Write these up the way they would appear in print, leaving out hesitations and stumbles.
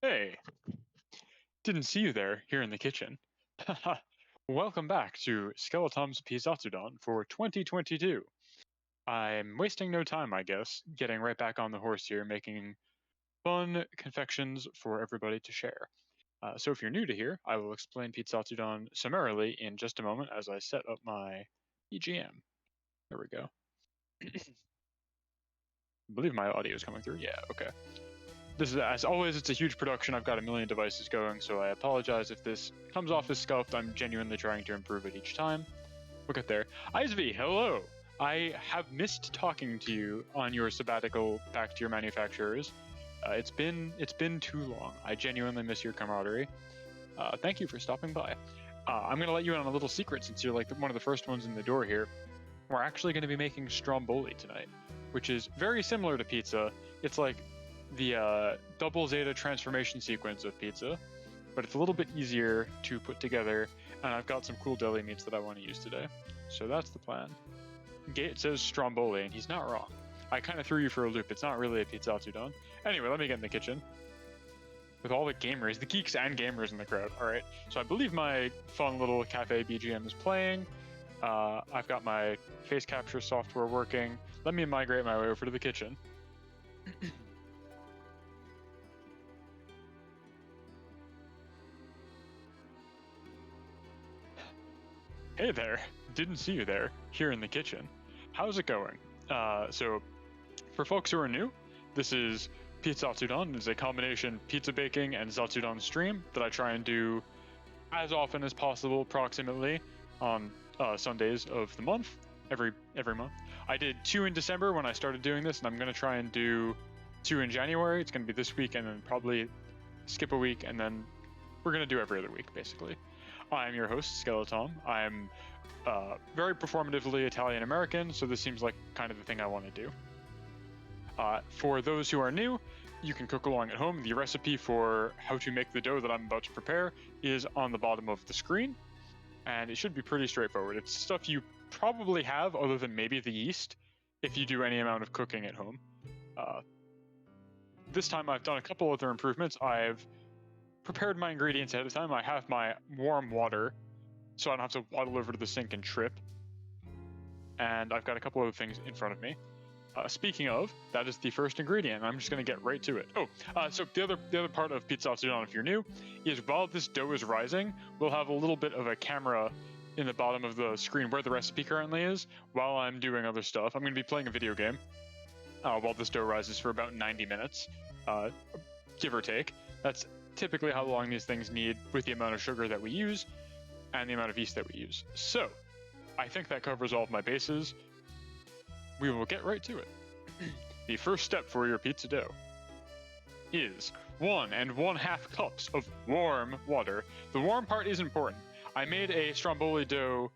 Hey, didn't see you there here in the kitchen. Welcome back to Skeletom's PIZZATSUDAN for 2022. I'm wasting no time, I guess, getting right back on the horse here, making fun confections for everybody to share. So if you're new to here, I will explain PIZZATSUDAN summarily in just a moment as I set up my BGM. There we go. I believe my audio is coming through. Yeah, okay. This is, as always, it's a huge production. I've got a million devices going, so I apologize if this comes off as scuffed. I'm genuinely trying to improve it each time. We'll get there. ISV, hello! I have missed talking to you on your sabbatical back to your manufacturers. It's been too long. I genuinely miss your camaraderie. Thank you for stopping by. I'm going to let you in on a little secret since you're like one of the first ones in the door here. We're actually going to be making stromboli tonight, which is very similar to pizza. It's like the double zeta transformation sequence of pizza, but it's a little bit easier to put together, and I've got some cool deli meats that I want to use today. So that's the plan. Gate says stromboli, and he's not wrong. I kind of threw you for a loop. It's not really a PIZZATSUDAN. Anyway, let me get in the kitchen. With all the gamers, the geeks and gamers in the crowd. Alright, so I believe my fun little cafe BGM is playing. I've got my face capture software working. Let me migrate my way over to the kitchen. Hey there, didn't see you there, here in the kitchen. How's it going? So, for folks who are new, this is PIZZATSUDAN. It's a combination pizza baking and Zatsudan stream that I try and do as often as possible, approximately, on Sundays of the month, every month. I did 2 in December when I started doing this, and I'm going to try and do 2 in January. It's going to be this week, and then probably skip a week, and then we're going to do every other week, basically. I'm your host, Skeletom. I'm very performatively Italian-American, so this seems like kind of the thing I want to do. For those who are new, you can cook along at home. The recipe for how to make the dough that I'm about to prepare is on the bottom of the screen, and it should be pretty straightforward. It's stuff you probably have other than maybe the yeast if you do any amount of cooking at home. This time I've done a couple other improvements. I've prepared my ingredients ahead of time. I have my warm water, so I don't have to waddle over to the sink and trip. And I've got a couple other things in front of me. Speaking of, that is the first ingredient. I'm just going to get right to it. So the other part of PIZZATSUDAN, if you're new, is while this dough is rising, we'll have a little bit of a camera in the bottom of the screen where the recipe currently is while I'm doing other stuff. I'm going to be playing a video game while this dough rises for about 90 minutes, give or take. That's typically how long these things need with the amount of sugar that we use and the amount of yeast that we use. So, I think that covers all of my bases. We will get right to it. The first step for your pizza dough is 1 1/2 cups of warm water. The warm part is important. I made a stromboli dough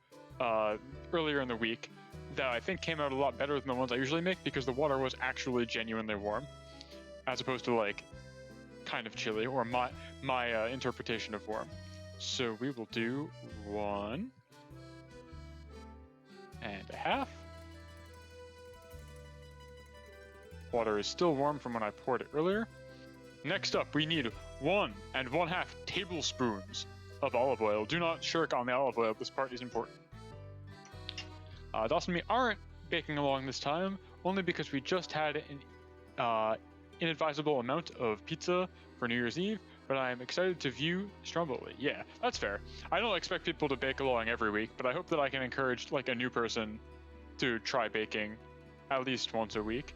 earlier in the week that I think came out a lot better than the ones I usually make because the water was actually genuinely warm, as opposed to like kind of chilly, or my interpretation of warm. So we will do 1 1/2. Water is still warm from when I poured it earlier. Next up, we need 1 1/2 tablespoons of olive oil. Do not shirk on the olive oil. This part is important. Dawson and me aren't baking along this time, only because we just had an inadvisable amount of pizza for New Year's Eve, but I'm excited to view Stromboli. Yeah, that's fair. I don't expect people to bake along every week, but I hope that I can encourage like a new person to try baking at least once a week,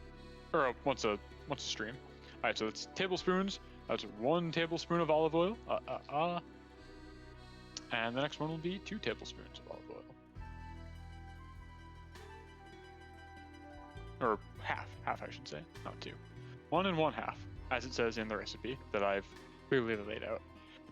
or once a stream. All right, so it's tablespoons. That's 1 tablespoon of olive oil. And the next one will be 2 tablespoons of olive oil. Or half I should say, not 2. 1 1/2, as it says in the recipe that I've clearly laid out.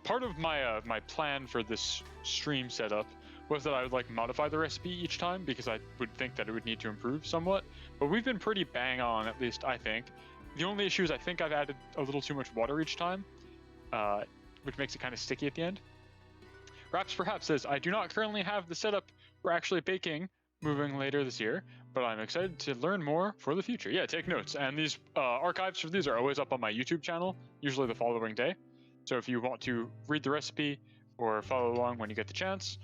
Part of my my plan for this stream setup was that I would like modify the recipe each time because I would think that it would need to improve somewhat, but we've been pretty bang on, at least I think. The only issue is I think I've added a little too much water each time, which makes it kind of sticky at the end. Raps Perhaps says, I do not currently have the setup for actually baking moving later this year, but I'm excited to learn more for the future. Yeah, take notes. And these archives for these are always up on my YouTube channel, usually the following day. So if you want to read the recipe or follow along when you get the chance,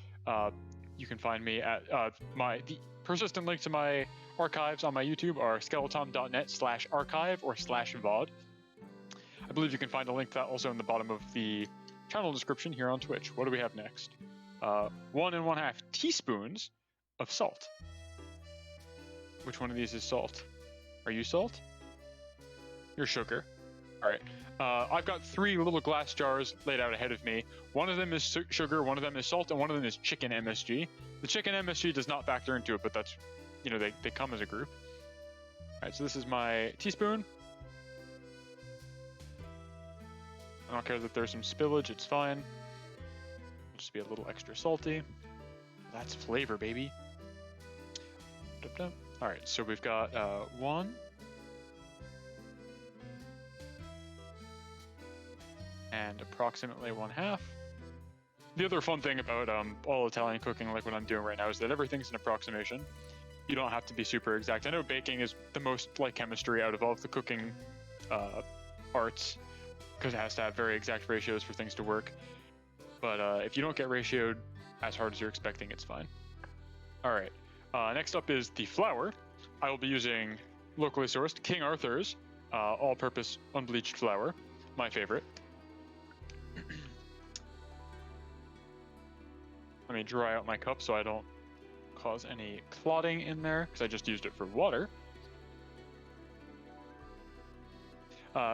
you can find me at the persistent link to my archives on my YouTube are skeletom.net/archive or /VOD. I believe you can find a link to that also in the bottom of the channel description here on Twitch. What do we have next? 1 1/2 teaspoons of salt. Which one of these is salt? Are you salt? You're sugar. All right. I've got 3 little glass jars laid out ahead of me. One of them is sugar, one of them is salt, and one of them is chicken MSG. The chicken MSG does not factor into it, but that's, you know, they come as a group. All right, so this is my teaspoon. I don't care that there's some spillage, it's fine. It'll just be a little extra salty. That's flavor, baby. All right, so we've got 1. And approximately 1/2. The other fun thing about all Italian cooking, like what I'm doing right now, is that everything's an approximation. You don't have to be super exact. I know baking is the most like chemistry out of all of the cooking arts, because it has to have very exact ratios for things to work. But if you don't get ratioed as hard as you're expecting, it's fine. All right, next up is the flour. I will be using locally sourced King Arthur's all-purpose unbleached flour, my favorite. Let me dry out my cup so I don't cause any clotting in there, because I just used it for water.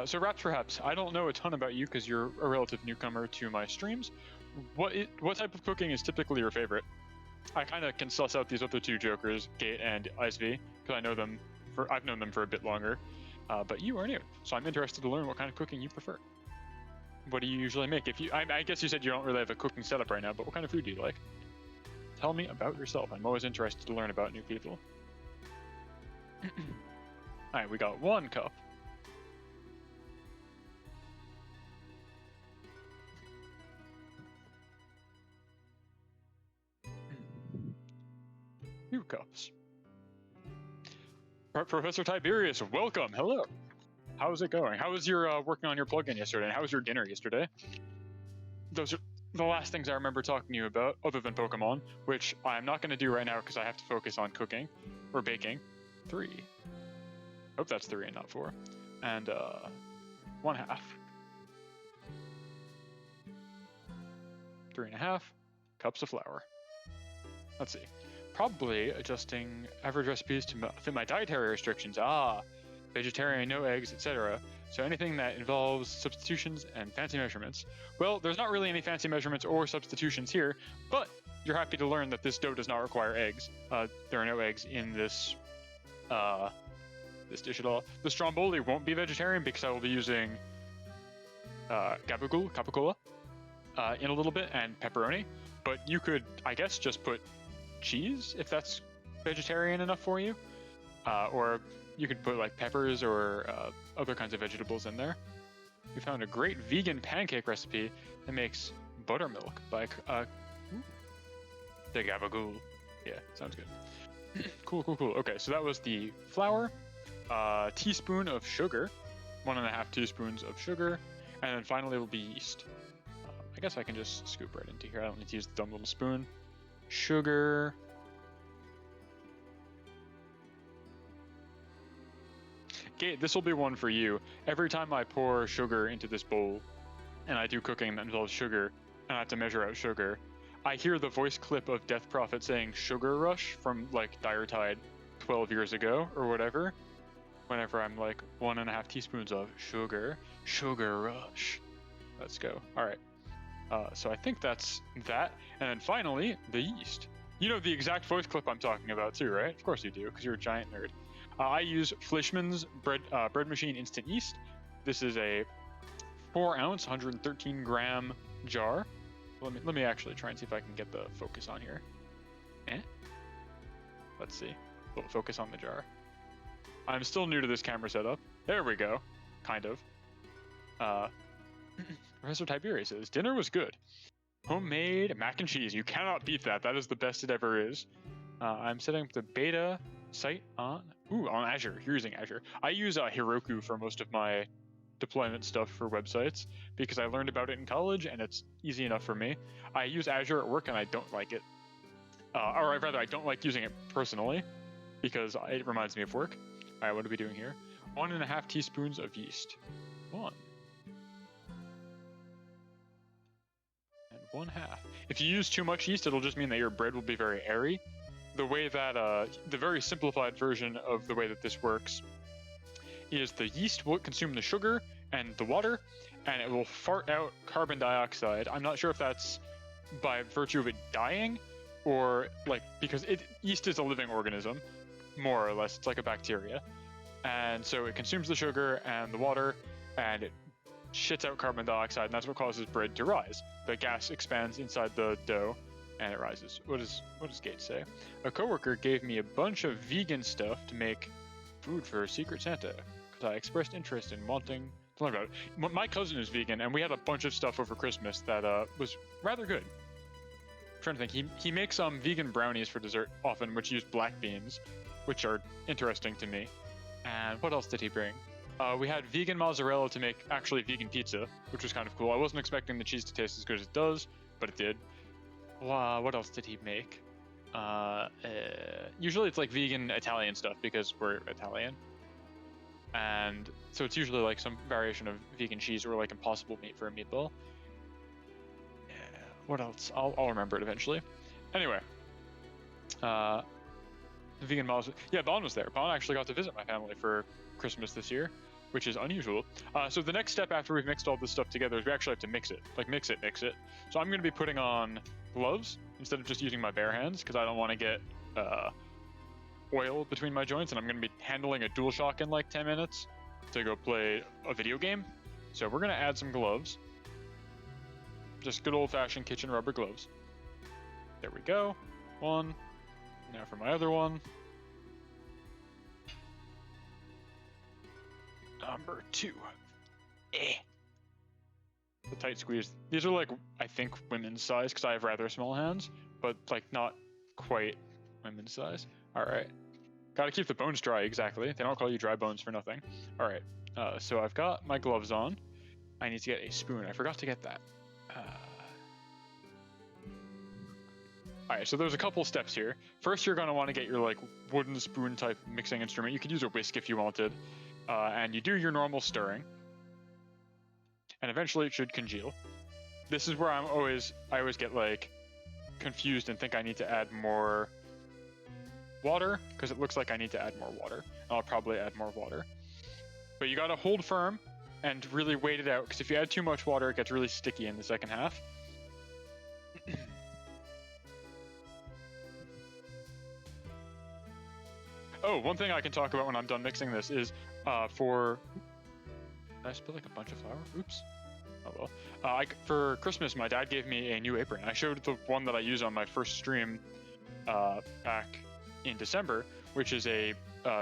So Raps Perhaps, I don't know a ton about you because you're a relative newcomer to my streams. What type of cooking is typically your favorite? I kind of can suss out these other 2 jokers, Gate and IceV, because I've known them for a bit longer. But you are new, so I'm interested to learn what kind of cooking you prefer. What do you usually make? I guess you said you don't really have a cooking setup right now, but what kind of food do you like? Tell me about yourself. I'm always interested to learn about new people. All right, we got 1 cup. Two cups. Professor Tiberius, welcome. Hello. How's it going? How was your working on your plugin yesterday? And how was your dinner yesterday? Those are the last things I remember talking to you about, other than Pokemon, which I'm not going to do right now because I have to focus on cooking or baking. 3. Hope that's 3 and not 4. And 1/2. 3 1/2 cups of flour. Let's see. Probably adjusting average recipes to fit my dietary restrictions. Vegetarian, no eggs, etc. So anything that involves substitutions and fancy measurements. Well, there's not really any fancy measurements or substitutions here, but you're happy to learn that this dough does not require eggs. There are no eggs in this dish at all. The stromboli won't be vegetarian because I will be using capicola, in a little bit, and pepperoni. But you could, I guess, just put cheese if that's vegetarian enough for you, or you could put like peppers or other kinds of vegetables in there. We found a great vegan pancake recipe that makes buttermilk by the gabagool. Yeah, sounds good. Cool. Okay, so that was the flour, teaspoon of sugar, 1.5 teaspoons of sugar, and then finally it'll be yeast. I guess I can just scoop right into here. I don't need to use the dumb little spoon. Sugar. Okay, this will be one for you. Every time I pour sugar into this bowl, and I do cooking that involves sugar, and I have to measure out sugar, I hear the voice clip of Death Prophet saying "Sugar Rush" from like Dire Tide 12 years ago or whatever. Whenever I'm like 1.5 teaspoons of sugar rush. Let's go. All right. So I think that's that. And then finally, the yeast. You know the exact voice clip I'm talking about too, right? Of course you do, because you're a giant nerd. I use Fleischmann's bread machine instant yeast. This is a 4-ounce, 113-gram jar. Let me actually try and see if I can get the focus on here. Let's see. We'll focus on the jar. I'm still new to this camera setup. There we go. Kind of. Professor Tiberius says, dinner was good. Homemade mac and cheese. You cannot beat that. That is the best it ever is. I'm setting up the beta site on Azure. You're using Azure. I use Heroku for most of my deployment stuff for websites because I learned about it in college and it's easy enough for me. I use Azure at work and I don't like it. Or rather, I don't like using it personally because it reminds me of work. All right, what are we doing here? 1.5 teaspoons of yeast. 1.5. If you use too much yeast, it'll just mean that your bread will be very airy. The way that, the very simplified version of the way that this works is the yeast will consume the sugar and the water, and it will fart out carbon dioxide. I'm not sure if that's by virtue of it dying, or like, because yeast is a living organism, more or less. It's like a bacteria. And so it consumes the sugar and the water, and it shits out carbon dioxide, and that's what causes bread to rise. The gas expands inside the dough, and it rises. What does Gates say? A coworker gave me a bunch of vegan stuff to make food for Secret Santa, because I expressed interest in wanting to learn about it. My cousin is vegan, and we had a bunch of stuff over Christmas that was rather good. I'm trying to think. He makes vegan brownies for dessert often, which use black beans, which are interesting to me. And what else did he bring? We had vegan mozzarella to make actually vegan pizza, which was kind of cool. I wasn't expecting the cheese to taste as good as it does, but it did. What else did he make? Usually it's like vegan Italian stuff because we're Italian. And so it's usually like some variation of vegan cheese or like impossible meat for a meatball. What else? I'll remember it eventually. Anyway. Vegan mozzarella. Yeah, Bon was there. Bon actually got to visit my family for Christmas this year, which is unusual. So the next step after we've mixed all this stuff together is we actually have to mix it. Like mix it. So I'm going to be putting on gloves instead of just using my bare hands because I don't want to get oil between my joints, and I'm going to be handling a DualShock in like 10 minutes to go play a video game. So we're going to add some gloves. Just good old-fashioned kitchen rubber gloves. There we go. One. Now for my other one. Number 2. The tight squeeze. These are like, I think, women's size because I have rather small hands, but like not quite women's size. All right. Got to keep the bones dry, exactly. They don't call you dry bones for nothing. All right. So I've got my gloves on. I need to get a spoon. I forgot to get that. All right, so there's a couple steps here. First, you're going to want to get your like wooden spoon type mixing instrument. You could use a whisk if you wanted. And you do your normal stirring. And eventually it should congeal. This is where I always get like confused and think I need to add more water because it looks like I need to add more water. I'll probably add more water. But you got to hold firm and really wait it out because if you add too much water, it gets really sticky in the second half. Oh, one thing I can talk about when I'm done mixing this is did I spill like a bunch of flour? Oops. Oh well. For Christmas, my dad gave me a new apron. I showed the one that I used on my first stream back in December, which is a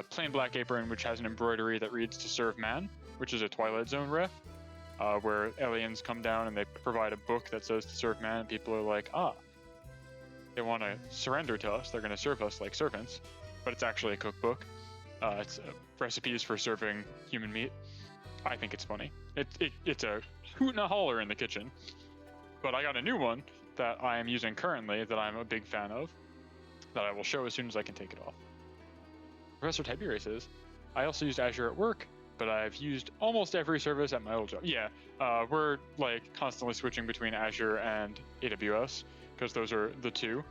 plain black apron which has an embroidery that reads "To Serve Man," which is a Twilight Zone ref, where aliens come down and they provide a book that says "To Serve Man," and people are like, they want to surrender to us. They're going to serve us like servants, but it's actually a cookbook. It's recipes for serving human meat. I think it's funny. It's a hoot and a holler in the kitchen. But I got a new one that I am using currently that I'm a big fan of, that I will show as soon as I can take it off. Professor Tiberius says, I also used Azure at work, but I've used almost every service at my old job. Yeah, we're like constantly switching between Azure and AWS, because those are the two.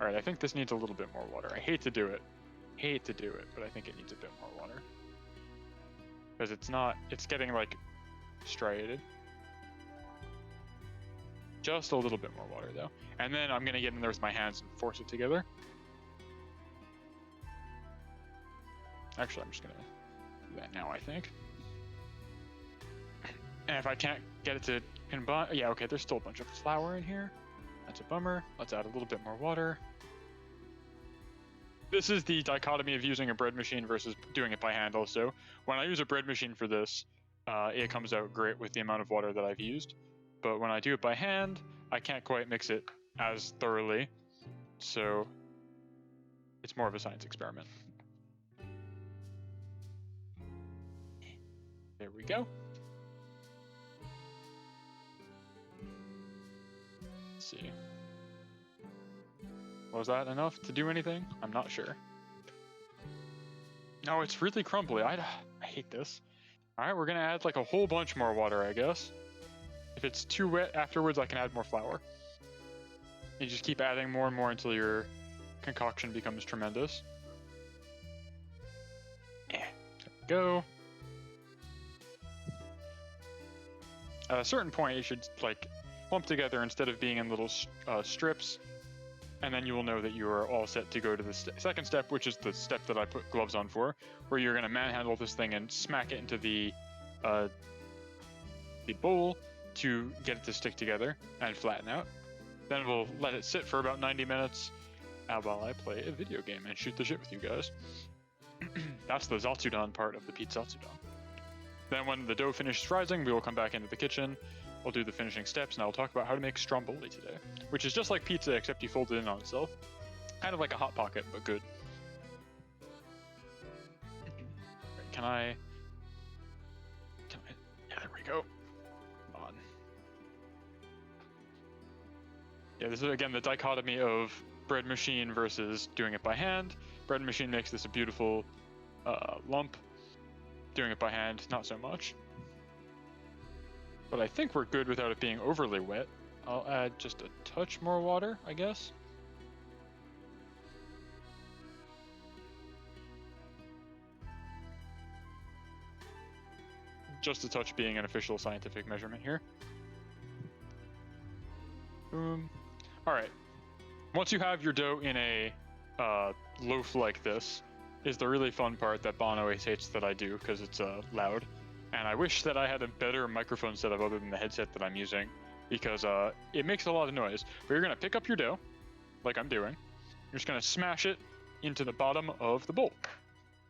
All right, I think this needs a little bit more water. I hate to do it, but I think it needs a bit more water. Because it's getting like striated. Just a little bit more water though. And then I'm gonna get in there with my hands and force it together. Actually, I'm just gonna do that now, I think. And if I can't get it to combine, yeah, okay, there's still a bunch of flour in here. That's a bummer. Let's add a little bit more water. This is the dichotomy of using a bread machine versus doing it by hand also. When I use a bread machine for this, it comes out great with the amount of water that I've used. But when I do it by hand, I can't quite mix it as thoroughly. So it's more of a science experiment. There we go. Let's see. Was that enough to do anything? I'm not sure. No, it's really crumbly. I hate this. All right, we're gonna add like a whole bunch more water, I guess. If it's too wet afterwards, I can add more flour. You just keep adding more and more until your concoction becomes tremendous. There we go. At a certain point, you should like clump together instead of being in little strips. And then you will know that you are all set to go to the second step, which is the step that I put gloves on for, where you're going to manhandle this thing and smack it into the bowl to get it to stick together and flatten out. Then we'll let it sit for about 90 minutes while I play a video game and shoot the shit with you guys. That's the Zatsudan part of the PIZZATSUDAN. Then when the dough finishes rising, we will come back into the kitchen. We'll do the finishing steps, and I'll talk about how to make stromboli today, which is just like pizza, except you fold it in on itself. Kind of like a Hot Pocket, but good. Can I... Yeah, there we go. Come on. Yeah, this is, again, the dichotomy of bread machine versus doing it by hand. Bread machine makes this a beautiful lump. Doing it by hand, not so much. But I think we're good without it being overly wet. I'll add just a touch more water, I guess. Just a touch being an official scientific measurement here. Boom. Alright. Once you have your dough in a loaf like this, is the really fun part that Bon always hates that I do because it's loud. And I wish that I had a better microphone setup other than the headset that I'm using, because it makes a lot of noise. But you're going to pick up your dough, like I'm doing. You're just going to smash it into the bottom of the bowl,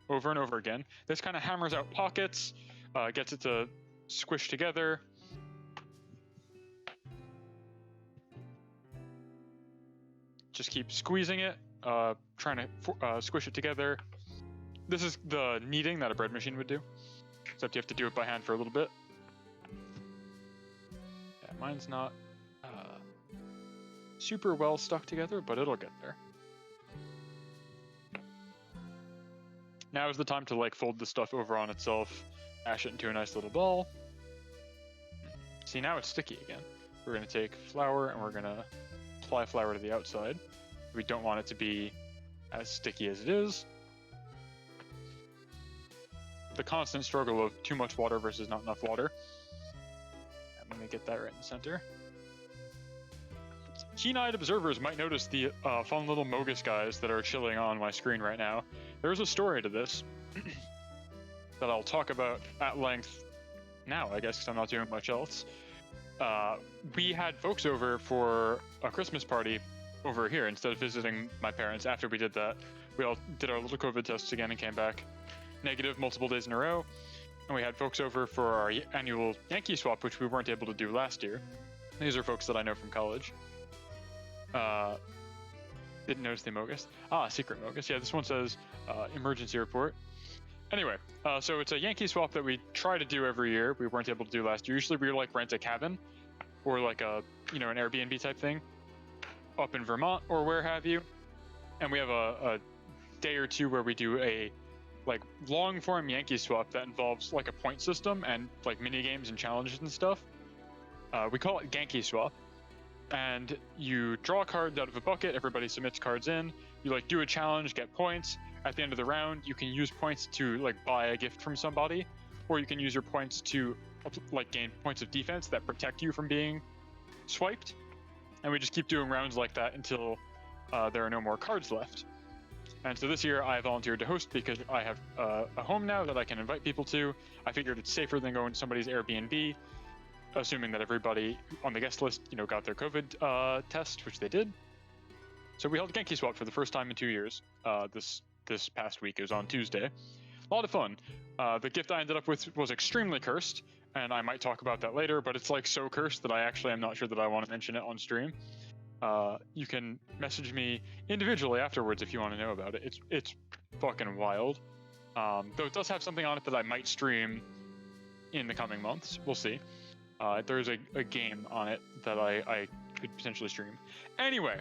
over and over again. This kind of hammers out pockets, gets it to squish together. Just keep squeezing it, trying to squish it together. This is the kneading that a bread machine would do. Except you have to do it by hand for a little bit. Yeah, mine's not super well stuck together, but it'll get there. Now is the time to like fold the stuff over on itself, mash it into a nice little ball. See, now it's sticky again. We're going to take flour and we're going to apply flour to the outside. We don't want it to be as sticky as it is. The constant struggle of too much water versus not enough water. I'm going to get that right in the center. Keen-eyed observers might notice the fun little Mogus guys that are chilling on my screen right now. There's a story to this that I'll talk about at length now, I guess, because I'm not doing much else. we had folks over for a Christmas party over here instead of visiting my parents. After we did that, we all did our little COVID tests again and came back negative multiple days in a row. And we had folks over for our annual Yankee swap, which we weren't able to do last year. These are folks that I know from college. Didn't notice the Mogus. Secret Mogus. Yeah, this one says emergency report. Anyway, so it's a Yankee swap that we try to do every year. We weren't able to do last year. Usually we like rent a cabin or like an Airbnb type thing up in Vermont or where have you. And we have a day or two where we do a like long form Yankee swap that involves like a point system and like mini games and challenges and stuff. We call it Yankee swap. And you draw cards out of a bucket. Everybody submits cards in. You like do a challenge, get points. At the end of the round, you can use points to like buy a gift from somebody, or you can use your points to like gain points of defense that protect you from being swiped. And we just keep doing rounds like that until there are no more cards left. And so this year I volunteered to host because I have a home now that I can invite people to. I figured it's safer than going to somebody's Airbnb, assuming that everybody on the guest list, got their COVID test, which they did. So we held Genki Swap for the first time in 2 years. This past week, it was on Tuesday. A lot of fun. The gift I ended up with was extremely cursed, and I might talk about that later, but it's like so cursed that I actually am not sure that I want to mention it on stream. You can message me individually afterwards if you want to know about it. It's fucking wild. Though it does have something on it that I might stream in the coming months. We'll see. There's a game on it that I could potentially stream. Anyway,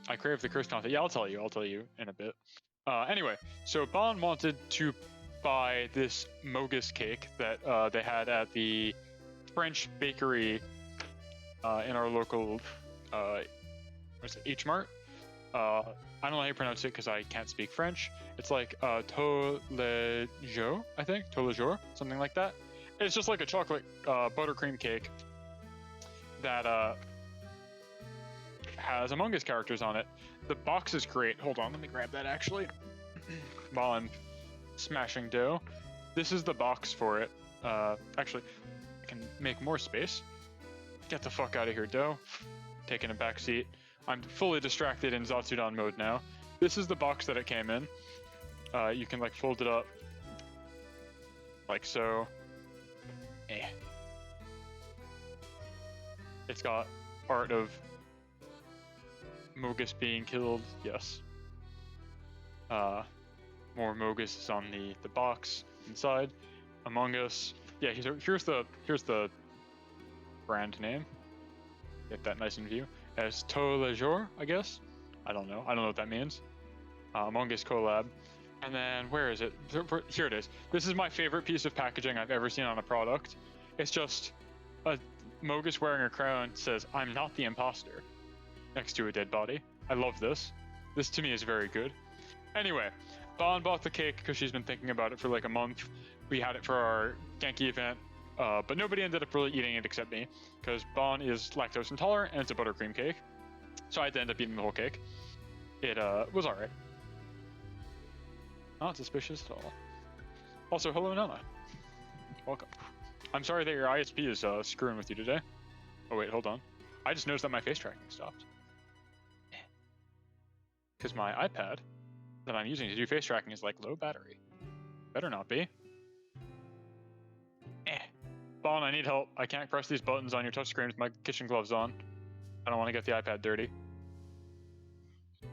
I crave the curse content. Yeah, I'll tell you in a bit. Anyway, so Bon wanted to buy this Mogus cake that they had at the French bakery in our local what's it, H-Mart. I don't know how you pronounce it because I can't speak French. It's like tous les jours, I think. Tous les jours, something like that. It's just like a chocolate buttercream cake that has Among Us characters on it. The box is great. Hold on, let me grab that actually. While I'm smashing dough. This is the box for it. Actually, I can make more space. Get the fuck out of here, dough. Taking a back seat. I'm fully distracted in Zatsudan mode now. This is the box that it came in. You can like fold it up like so. It's got art of Mogus being killed, yes. More Mogus is on the box inside. Among Us. Yeah, here's the brand name. Get that nice in view. As tous les jours, I guess. I don't know what that means. Among Us collab. And then where is it? Here it is. This is my favorite piece of packaging I've ever seen on a product. It's just a Mogus wearing a crown says, "I'm not the imposter," next to a dead body. I love this. This to me is very good. Anyway, Bon bought the cake because she's been thinking about it for like a month. We had it for our Genki event, but nobody ended up really eating it except me because Bon is lactose intolerant and it's a buttercream cake. So I had to end up eating the whole cake. It was alright. Not suspicious at all. Also, hello Nana. Welcome. I'm sorry that your ISP is screwing with you today. Oh wait, hold on. I just noticed that my face tracking stopped. Because my iPad that I'm using to do face tracking is like low battery. Better not be. Bon, I need help. I can't press these buttons on your touchscreen with my kitchen gloves on. I don't want to get the iPad dirty.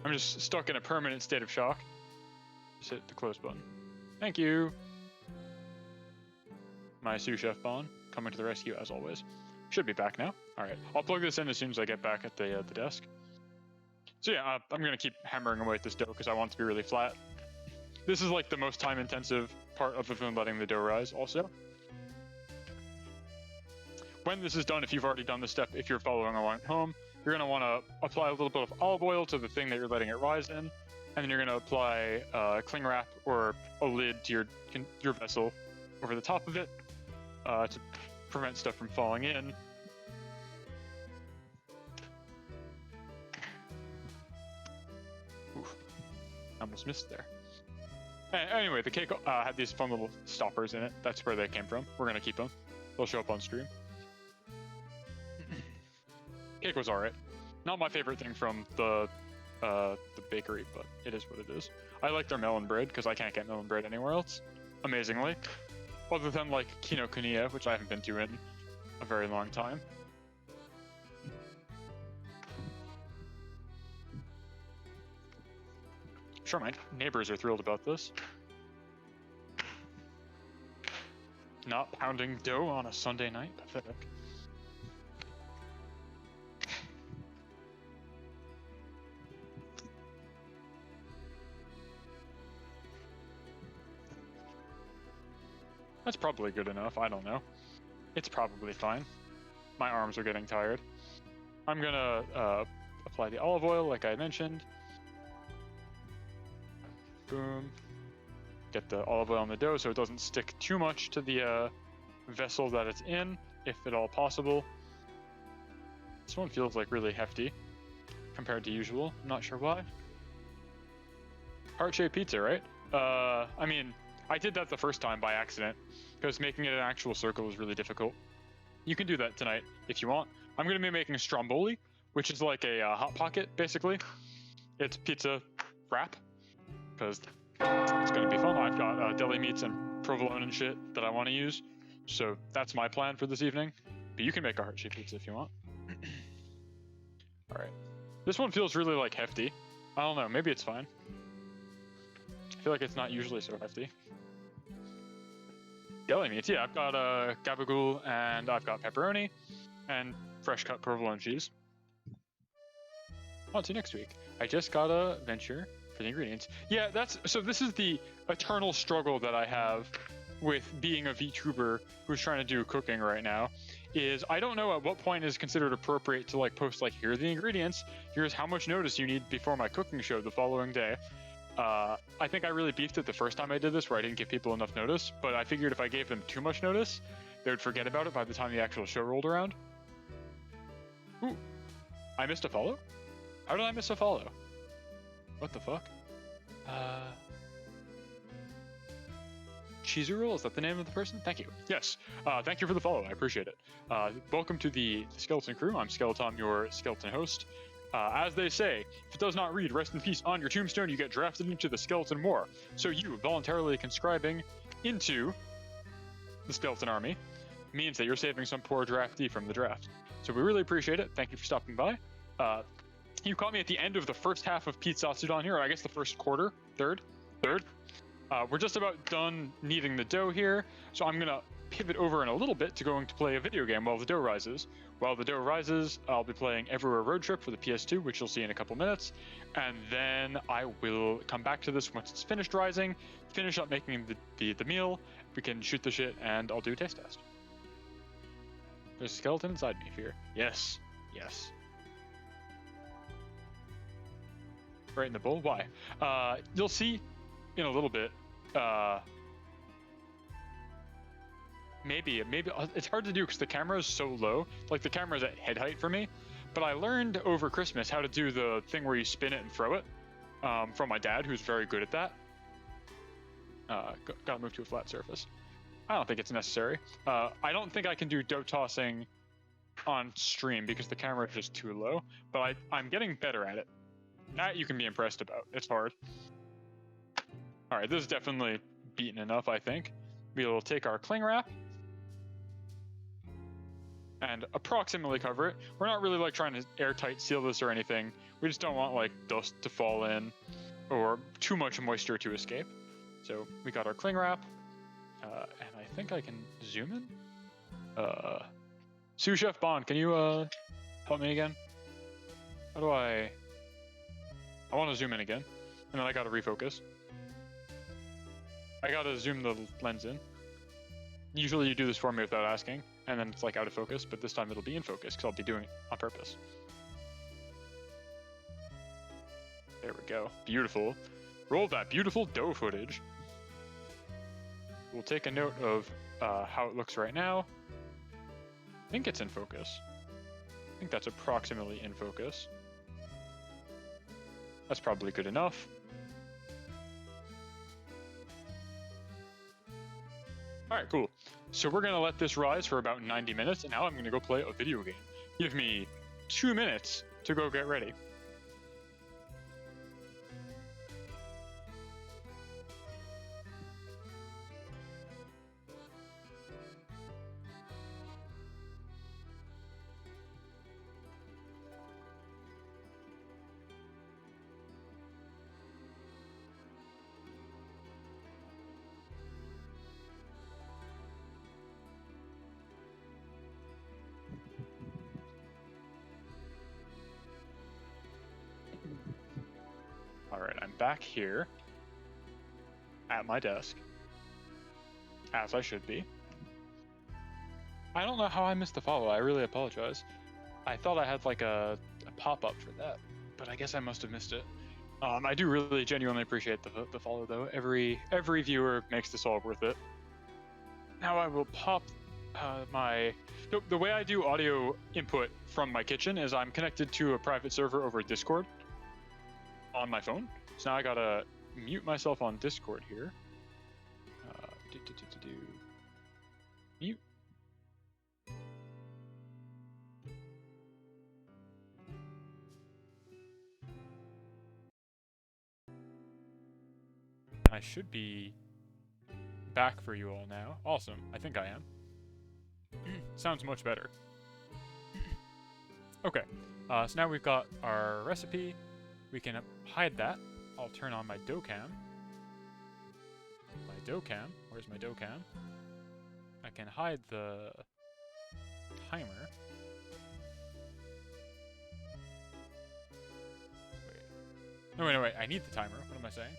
I'm just stuck in a permanent state of shock. Just hit the close button. Thank you. My sous chef Bon coming to the rescue as always. Should be back now. All right, I'll plug this in as soon as I get back at the desk. So yeah, I'm gonna keep hammering away at this dough because I want it to be really flat. This is like the most time-intensive part other than letting the dough rise. Also, when this is done, if you've already done this step, if you're following along at home, you're gonna want to apply a little bit of olive oil to the thing that you're letting it rise in, and then you're gonna apply cling wrap or a lid to your vessel over the top of it to prevent stuff from falling in. Oof, almost missed there. Anyway, the cake had these fun little stoppers in it. That's where they came from. We're gonna keep them. They'll show up on stream. cake was alright. Not my favorite thing from the bakery, but it is what it is. I like their melon bread because I can't get melon bread anywhere else, amazingly. Other than like Kinokuniya, which I haven't been to in a very long time. Sure, my neighbors are thrilled about this. Not pounding dough on a Sunday night, pathetic. That's probably good enough, I don't know. It's probably fine. My arms are getting tired. I'm gonna apply the olive oil like I mentioned. Boom. Get the olive oil on the dough so it doesn't stick too much to the vessel that it's in, if at all possible. This one feels like really hefty compared to usual. I'm not sure why. Heart-shaped pizza, right? I mean, I did that the first time by accident because making it an actual circle is really difficult. You can do that tonight if you want. I'm going to be making a stromboli, which is like a hot pocket, basically. It's pizza wrap because it's going to be fun. I've got deli meats and provolone and shit that I want to use. So that's my plan for this evening. But you can make a heart-shaped pizza if you want. All right. This one feels really like hefty. I don't know. Maybe it's fine. I feel like it's not usually so hefty. Deli meats, yeah, I've got gabagool and I've got pepperoni and fresh cut provolone cheese. On to next week. I just got a venture for the ingredients. Yeah, so this is the eternal struggle that I have with being a VTuber who's trying to do cooking right now, is I don't know at what point is considered appropriate to like post like, here are the ingredients, here's how much notice you need before my cooking show the following day. I think I really beefed it the first time I did this where I didn't give people enough notice, but I figured if I gave them too much notice, they would forget about it by the time the actual show rolled around. Ooh, I missed a follow? How did I miss a follow? What the fuck? Chizuru, is that the name of the person? Thank you. Yes, thank you for the follow, I appreciate it. Welcome to the Skeleton crew. I'm Skeletom, your skeleton host. As they say, if it does not read rest in peace on your tombstone, you get drafted into the Skeleton War. So you voluntarily conscribing into the Skeleton Army means that you're saving some poor draftee from the draft. So we really appreciate it. Thank you for stopping by. You caught me at the end of the first half of PIZZATSUDAN here, or I guess the first quarter, third. We're just about done kneading the dough here, so I'm gonna pivot over in a little bit to going to play a video game while the dough rises. While the dough rises, I'll be playing Everywhere Road Trip for the PS2, which you'll see in a couple minutes, and then I will come back to this once it's finished rising, finish up making the meal, we can shoot the shit, and I'll do a taste test. There's a skeleton inside me, Fear. Yes. Yes. Right in the bowl? Why? You'll see in a little bit, maybe it's hard to do because the camera is so low. Like the camera's at head height for me, but I learned over Christmas how to do the thing where you spin it and throw it from my dad, who's very good at that. Gotta move to a flat surface. I don't think it's necessary. I don't think I can do dough tossing on stream because the camera is just too low, but I'm getting better at it. That you can be impressed about. It's hard. All right, this is definitely beaten enough, I think. We'll take our cling wrap and approximately cover it. We're not really like trying to airtight seal this or anything. We just don't want like dust to fall in or too much moisture to escape. So we got our cling wrap, and I think I can zoom in. Sous Chef Bond, can you help me again? How do I want to zoom in again, and then I gotta refocus. I gotta zoom the lens in. Usually you do this for me without asking, and then it's like out of focus, but this time it'll be in focus because I'll be doing it on purpose. There we go. Beautiful. Roll that beautiful dough footage. We'll take a note of how it looks right now. I think it's in focus. I think that's approximately in focus. That's probably good enough. All right, cool. So we're gonna let this rise for about 90 minutes, and now I'm gonna go play a video game. Give me 2 minutes to go get ready. Alright, I'm back here at my desk, as I should be. I don't know how I missed the follow. I really apologize. I thought I had like a pop-up for that, but I guess I must have missed it. I do really genuinely appreciate the follow, though. Every viewer makes this all worth it. Now I will pop the way I do audio input from my kitchen is I'm connected to a private server over Discord on my phone. So now I gotta mute myself on Discord here. Mute. I should be back for you all now. Awesome. I think I am. Sounds much better. Okay. So now we've got our recipe. We can hide that. I'll turn on my dough cam. Where's my dough cam? I can hide the timer. Wait. No, wait. I need the timer. What am I saying?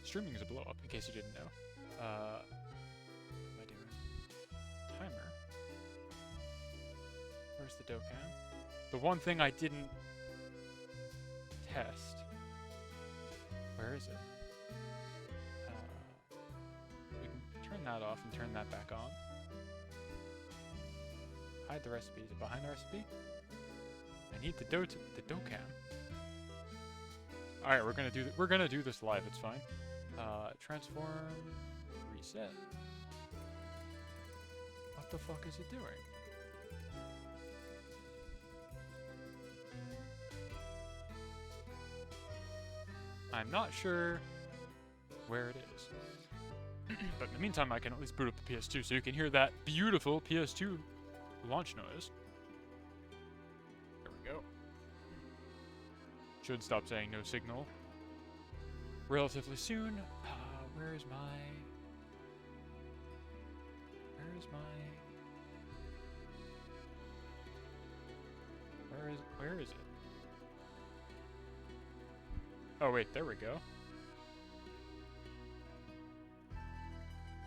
Streaming is a blow up, in case you didn't know. What am I doing? Timer. Where's the dough cam? The one thing I didn't test. Where is it? We can turn that off and turn that back on. Hide the recipe. Is it behind the recipe? I need the dough cam. All right, we're gonna do this live. It's fine. Transform, reset. What the fuck is it doing? I'm not sure where it is. But in the meantime, I can at least boot up the PS2 so you can hear that beautiful PS2 launch noise. There we go. Should stop saying no signal relatively soon. Where is it? Oh wait, there we go.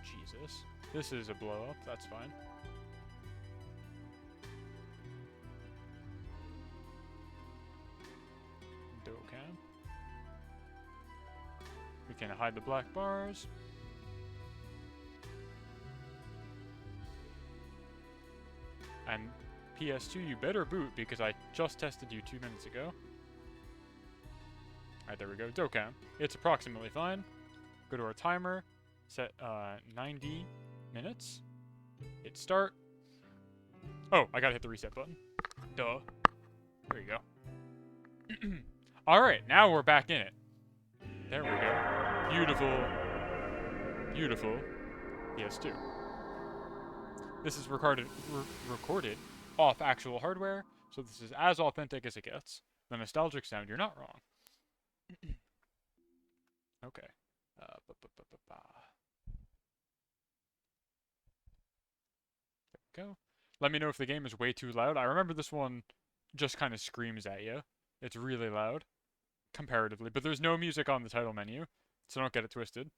Jesus. This is a blow up, that's fine. Dough cam. We can hide the black bars. And PS2, you better boot because I just tested you 2 minutes ago. Alright, there we go. Dough cam. It's approximately fine. Go to our timer. Set 90 minutes. Hit start. Oh, I gotta hit the reset button. Duh. There you go. Alright, now we're back in it. There we go. Beautiful. Beautiful PS2. This is recorded off actual hardware, so this is as authentic as it gets. The nostalgic sound, you're not wrong. Okay. There we go. Let me know if the game is way too loud. I remember this one just kind of screams at you. It's really loud, comparatively, but there's no music on the title menu, so don't get it twisted.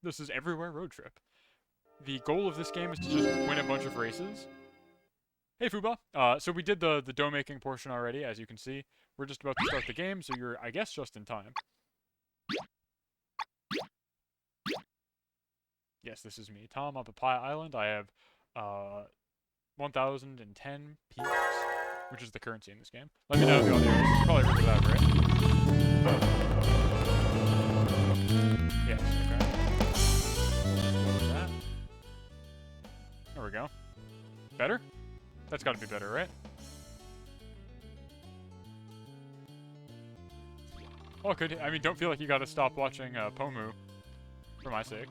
This is Everywhere Road Trip. The goal of this game is to just win a bunch of races. Hey, Fuba. So we did the dough making portion already, as you can see. We're just about to start the game, so you're, I guess, just in time. Yes, this is me, Tom, up at Pie Island. I have 1,010 peeps, which is the currency in this game. Let me know if the audio is probably really loud, right? Yes, okay. Lower that. There we go. Better? That's gotta be better, right? Oh, good. I mean, don't feel like you gotta stop watching Pomu for my sake.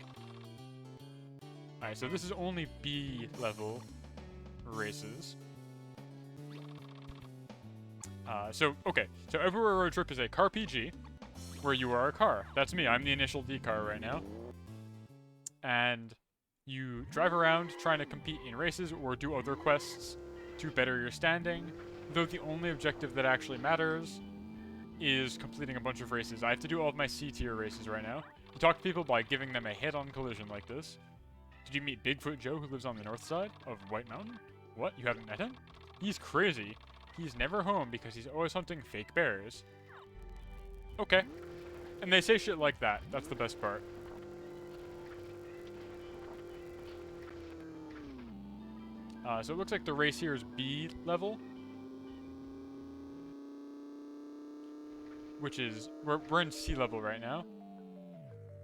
Alright, so this is only B level races. Okay. So Everywhere Road Trip is a car PG, where you are a car. That's me. I'm the initial D car right now. And you drive around trying to compete in races or do other quests to better your standing, though the only objective that actually matters is completing a bunch of races. I have to do all of my C tier races right now. You talk to people by giving them a head-on collision like this. Did you meet Bigfoot Joe, who lives on the north side of White Mountain? What? You haven't met him? He's crazy. He's never home because he's always hunting fake bears. Okay. And they say shit like that. That's the best part. So it looks like the race here is B level. Which is... We're in C level right now.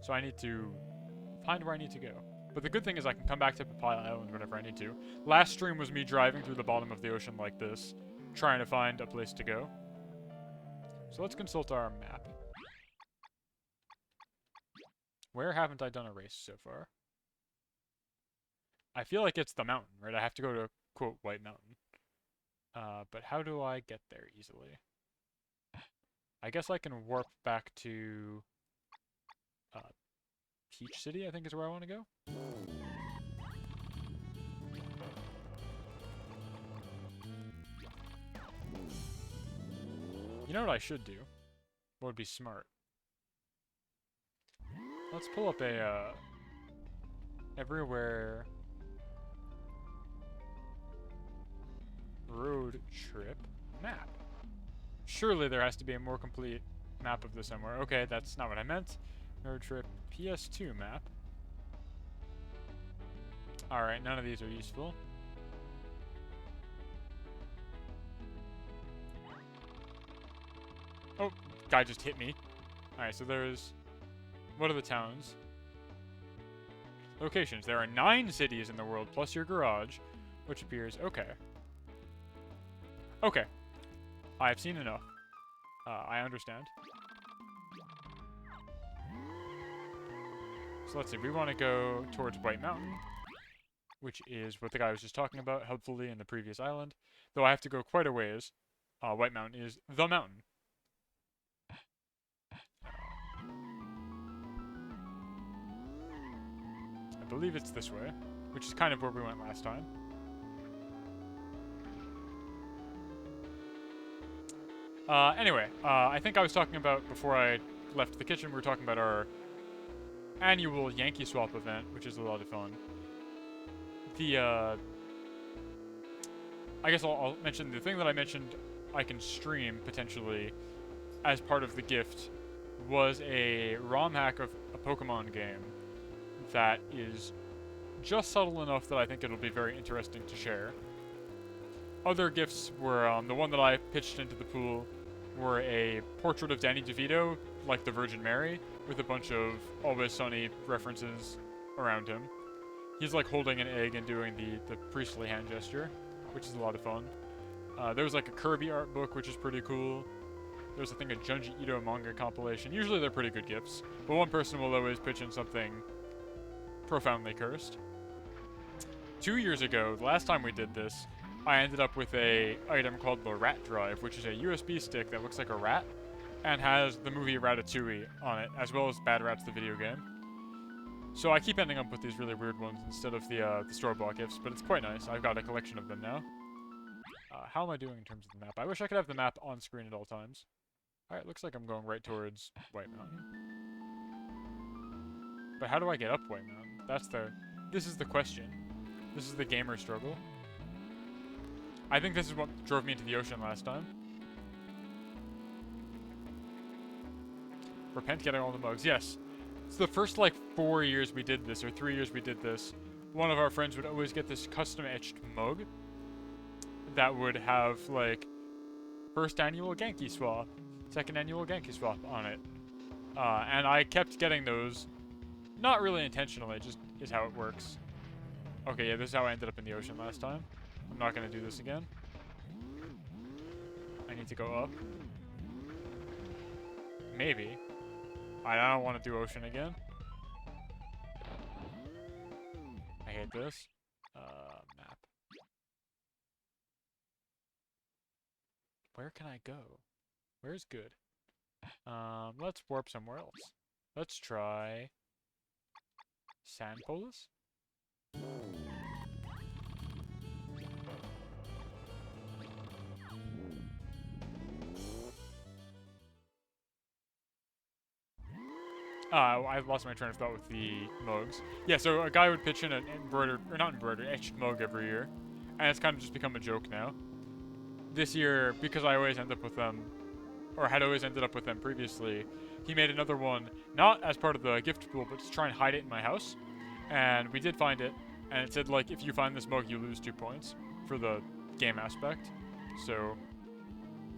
So I need to find where I need to go. But the good thing is I can come back to Papaya Island whenever I need to. Last stream was me driving through the bottom of the ocean like this, trying to find a place to go. So let's consult our map. Where haven't I done a race so far? I feel like it's the mountain, right? I have to go to, quote, White Mountain. But how do I get there easily? I guess I can warp back to Peach City, I think is where I want to go. You know what I should do? What would be smart? Let's pull up a Everywhere Road Trip map. Surely there has to be a more complete map of this somewhere. Okay, that's not what I meant. Road Trip PS2 map. Alright, none of these are useful. Oh, guy just hit me. Alright, so there's... What are the towns? Locations. There are 9 cities in the world, plus your garage, which appears... Okay. Okay. I've seen enough. I understand. So let's see, we want to go towards White Mountain, which is what the guy was just talking about, helpfully, in the previous island. Though I have to go quite a ways. White Mountain is the mountain. I believe it's this way, which is kind of where we went last time. Anyway, I think I was talking about, before I left the kitchen, we were talking about our annual Yankee Swap event, which is a lot of fun. I guess I'll mention the thing that I mentioned I can stream, potentially, as part of the gift, was a ROM hack of a Pokemon game that is just subtle enough that I think it'll be very interesting to share. Other gifts were, the one that I pitched into the pool were a portrait of Danny DeVito, like the Virgin Mary, with a bunch of Always Sunny references around him. He's like holding an egg and doing the priestly hand gesture, which is a lot of fun. There was like a Kirby art book, which is pretty cool. There's I think a Junji Ito manga compilation. Usually they're pretty good gifts, but one person will always pitch in something profoundly cursed. 2 years ago, the last time we did this, I ended up with a item called the Rat Drive, which is a USB stick that looks like a rat and has the movie Ratatouille on it, as well as Bad Rats the video game. So I keep ending up with these really weird ones instead of the store-bought gifts, but it's quite nice. I've got a collection of them now. How am I doing in terms of the map? I wish I could have the map on screen at all times. Alright, looks like I'm going right towards White Mountain. But how do I get up White Mountain? This is the question. This is the gamer struggle. I think this is what drove me into the ocean last time. Repent getting all the mugs. Yes. It's the first, like, 4 years we did this, or 3 years we did this. One of our friends would always get this custom-etched mug that would have, like, first annual Genki swap, second annual Genki swap on it. And I kept getting those. Not really intentionally, just is how it works. Okay, yeah, this is how I ended up in the ocean last time. I'm not gonna do this again. I need to go up. Maybe. I don't want to do ocean again. I hate this. Map. Where can I go? Where's good? Let's warp somewhere else. Let's try Sandpolis. I lost my train of thought with the mugs. Yeah, so a guy would pitch in an embroidered, or not embroidered, etched mug every year. And it's kind of just become a joke now. This year, because I always end up with them, or had always ended up with them previously, he made another one, not as part of the gift pool, but to try and hide it in my house. And we did find it, and it said, like, if you find this mug, you lose 2 points for the game aspect. So,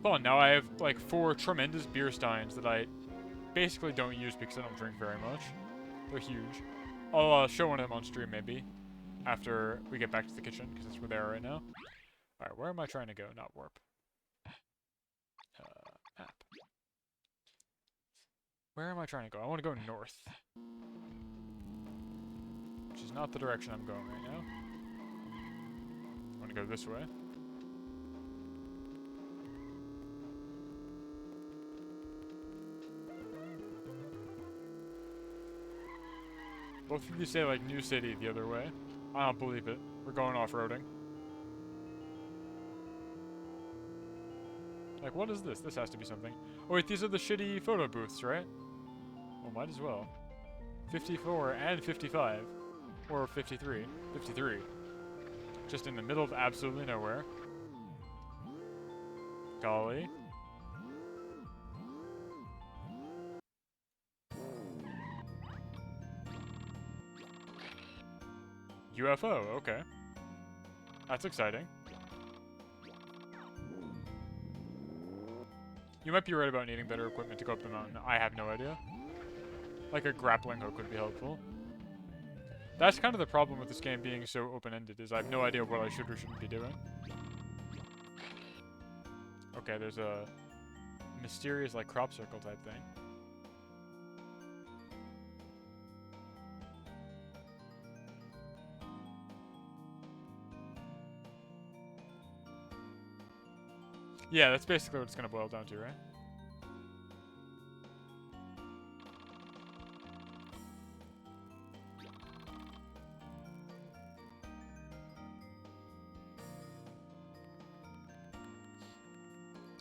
fun. Now I have, like, 4 tremendous beer steins that I basically don't use because I don't drink very much. They're huge. I'll show one of them on stream, maybe, after we get back to the kitchen, because that's where they are right now. Alright, where am I trying to go? Not warp. Map. Where am I trying to go? I want to go north. Which is not the direction I'm going right now. I want to go this way. Both of you say, like, New City the other way. I don't believe it. We're going off-roading. Like, what is this? This has to be something. Oh, wait, these are the shitty photo booths, right? Well, might as well. 54 and 55. Or 53. 53. Just in the middle of absolutely nowhere. Golly. UFO, okay. That's exciting. You might be right about needing better equipment to go up the mountain. I have no idea. Like a grappling hook would be helpful. That's kind of the problem with this game being so open-ended, is I have no idea what I should or shouldn't be doing. Okay, there's a mysterious, like, crop circle type thing. Yeah, that's basically what it's gonna boil down to, right?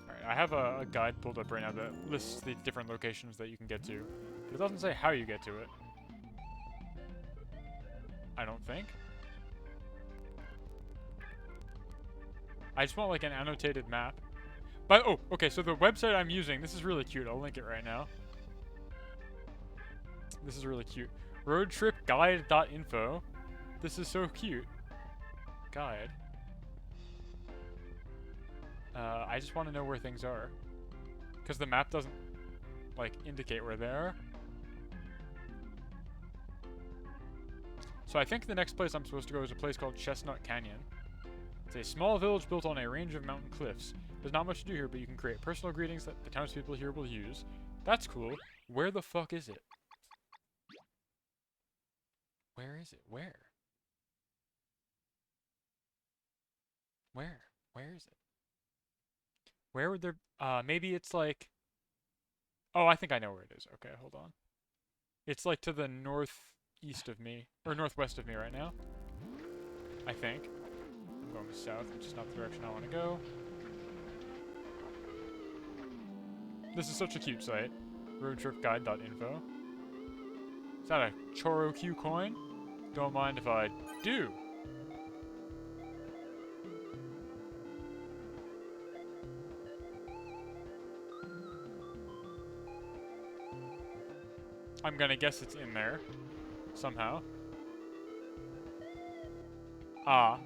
Alright, I have a guide pulled up right now that lists the different locations that you can get to, but it doesn't say how you get to it. I don't think. I just want, like, an annotated map. But, oh, okay, so the website I'm using, this is really cute. I'll link it right now. This is really cute. Roadtripguide.info. This is so cute. Guide. I just want to know where things are. Because the map doesn't, like, indicate where they are. So I think the next place I'm supposed to go is a place called Chestnut Canyon. It's a small village built on a range of mountain cliffs. There's not much to do here, but you can create personal greetings that the townspeople here will use. That's cool. Where the fuck is it? Where is it? Where? Where? Where is it? Where would there... maybe it's like... Oh, I think I know where it is. Okay, hold on. It's like to the northeast of me. Or northwest of me right now. I think. I'm going south, which is not the direction I want to go. This is such a cute site. Roadtripguide.info. Is that a Choro-Q coin? Don't mind if I do. I'm gonna guess it's in there. Somehow. Ah.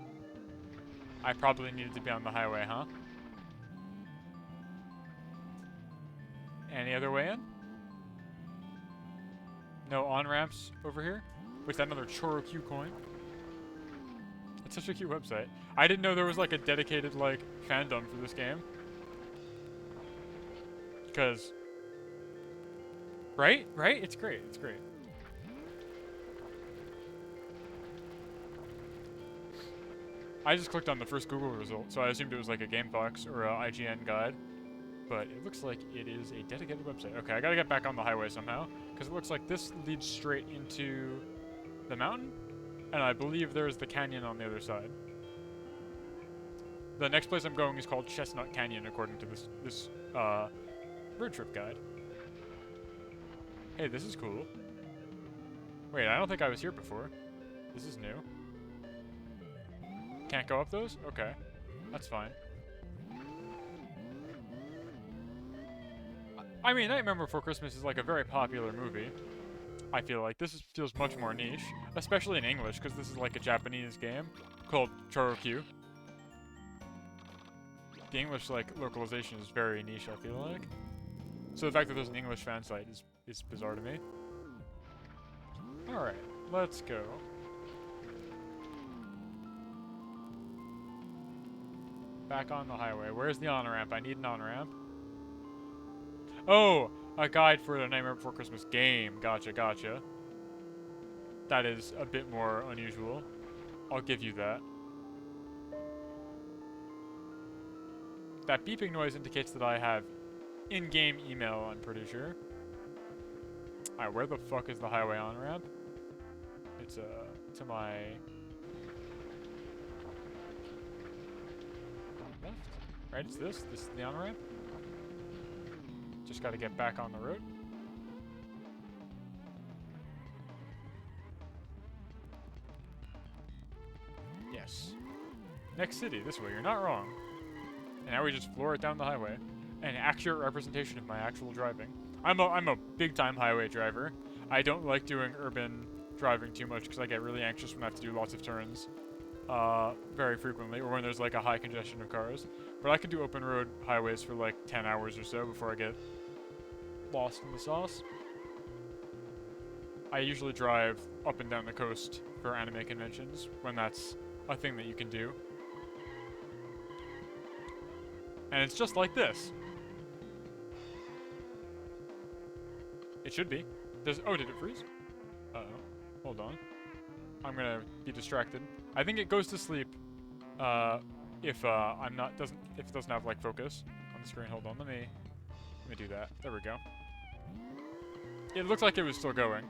I probably needed to be on the highway, huh? Any other way in? No on-ramps over here? Wait, is that another Choro-Q coin? It's such a cute website. I didn't know there was like a dedicated like fandom for this game. Because, right? It's great. It's great. I just clicked on the first Google result, so I assumed it was like a GameFAQs or a IGN guide. But it looks like it is a dedicated website. Okay, I gotta get back on the highway somehow, because it looks like this leads straight into the mountain, and I believe there's the canyon on the other side. The next place I'm going is called Chestnut Canyon, according to this road trip guide. Hey, this is cool. Wait, I don't think I was here before. This is new. Can't go up those? Okay, that's fine. I mean, Nightmare Before Christmas is like a very popular movie. I feel like feels much more niche, especially in English, because this is like a Japanese game called Chorokyu. The English like localization is very niche, I feel like. So the fact that there's an English fan site is bizarre to me. All right, let's go. Back on the highway. Where's the on-ramp? I need an on-ramp. Oh, a guide for the Nightmare Before Christmas game. Gotcha, gotcha. That is a bit more unusual. I'll give you that. That beeping noise indicates that I have in-game email, I'm pretty sure. Alright, where the fuck is the highway on-ramp? It's, to my... left? Right, it's this? This is the on-ramp? Just gotta get back on the road. Yes. Next city, this way, you're not wrong. And now we just floor it down the highway. An accurate representation of my actual driving. I'm a big-time highway driver. I don't like doing urban driving too much because I get really anxious when I have to do lots of turns very frequently, or when there's like a high congestion of cars. But I can do open road highways for like 10 hours or so before I get lost in the sauce. I usually drive up and down the coast for anime conventions when that's a thing that you can do. And it's just like this. It should be. Oh, did it freeze? Uh-oh. Hold on. I'm gonna be distracted. I think it goes to sleep if it doesn't have like focus on the screen. Hold on, let me do that. There we go. It looked like it was still going.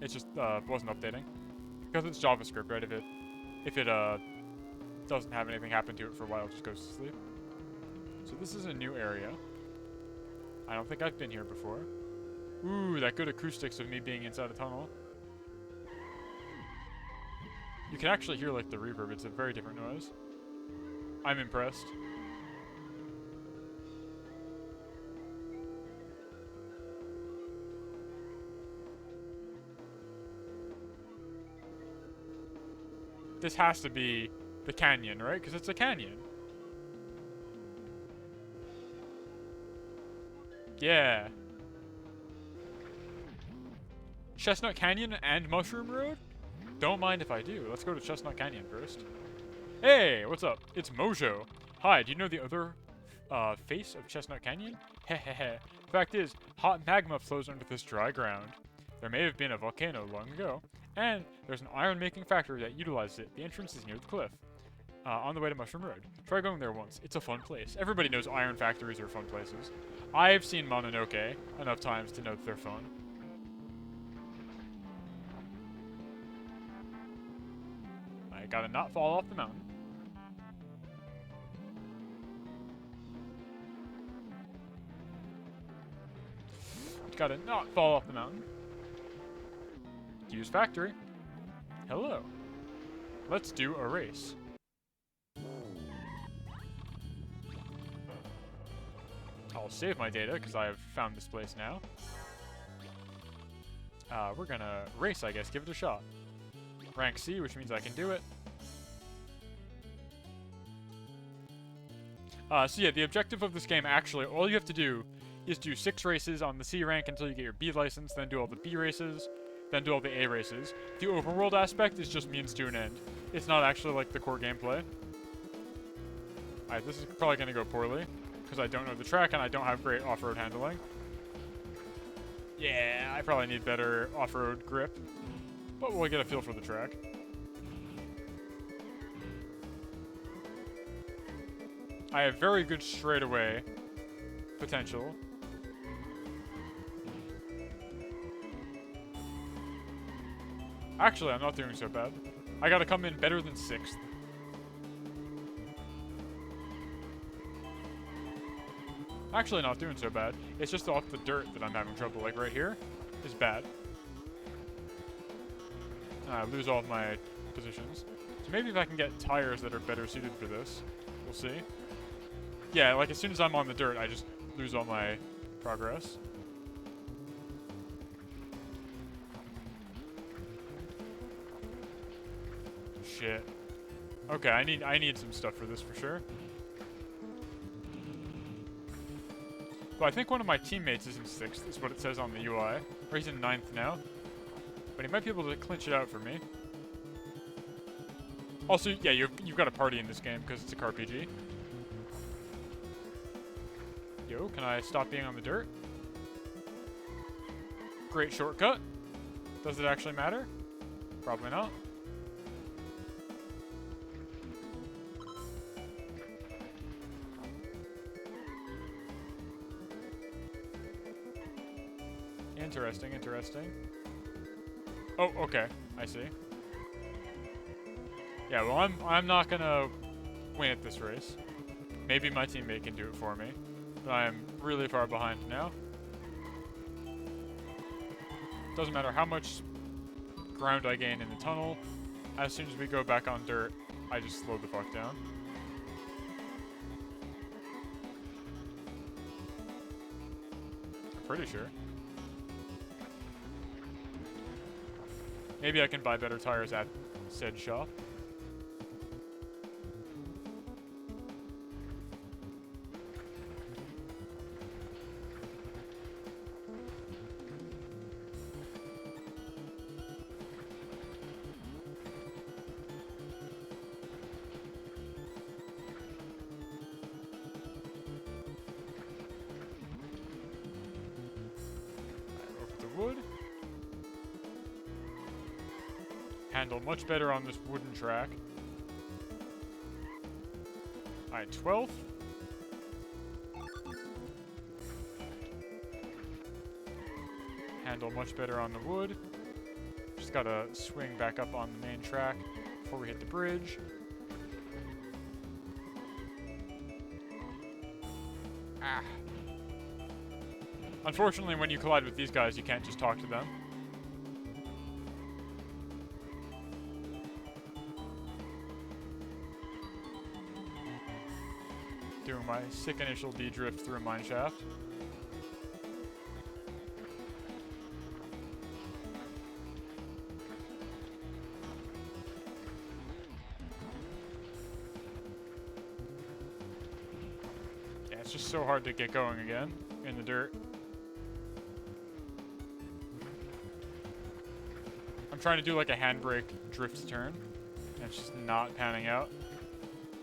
It just wasn't updating. Because it's JavaScript, right? If it doesn't have anything happen to it for a while, it just goes to sleep. So this is a new area. I don't think I've been here before. Ooh, that good acoustics of me being inside a tunnel. You can actually hear like the reverb. It's a very different noise. I'm impressed. This has to be the canyon, right? Because it's a canyon. Yeah. Chestnut Canyon and Mushroom Road? Don't mind if I do. Let's go to Chestnut Canyon first. Hey, what's up? It's Mojo. Hi, do you know the other face of Chestnut Canyon? Hehehe. Fact is, hot magma flows under this dry ground. There may have been a volcano long ago, and there's an iron-making factory that utilizes it. The entrance is near the cliff, on the way to Mushroom Road. Try going there once. It's a fun place. Everybody knows iron factories are fun places. I've seen Mononoke enough times to know that they're fun. I gotta not fall off the mountain. Gotta not fall off the mountain. Use factory. Hello. Let's do a race. I'll save my data because I have found this place now. We're gonna race, I guess. Give it a shot. Rank C, which means I can do it. So yeah, the objective of this game, actually, all you have to do is do 6 races on the C rank until you get your B license, then do all the B races, then do all the A races. The overworld aspect is just means to an end. It's not actually like the core gameplay. Alright, this is probably going to go poorly, because I don't know the track and I don't have great off-road handling. Yeah, I probably need better off-road grip, but we'll get a feel for the track. I have very good straightaway potential. Actually, I'm not doing so bad. I gotta come in better than 6th. Actually, not doing so bad. It's just off the dirt that I'm having trouble. Like right here is bad. I lose all of my positions. So maybe if I can get tires that are better suited for this, we'll see. Yeah, like as soon as I'm on the dirt, I just lose all my progress. Shit. Okay, I need some stuff for this for sure. But I think one of my teammates is in 6th, is what it says on the UI. Or he's in 9th now. But he might be able to clinch it out for me. Also, yeah, you've got a party in this game because it's a car PG. Yo, can I stop being on the dirt? Great shortcut. Does it actually matter? Probably not. Interesting, interesting. Oh, okay. I see. Yeah, well, I'm not gonna win at this race. Maybe my teammate can do it for me. But I'm really far behind now. Doesn't matter how much ground I gain in the tunnel. As soon as we go back on dirt, I just slow the fuck down. I'm pretty sure. Maybe I can buy better tires at said shop. Wood. Handle much better on this wooden track. Alright, 12th. Handle much better on the wood. Just gotta swing back up on the main track before we hit the bridge. Ah. Unfortunately, when you collide with these guys, you can't just talk to them. Doing my sick initial D-drift through a mine shaft. Yeah, it's just so hard to get going again in the dirt. I'm trying to do like a handbrake drift turn, and it's just not panning out.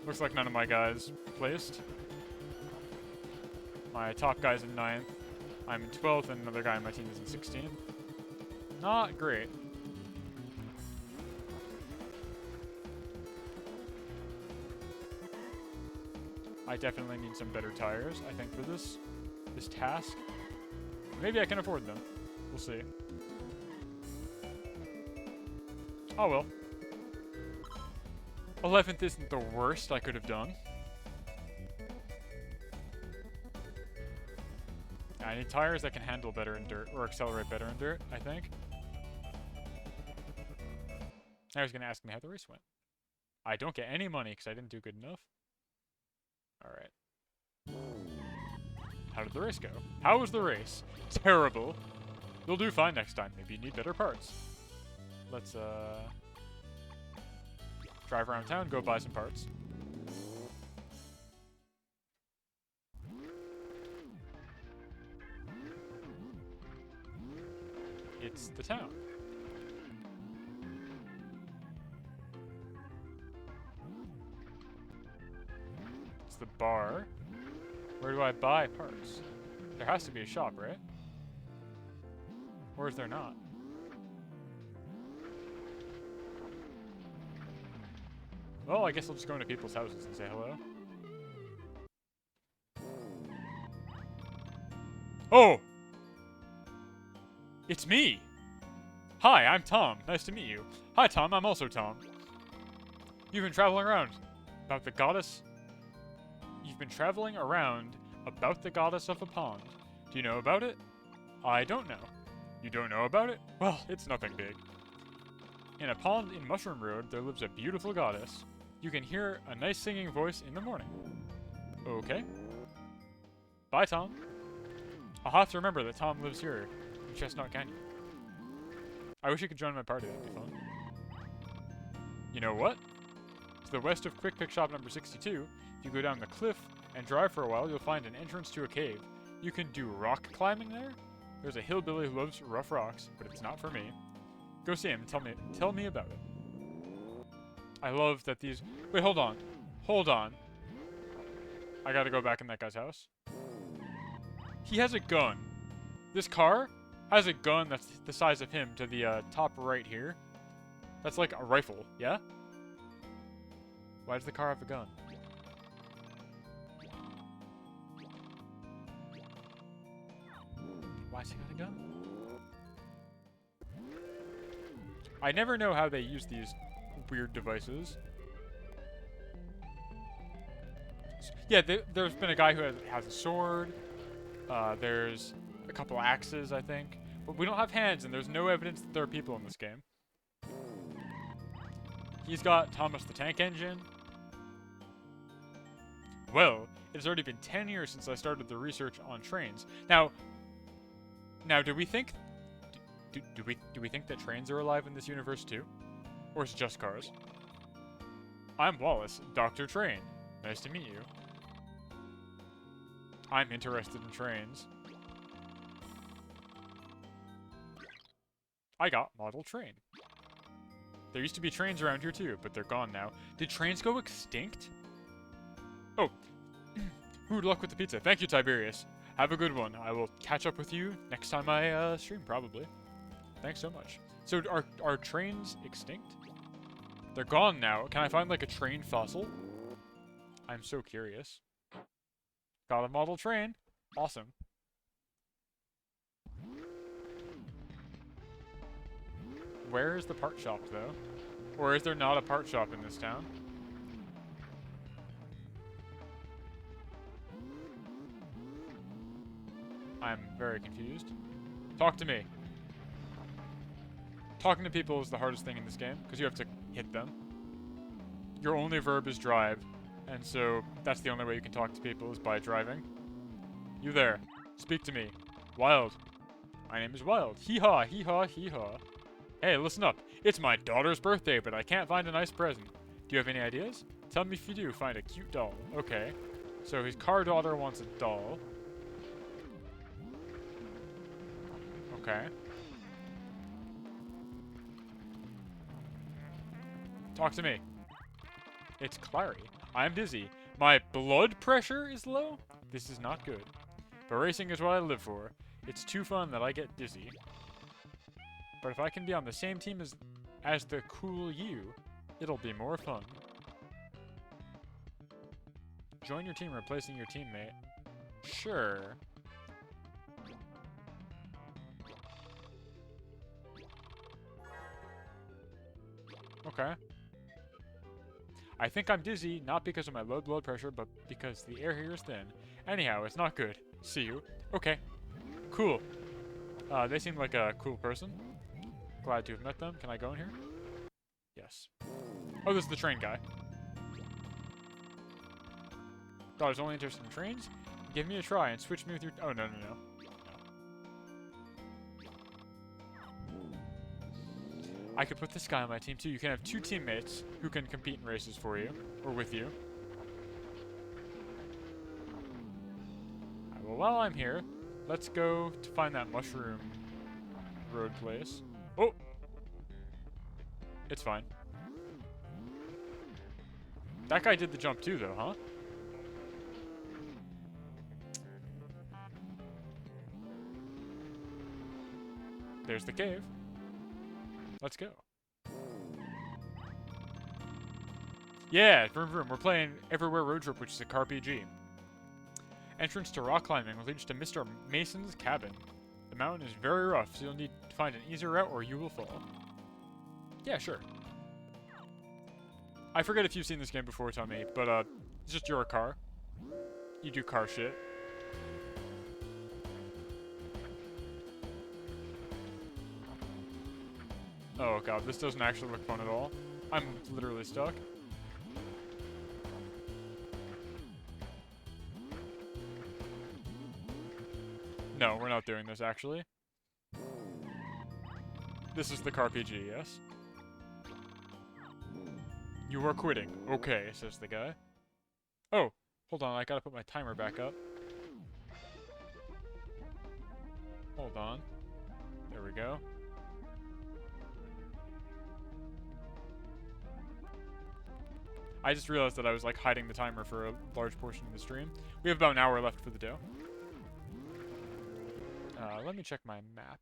Looks like none of my guys placed. My top guy's in 9th. I'm in 12th, and another guy on my team is in 16th. Not great. I definitely need some better tires, I think, for this task. Maybe I can afford them. We'll see. Oh well. 11th isn't the worst I could have done. I need tires that can handle better in dirt, or accelerate better in dirt, I think. I was going to ask me how the race went. I don't get any money because I didn't do good enough. Alright. How did the race go? How was the race? Terrible. You'll do fine next time. Maybe you need better parts. Let's, drive around town, go buy some parts. It's the town. bar. Where do I buy parts? There has to be a shop, right? Or is there not? Well, I guess I'll just go into people's houses and say hello. Oh! It's me! Hi, I'm Tom. Nice to meet you. Hi, Tom. I'm also Tom. You've been traveling around about the goddess... You've been traveling around about the goddess of a pond. Do you know about it? I don't know. You don't know about it? Well, it's nothing big. In a pond in Mushroom Road, there lives a beautiful goddess. You can hear a nice singing voice in the morning. Okay. Bye, Tom. I'll have to remember that Tom lives here in Chestnut Canyon. I wish you could join my party, that'd be fun. You know what? To the west of Quick Pick Shop number 62, if you go down the cliff and drive for a while, you'll find an entrance to a cave. You can do rock climbing there. There's a hillbilly who loves rough rocks, but it's not for me. Go see him and tell me about it. I love that these... Wait, hold on. Hold on. I gotta go back in that guy's house. He has a gun. This car has a gun that's the size of him to the top right here. That's like a rifle, yeah? Why does the car have a gun? Why's he got a gun? I never know how they use these weird devices. Yeah, there's been a guy who has a sword. There's a couple axes, I think. But we don't have hands, and there's no evidence that there are people in this game. He's got Thomas the Tank Engine. Well, it's already been 10 years since I started the research on trains. Now, do we think... Do we think that trains are alive in this universe too? Or is it just cars? I'm Wallace, Dr. Train. Nice to meet you. I'm interested in trains. I got model train. There used to be trains around here too, but they're gone now. Did trains go extinct? Oh. Good luck with the pizza. Thank you, Tiberius. Have a good one. I will catch up with you next time I stream, probably. Thanks so much. So, are trains extinct? They're gone now. Can I find, like, a train fossil? I'm so curious. Got a model train. Awesome. Where is the part shop, though? Or is there not a part shop in this town? I'm very confused. Talk to me. Talking to people is the hardest thing in this game, because you have to hit them. Your only verb is drive, and so that's the only way you can talk to people is by driving. You there. Speak to me. Wild. My name is Wild. Hee-haw, hee-haw, hee-haw. Hey, listen up. It's my daughter's birthday, but I can't find a nice present. Do you have any ideas? Tell me if you do. Find a cute doll. Okay. So his car daughter wants a doll. Okay. Talk to me. It's Clary. I'm dizzy. My blood pressure is low? This is not good. But racing is what I live for. It's too fun that I get dizzy. But if I can be on the same team as the cool you, it'll be more fun. Join your team replacing your teammate. Sure. Okay. I think I'm dizzy, not because of my low blood pressure, but because the air here is thin. Anyhow, it's not good. See you. Okay. Cool. They seem like a cool person. Glad to have met them. Can I go in here? Yes. Oh, this is the train guy. Thought I was only interested in trains? Give me a try and switch me with your... Oh, no. I could put this guy on my team too. You can have two teammates who can compete in races for you, or with you. Right, well, while I'm here, let's go to find that mushroom road place. Oh! It's fine. That guy did the jump too, though, huh? There's the cave. Let's go. Yeah, vroom vroom. We're playing Everywhere Road Trip, which is a car PG. Entrance to rock climbing will lead you to Mr. Mason's cabin. The mountain is very rough, so you'll need to find an easier route or you will fall. Yeah, sure. I forget if you've seen this game before, Tommy, but it's just you're a car. You do car shit. Oh god, this doesn't actually look fun at all. I'm literally stuck. No, we're not doing this actually. This is the car PG, yes? You are quitting. Okay, says the guy. Oh, hold on, I gotta put my timer back up. Hold on. There we go. I just realized that I was like hiding the timer for a large portion of the stream. We have about an hour left for the dough. Let me check my map.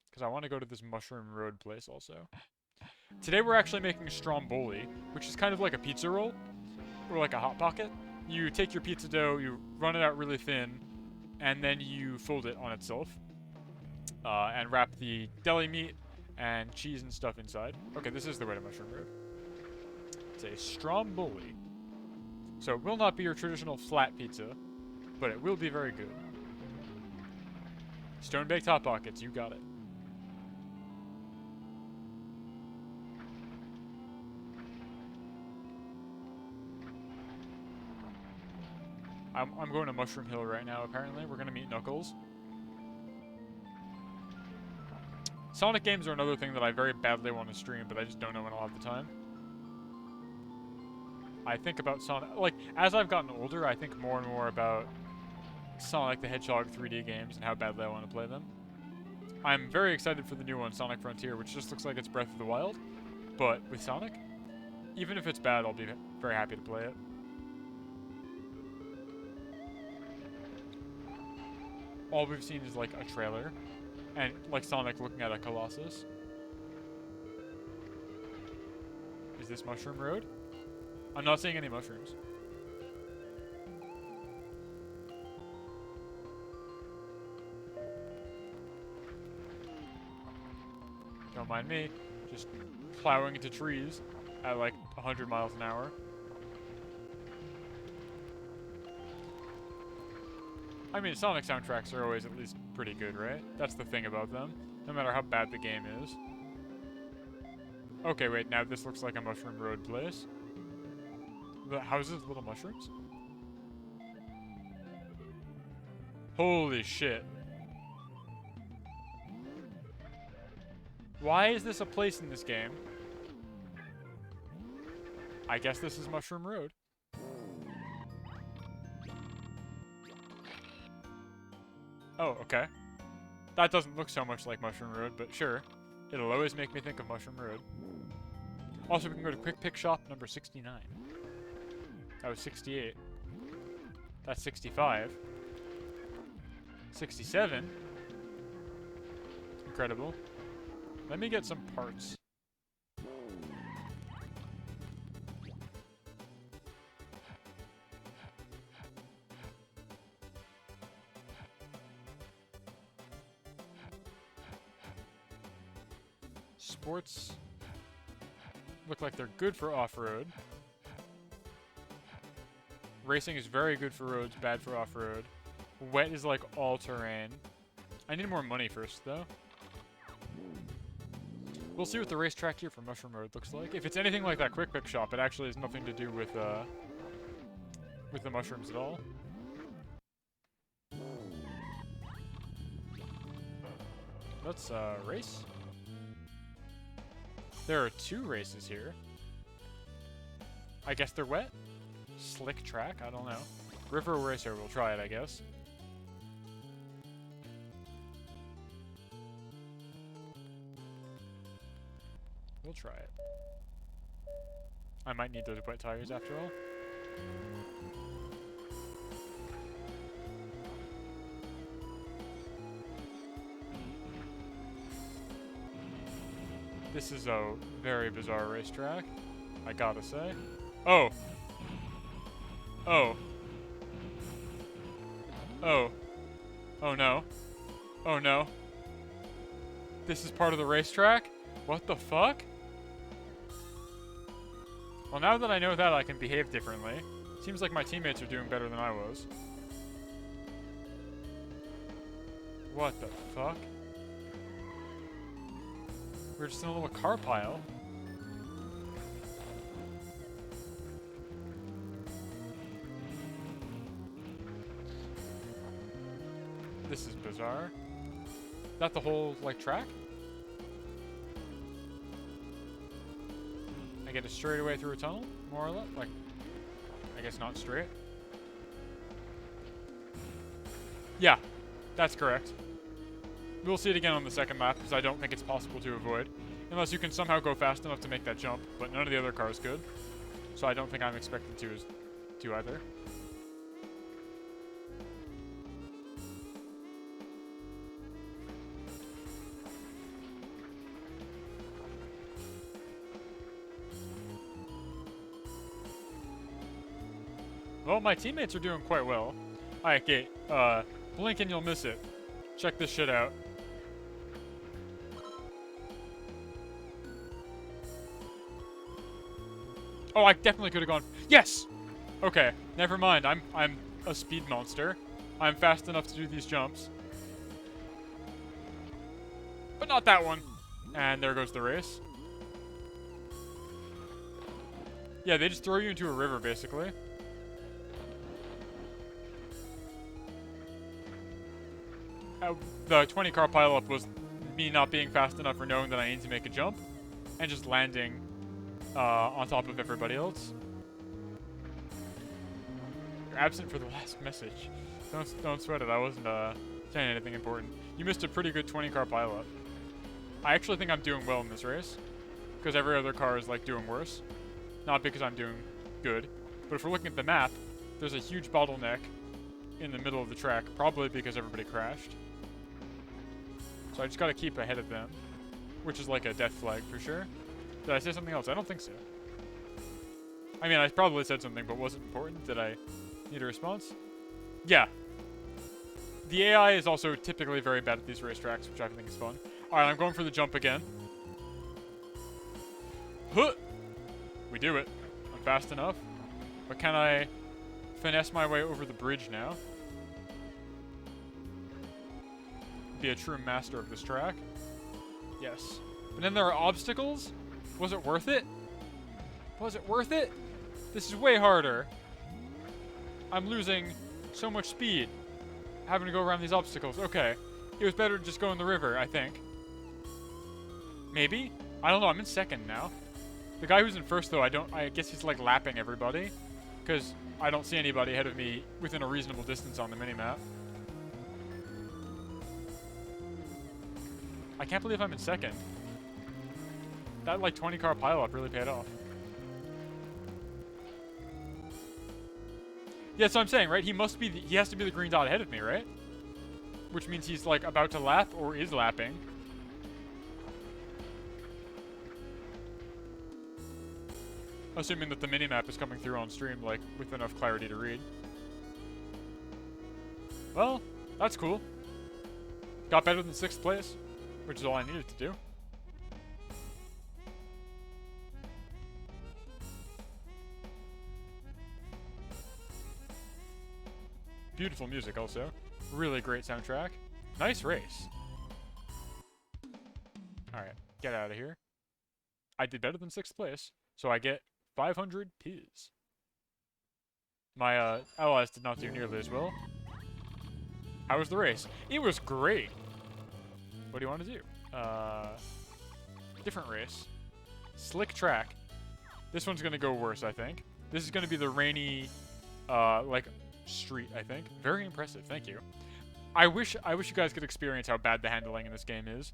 Because I want to go to this Mushroom Road place also. Today we're actually making stromboli, which is kind of like a pizza roll. Or like a Hot Pocket. You take your pizza dough, you run it out really thin, and then you fold it on itself. And wrap the deli meat and cheese and stuff inside. Okay, this is the way to Mushroom Road. It's a stromboli. So it will not be your traditional flat pizza, but it will be very good. Stone-baked Hot Pockets, you got it. I'm going to Mushroom Hill right now, apparently. We're going to meet Knuckles. Sonic games are another thing that I very badly want to stream, but I just don't know when I'll have the time. I think about Sonic... Like, as I've gotten older, I think more and more about Sonic the Hedgehog 3D games and how badly I want to play them. I'm very excited for the new one, Sonic Frontier, which just looks like it's Breath of the Wild, but with Sonic. Even if it's bad, I'll be very happy to play it. All we've seen is, like, a trailer, and, like, Sonic looking at a Colossus. Is this Mushroom Road? I'm not seeing any mushrooms. Don't mind me, just plowing into trees at like 100 miles an hour. I mean, Sonic soundtracks are always at least pretty good, right? That's the thing about them, no matter how bad the game is. Okay, wait, now this looks like a Mushroom Road place. The houses with little mushrooms? Holy shit. Why is this a place in this game? I guess this is Mushroom Road. Oh, okay. That doesn't look so much like Mushroom Road, but sure. It'll always make me think of Mushroom Road. Also, we can go to Quick Pick Shop number 69. That was 68. That's 65. 67. Incredible. Let me get some parts. Sports look like they're good for off-road. Racing is very good for roads, bad for off-road. Wet is like all-terrain. I need more money first, though. We'll see what the racetrack here for Mushroom Road looks like. If it's anything like that Quick Pick Shop, it actually has nothing to do with the mushrooms at all. Let's race. There are 2 races here. I guess they're wet? Slick track? I don't know. River Racer, we'll try it, I guess. We'll try it. I might need those wet tires after all. This is a very bizarre racetrack, I gotta say. Oh. Oh. Oh. Oh no. Oh no. This is part of the racetrack? What the fuck? Well, now that I know that, I can behave differently. Seems like my teammates are doing better than I was. What the fuck? We're just in a little car pile. This is bizarre. Is that the whole, like, track? I get a straightaway through a tunnel, more or less? Like, I guess not straight. Yeah, that's correct. We'll see it again on the second lap, because I don't think it's possible to avoid. Unless you can somehow go fast enough to make that jump, but none of the other cars could. So I don't think I'm expected to either. Well, my teammates are doing quite well. Alright, okay, blink and you'll miss it. Check this shit out. Oh, I definitely could have gone. Yes! Okay, never mind. I'm a speed monster. I'm fast enough to do these jumps. But not that one. And there goes the race. Yeah, they just throw you into a river, basically. The 20 car pileup was me not being fast enough or knowing that I need to make a jump. And just landing on top of everybody else. You're absent for the last message. Don't sweat it. I wasn't saying anything important. You missed a pretty good 20 car pileup. I actually think I'm doing well in this race, because every other car is like doing worse. Not because I'm doing good, but if we're looking at the map, there's a huge bottleneck in the middle of the track, probably because everybody crashed. So I just gotta keep ahead of them, which is like a death flag for sure. Did I say something else? I don't think so. I mean, I probably said something, but was it important? Did I need a response? Yeah. The AI is also typically very bad at these racetracks, which I think is fun. Alright, I'm going for the jump again. Huh! We do it. I'm fast enough. But can I finesse my way over the bridge now? Be a true master of this track. Yes. But then there are obstacles? Was it worth it? Was it worth it? This is way harder. I'm losing so much speed having to go around these obstacles. Okay. It was better to just go in the river, I think. Maybe? I don't know. I'm in second now. The guy who's in first, though, I guess he's like lapping everybody, because I don't see anybody ahead of me within a reasonable distance on the minimap. I can't believe I'm in second. That like 20 car pileup really paid off. Yeah, so I'm saying, right? He has to be the green dot ahead of me, right? Which means he's like about to lap or is lapping. Assuming that the minimap is coming through on stream, like, with enough clarity to read. Well, that's cool. Got better than 6th place, which is all I needed to do. Beautiful music also. Really great soundtrack. Nice race. Alright, get out of here. I did better than 6th place, so I get 500 Pizz. My allies did not do nearly as well. How was the race? It was great. What do you want to do? Different race. Slick track. This one's going to go worse, I think. This is going to be the rainy, like, street, I think. Very impressive. Thank you. I wish you guys could experience how bad the handling in this game is.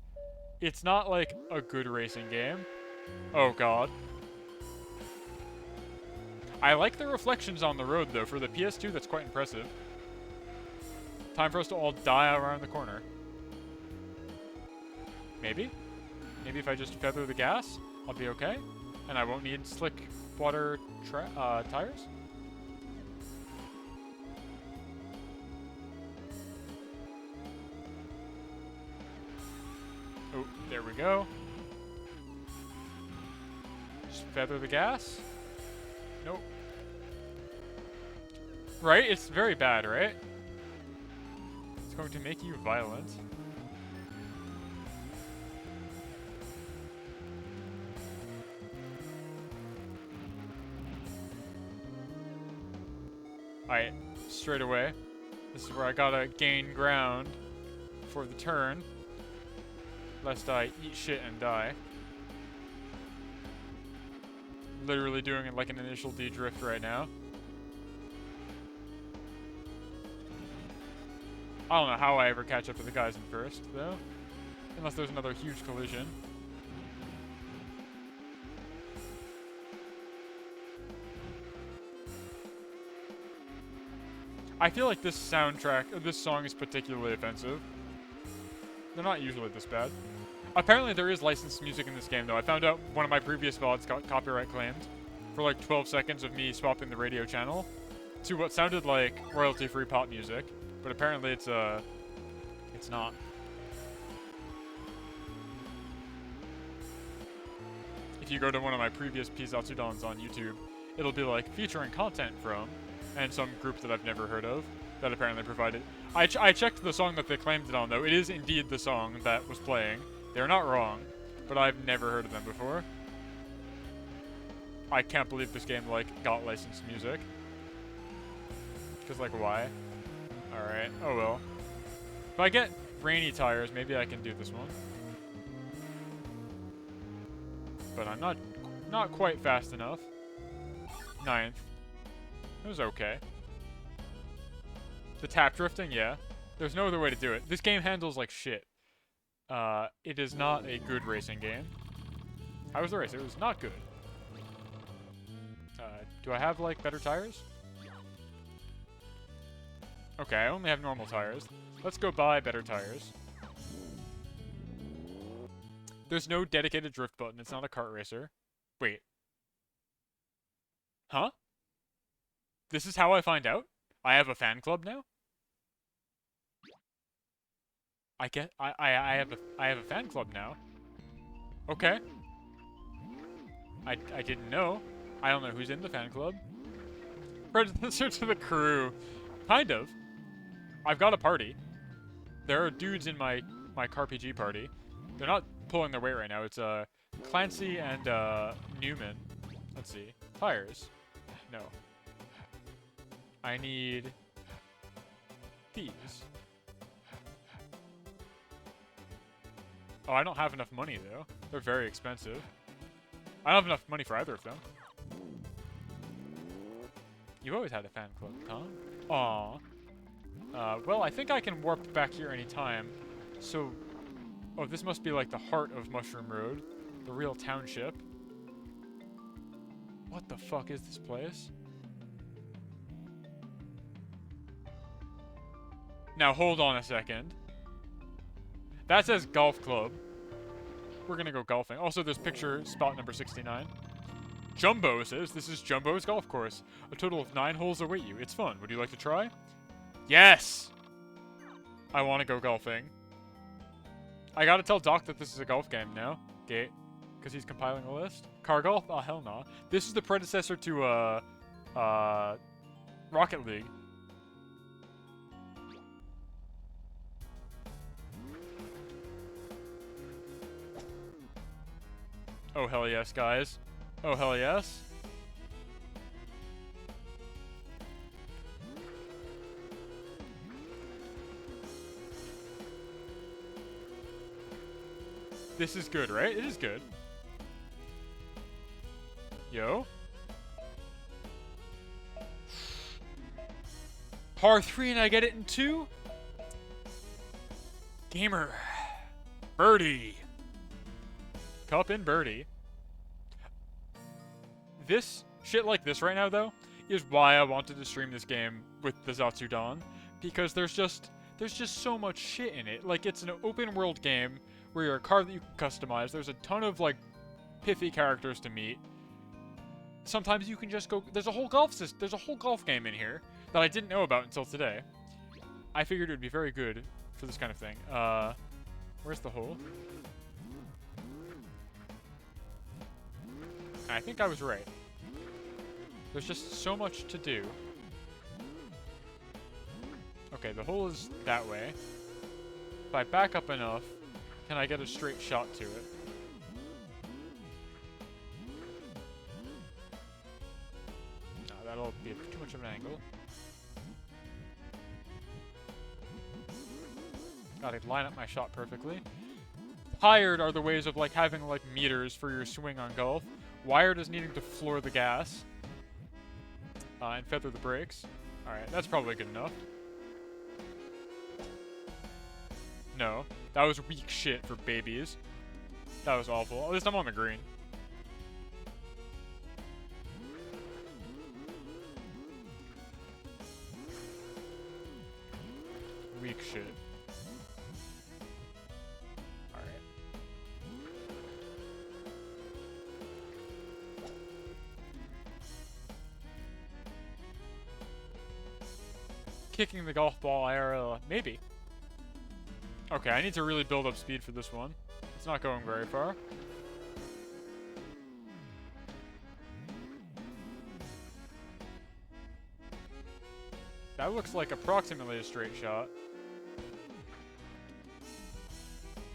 It's not, like, a good racing game. Oh, God. I like the reflections on the road, though. For the PS2, that's quite impressive. Time for us to all die around the corner. Maybe? Maybe if I just feather the gas, I'll be okay. And I won't need slick water tires. Oh, there we go. Just feather the gas. Nope. Right? It's very bad, right? It's going to make you violent. Alright, straight away. This is where I gotta gain ground for the turn. Lest I eat shit and die. Literally doing it like an initial D drift right now. I don't know how I ever catch up to the guys in first, though. Unless there's another huge collision. I feel like this soundtrack, or this song is particularly offensive. They're not usually this bad. Apparently there is licensed music in this game, though. I found out one of my previous VODs got copyright claimed for like 12 seconds of me swapping the radio channel to what sounded like royalty-free pop music, but apparently it's not. If you go to one of my previous PIZZATSUDANs on YouTube, it'll be like featuring content from, and some group that I've never heard of that apparently provided. I checked the song that they claimed it on, though. It is indeed the song that was playing. They're not wrong, but I've never heard of them before. I can't believe this game, like, got licensed music. Because, like, why? Alright, oh well. If I get rainy tires, maybe I can do this one. But I'm not quite fast enough. 9th. It was okay. The tap drifting, yeah. There's no other way to do it. This game handles like shit. It is not a good racing game. How was the race? It was not good. Do I have, like, better tires? Okay, I only have normal tires. Let's go buy better tires. There's no dedicated drift button. It's not a kart racer. Wait. Huh? This is how I find out? I have a fan club now? I have a fan club now. Okay. I didn't know. I don't know who's in the fan club. Predecessor to the crew. Kind of. I've got a party. There are dudes in my CarPG party. They're not pulling their weight right now. It's Clancy and Newman. Let's see. Tires. No. I need these. Oh, I don't have enough money, though. They're very expensive. I don't have enough money for either of them. You've always had a fan club, Tom. Aww. Well, I think I can warp back here anytime. So... Oh, this must be like the heart of Mushroom Road. The real township. What the fuck is this place? Now, hold on a second. That says golf club. We're gonna go golfing. Also, there's picture spot number 69. Jumbo says, this is Jumbo's golf course. A total of 9 holes await you. It's fun. Would you like to try? Yes! I want to go golfing. I gotta tell Doc that this is a golf game now. Gate. Because he's compiling a list. Car golf? Oh, hell no. This is the predecessor to, Rocket League. Oh, hell yes, guys. Oh, hell yes. This is good, right? It is good. Yo. Par 3 and I get it in 2? Gamer. Birdie. Cup and birdie. This, shit like this right now, though, is why I wanted to stream this game with PIZZATSUDAN. Because there's just so much shit in it. Like, it's an open world game where you're a car that you can customize. There's a ton of, like, pithy characters to meet. Sometimes you can just go... There's a whole golf game in here that I didn't know about until today. I figured it would be very good for this kind of thing. Where's the hole? I think I was right. There's just so much to do. Okay, the hole is that way. If I back up enough, can I get a straight shot to it? No, that'll be too much of an angle. Gotta line up my shot perfectly. Tired are the ways of, like, having, like, meters for your swing on golf. Wired is needing to floor the gas. And feather the brakes. Alright, that's probably good enough. No. That was weak shit for babies. That was awful. At least I'm on the green. Weak shit. Alright. Kicking the golf ball IRL. Maybe. Okay, I need to really build up speed for this one. It's not going very far. That looks like approximately a straight shot.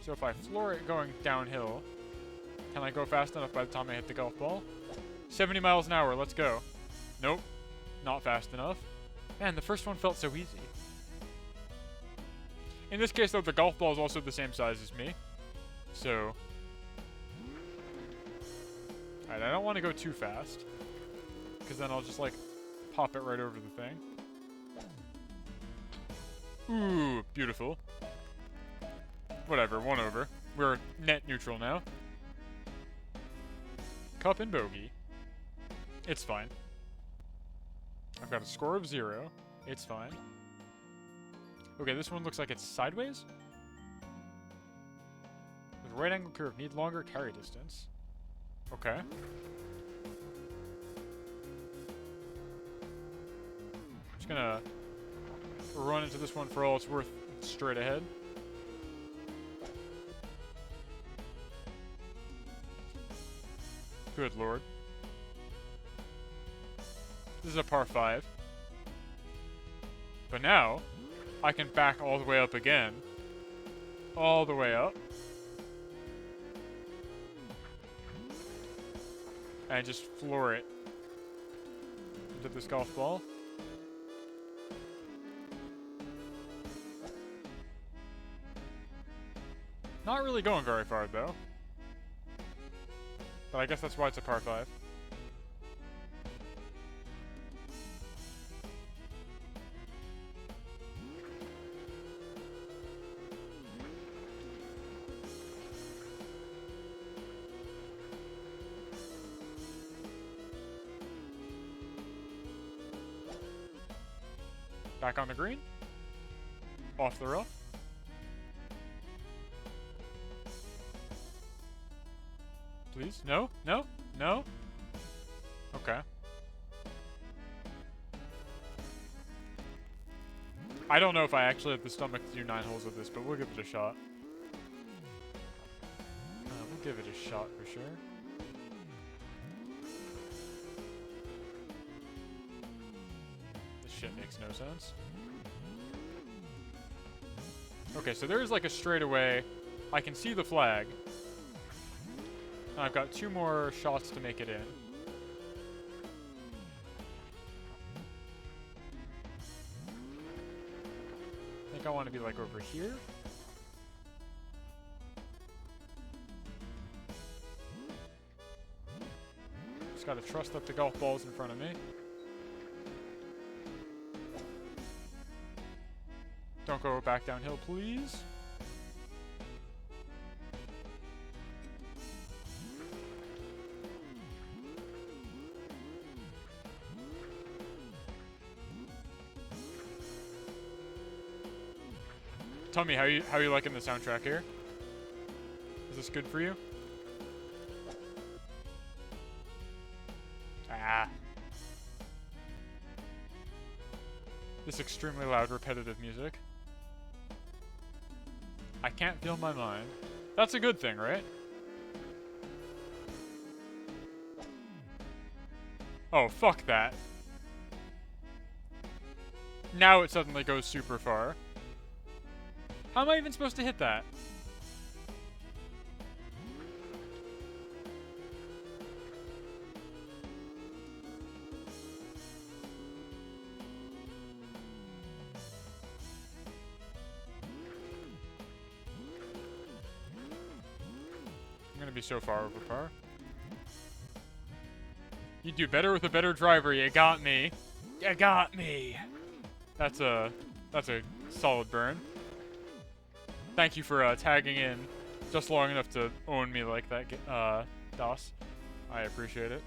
So if I floor it going downhill, can I go fast enough by the time I hit the golf ball? 70 miles an hour, let's go. Nope, not fast enough. Man, the first one felt so easy. In this case, though, the golf ball is also the same size as me. So... Alright, I don't want to go too fast. Because then I'll just, like, pop it right over the thing. Ooh, beautiful. Whatever, 1 over. We're net neutral now. Cup and bogey. It's fine. I've got a score of 0. It's fine. Okay, this one looks like it's sideways. With right angle curve, need longer carry distance. Okay. Just gonna run into this one for all it's worth straight ahead. Good lord. This is a par 5. But now, I can back all the way up again. All the way up. And just floor it into this golf ball. Not really going very far, though. But I guess that's why it's a par 5. Back on the green. Off the rough. Please? No? No? No? Okay. I don't know if I actually have the stomach to do 9 holes of this, but we'll give it a shot. We'll give it a shot for sure. This shit makes no sense. Okay, so there is like a straightaway. I can see the flag. I've got 2 more shots to make it in. I think I want to be like over here. Just gotta trust that the golf ball's in front of me. Don't go back downhill, please. Tell me how you liking the soundtrack here? this good for you? Ah. This extremely loud, repetitive music. I can't feel my mind. That's a good thing, right? Oh, fuck that. Now it suddenly goes super far. How am I even supposed to hit that? I'm gonna be so far over par. You do better with a better driver, you got me. You got me. That's a solid burn. Thank you for tagging in just long enough to own me like that, DOS. I appreciate it.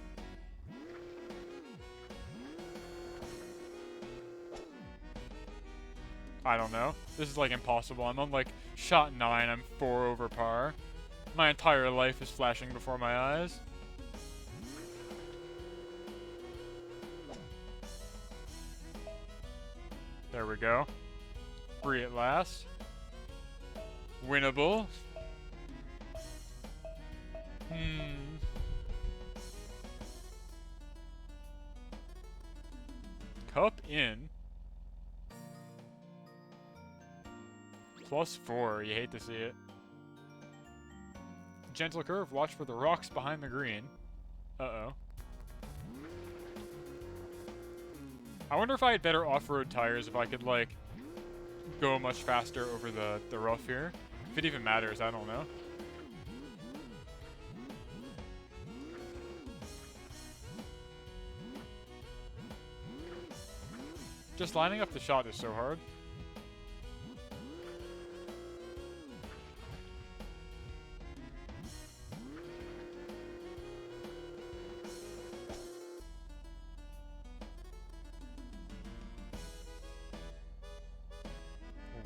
I don't know. This is like impossible. I'm on like shot 9. I'm 4 over par. My entire life is flashing before my eyes. There we go. Free at last. Winnable. Cup in. +4. You hate to see it. Gentle curve. Watch for the rocks behind the green. Uh-oh. I wonder if I had better off-road tires, if I could, like, go much faster over the rough here. If it even matters, I don't know. Just lining up the shot is so hard.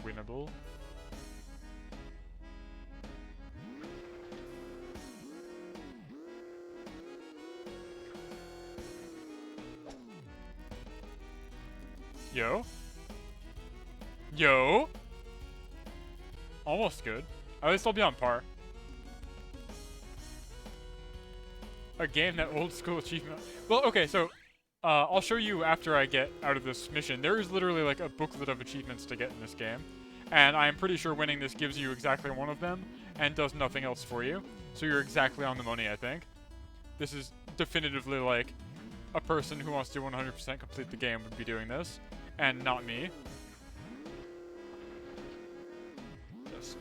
Winnable. Yo. Yo. Almost good. At least I'll be on par. A game that old school achievement. Well, okay, so I'll show you after I get out of this mission. There is literally like a booklet of achievements to get in this game. And I am pretty sure winning this gives you exactly one of them and does nothing else for you. So you're exactly on the money, I think. This is definitively like a person who wants to 100% complete the game would be doing this. And not me. Just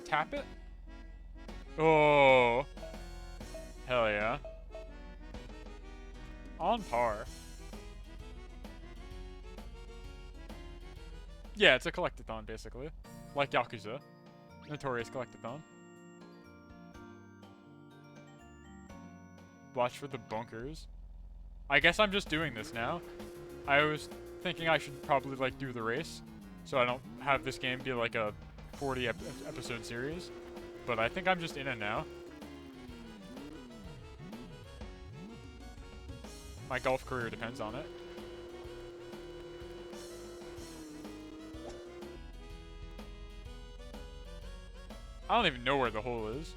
tap it. Oh. Hell yeah. On par. Yeah, it's a collectathon, basically. Like Yakuza. Notorious collectathon. Watch for the bunkers. I guess I'm just doing this now. I was thinking I should probably, like, do the race. So I don't have this game be, like, a 40 episode series. But I think I'm just in it now. My golf career depends on it. I don't even know where the hole is.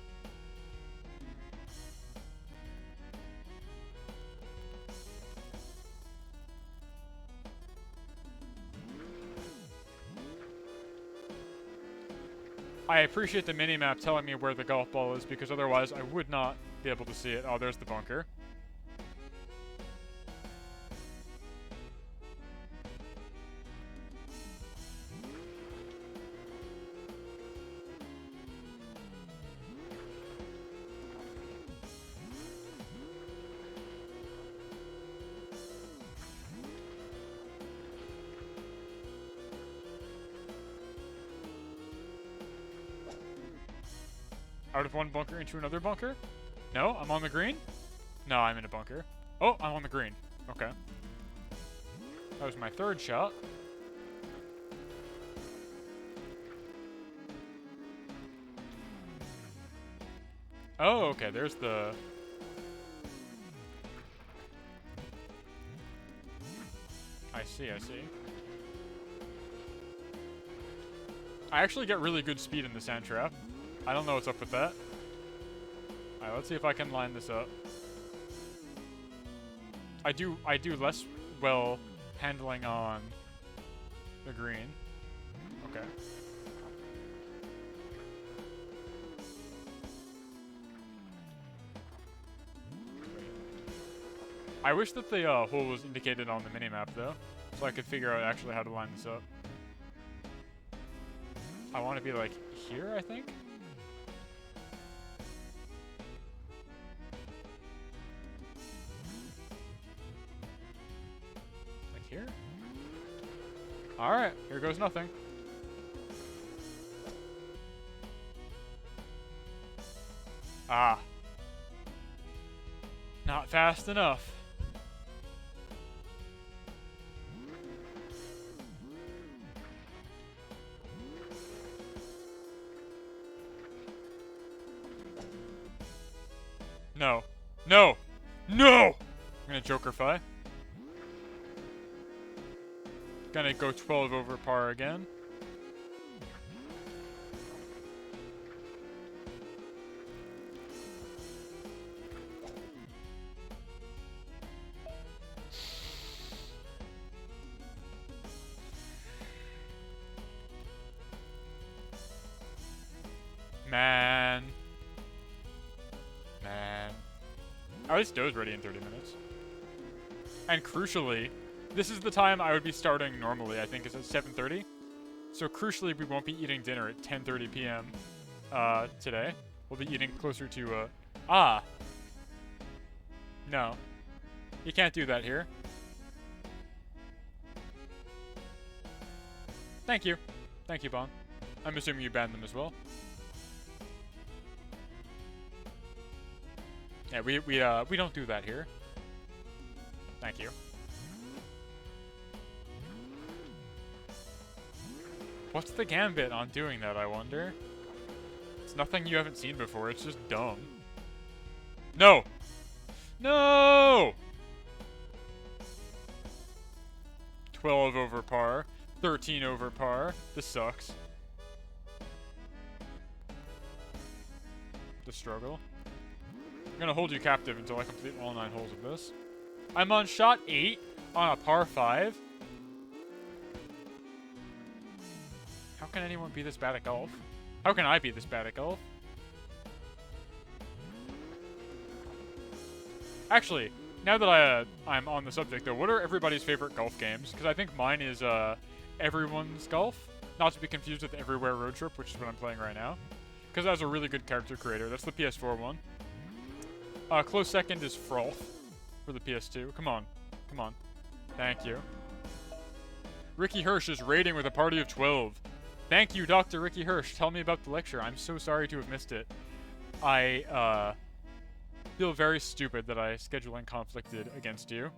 I appreciate the minimap telling me where the golf ball is because otherwise I would not be able to see it. Oh, there's the bunker. Out of one bunker into another bunker? No, I'm on the green? No, I'm in a bunker. Oh, I'm on the green. Okay. That was my third shot. Oh, okay, there's the... I see, I see. I actually get really good speed in the sand trap. I don't know what's up with that. Alright, let's see if I can line this up. I do less well handling on the green. Okay. I wish that the hole was indicated on the minimap though, so I could figure out actually how to line this up. I want to be like here, I think? Like here? Alright, here goes nothing. Ah. Not fast enough. No. No! No! I'm gonna Jokerify. Gonna go 12 over par again. Man. At least Doe's ready in 30 minutes. And crucially, this is the time I would be starting normally. I think it's at 7:30. So crucially, we won't be eating dinner at 10:30 p.m. Today. We'll be eating closer to No. You can't do that here. Thank you. Thank you, Bon. I'm assuming you banned them as well. Yeah, we don't do that here. Thank you. What's the gambit on doing that, I wonder? It's nothing you haven't seen before, it's just dumb. No! No! 12 over par. 13 over par. This sucks. The struggle. I'm gonna hold you captive until I complete all 9 holes of this. I'm on shot 8 on a par 5. How can anyone be this bad at golf? How can I be this bad at golf? Actually, now that I'm on the subject though, what are everybody's favorite golf games? Because I think mine is Everyone's Golf, not to be confused with Everywhere Road Trip, which is what I'm playing right now. Because that was a really good character creator. That's the PS4 one. Close second is Froth for the PS2. Come on. Come on. Thank you. Ricky Hirsch is raiding with a party of 12. Thank you, Dr. Ricky Hirsch. Tell me about the lecture. I'm so sorry to have missed it. I feel very stupid that I scheduling conflicted against you.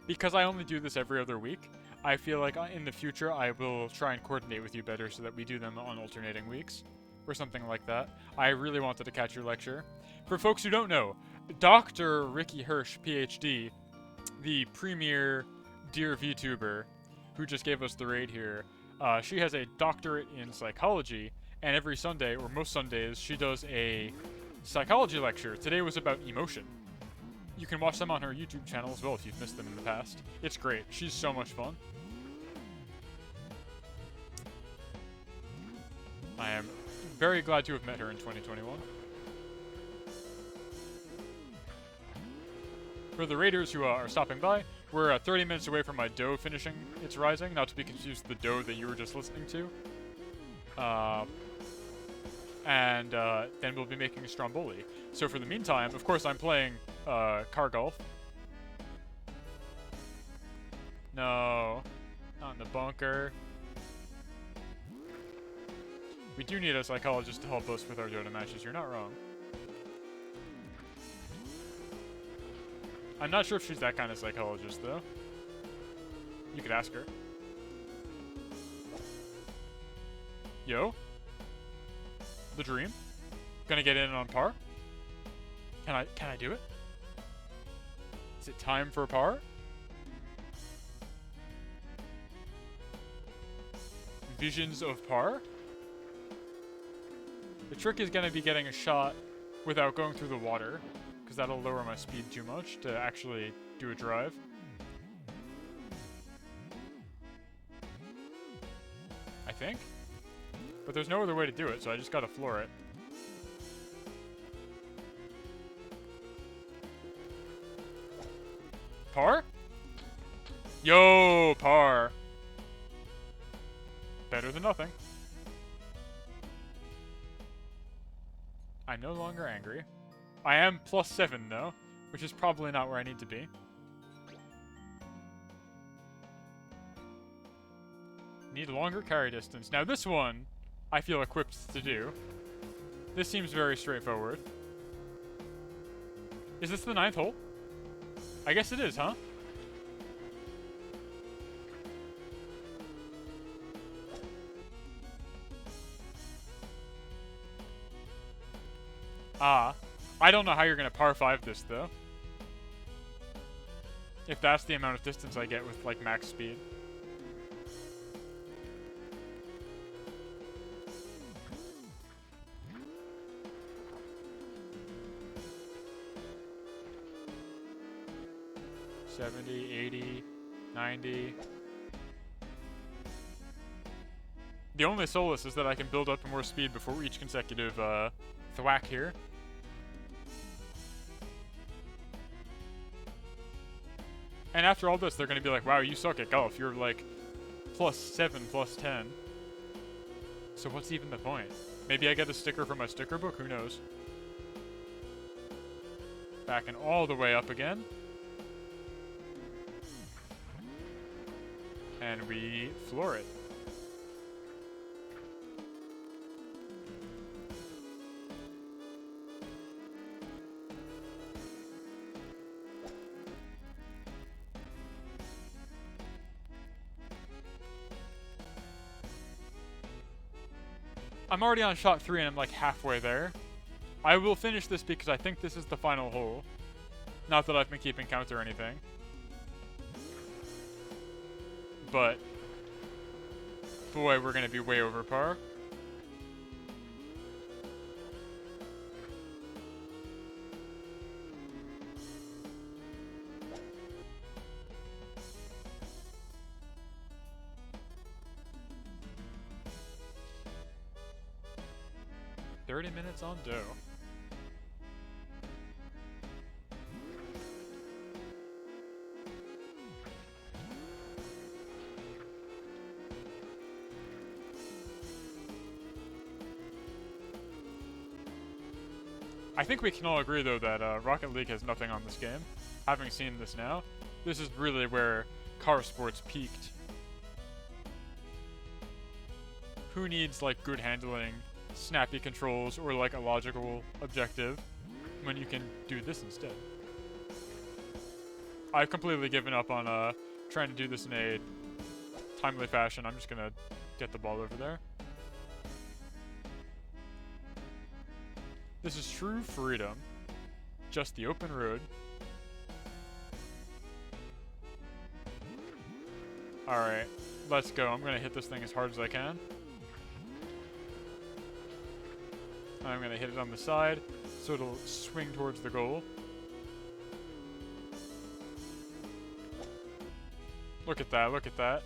Because I only do this every other week, I feel like in the future I will try and coordinate with you better so that we do them on alternating weeks. Or something like that. I really wanted to catch your lecture. For folks who don't know, Dr. Ricky Hirsch, PhD, the premier dear VTuber, who just gave us the raid here, she has a doctorate in psychology, and every Sunday, or most Sundays, she does a psychology lecture. Today was about emotion. You can watch them on her YouTube channel as well if you've missed them in the past. It's great. She's so much fun. I am very glad to have met her in 2021. For the raiders who are stopping by, we're 30 minutes away from my dough finishing its rising, not to be confused with the dough that you were just listening to. And then we'll be making a stromboli. So for the meantime, of course, I'm playing car golf. No, not in the bunker. We do need a psychologist to help us with our Dota matches. You're not wrong. I'm not sure if she's that kind of psychologist, though. You could ask her. Yo? The dream? Gonna get in on par. Can I do it? Is it time for a par? Visions of par? The trick is gonna be getting a shot without going through the water, because that'll lower my speed too much to actually do a drive. I think. But there's no other way to do it, so I just gotta floor it. Par? Yo, par. Better than nothing. I'm no longer angry. I am +7 though, which is probably not where I need to be. Need longer carry distance. Now this one, I feel equipped to do. This seems very straightforward. Is this the 9th hole? I guess it is, huh? I don't know how you're gonna par 5 this, though. If that's the amount of distance I get with, like, max speed. $70, $80, $90. The only solace is that I can build up more speed before each consecutive thwack here. And after all this, they're going to be like, wow, you suck at golf. You're like +7, +10. So what's even the point? Maybe I get a sticker from my sticker book? Who knows? Backing all the way up again. And we floor it. I'm already on shot 3 and I'm like halfway there. I will finish this because I think this is the final hole. Not that I've been keeping count or anything. But, boy, we're going to be way over par. "30 minutes on dough." I think we can all agree, though, that Rocket League has nothing on this game. Having seen this now, this is really where car sports peaked. Who needs, like, good handling, snappy controls, or, like, a logical objective when you can do this instead? I've completely given up on trying to do this in a timely fashion. I'm just gonna get the ball over there. This is true freedom. Just the open road. Alright, let's go. I'm gonna hit this thing as hard as I can. I'm gonna hit it on the side, so it'll swing towards the goal. Look at that, look at that.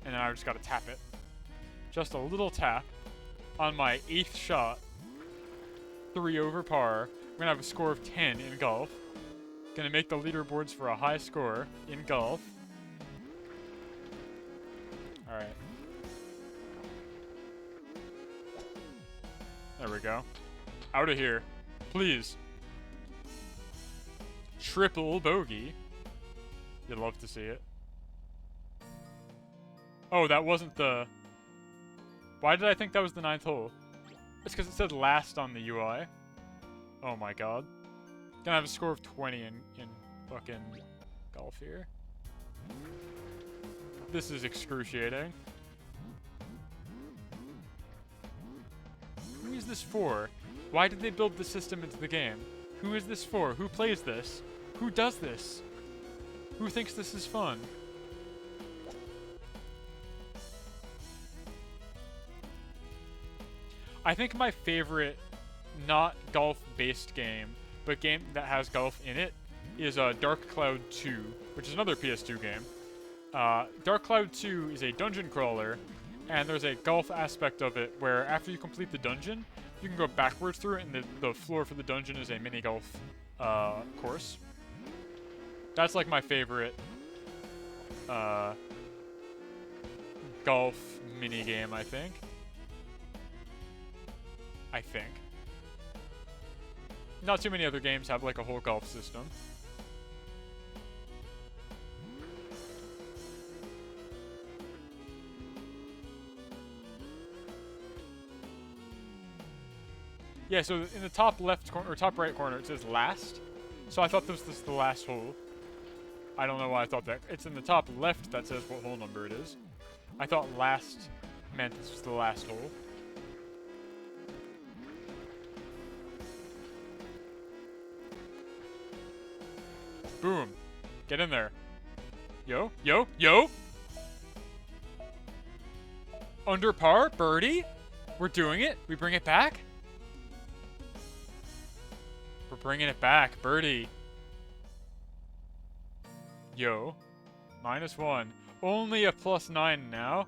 And then I just gotta tap it. Just a little tap. On my 8th shot, 3 over par. We're gonna have a score of 10 in golf. Gonna make the leaderboards for a high score in golf. Alright. There we go. Out of here. Please. Triple bogey. You'd love to see it. Oh, that wasn't the... Why did I think that was the 9th hole? It's because it said last on the UI. Oh my god. Gonna have a score of 20 in fucking golf here. This is excruciating. this for? Why did they build the system into the game? Who is this for? Who plays this? Who does this? Who thinks this is fun? I think my favorite, not golf-based game, but game that has golf in it, is Dark Cloud 2, which is another PS2 game. Dark Cloud 2 is a dungeon crawler, and there's a golf aspect of it where after you complete the dungeon, you can go backwards through it, and the floor for the dungeon is a mini golf course. That's like my favorite golf mini game, I think. Not too many other games have like a whole golf system. Yeah, so in the top left corner, or top right corner, it says last. So I thought this was the last hole. I don't know why I thought that. It's in the top left that says what hole number it is. I thought last meant this was the last hole. Boom. Get in there. Yo, yo, yo! Under par, birdie? We're doing it? We bring it back? We're bringing it back, birdie. Yo. -1. Only a +9 now.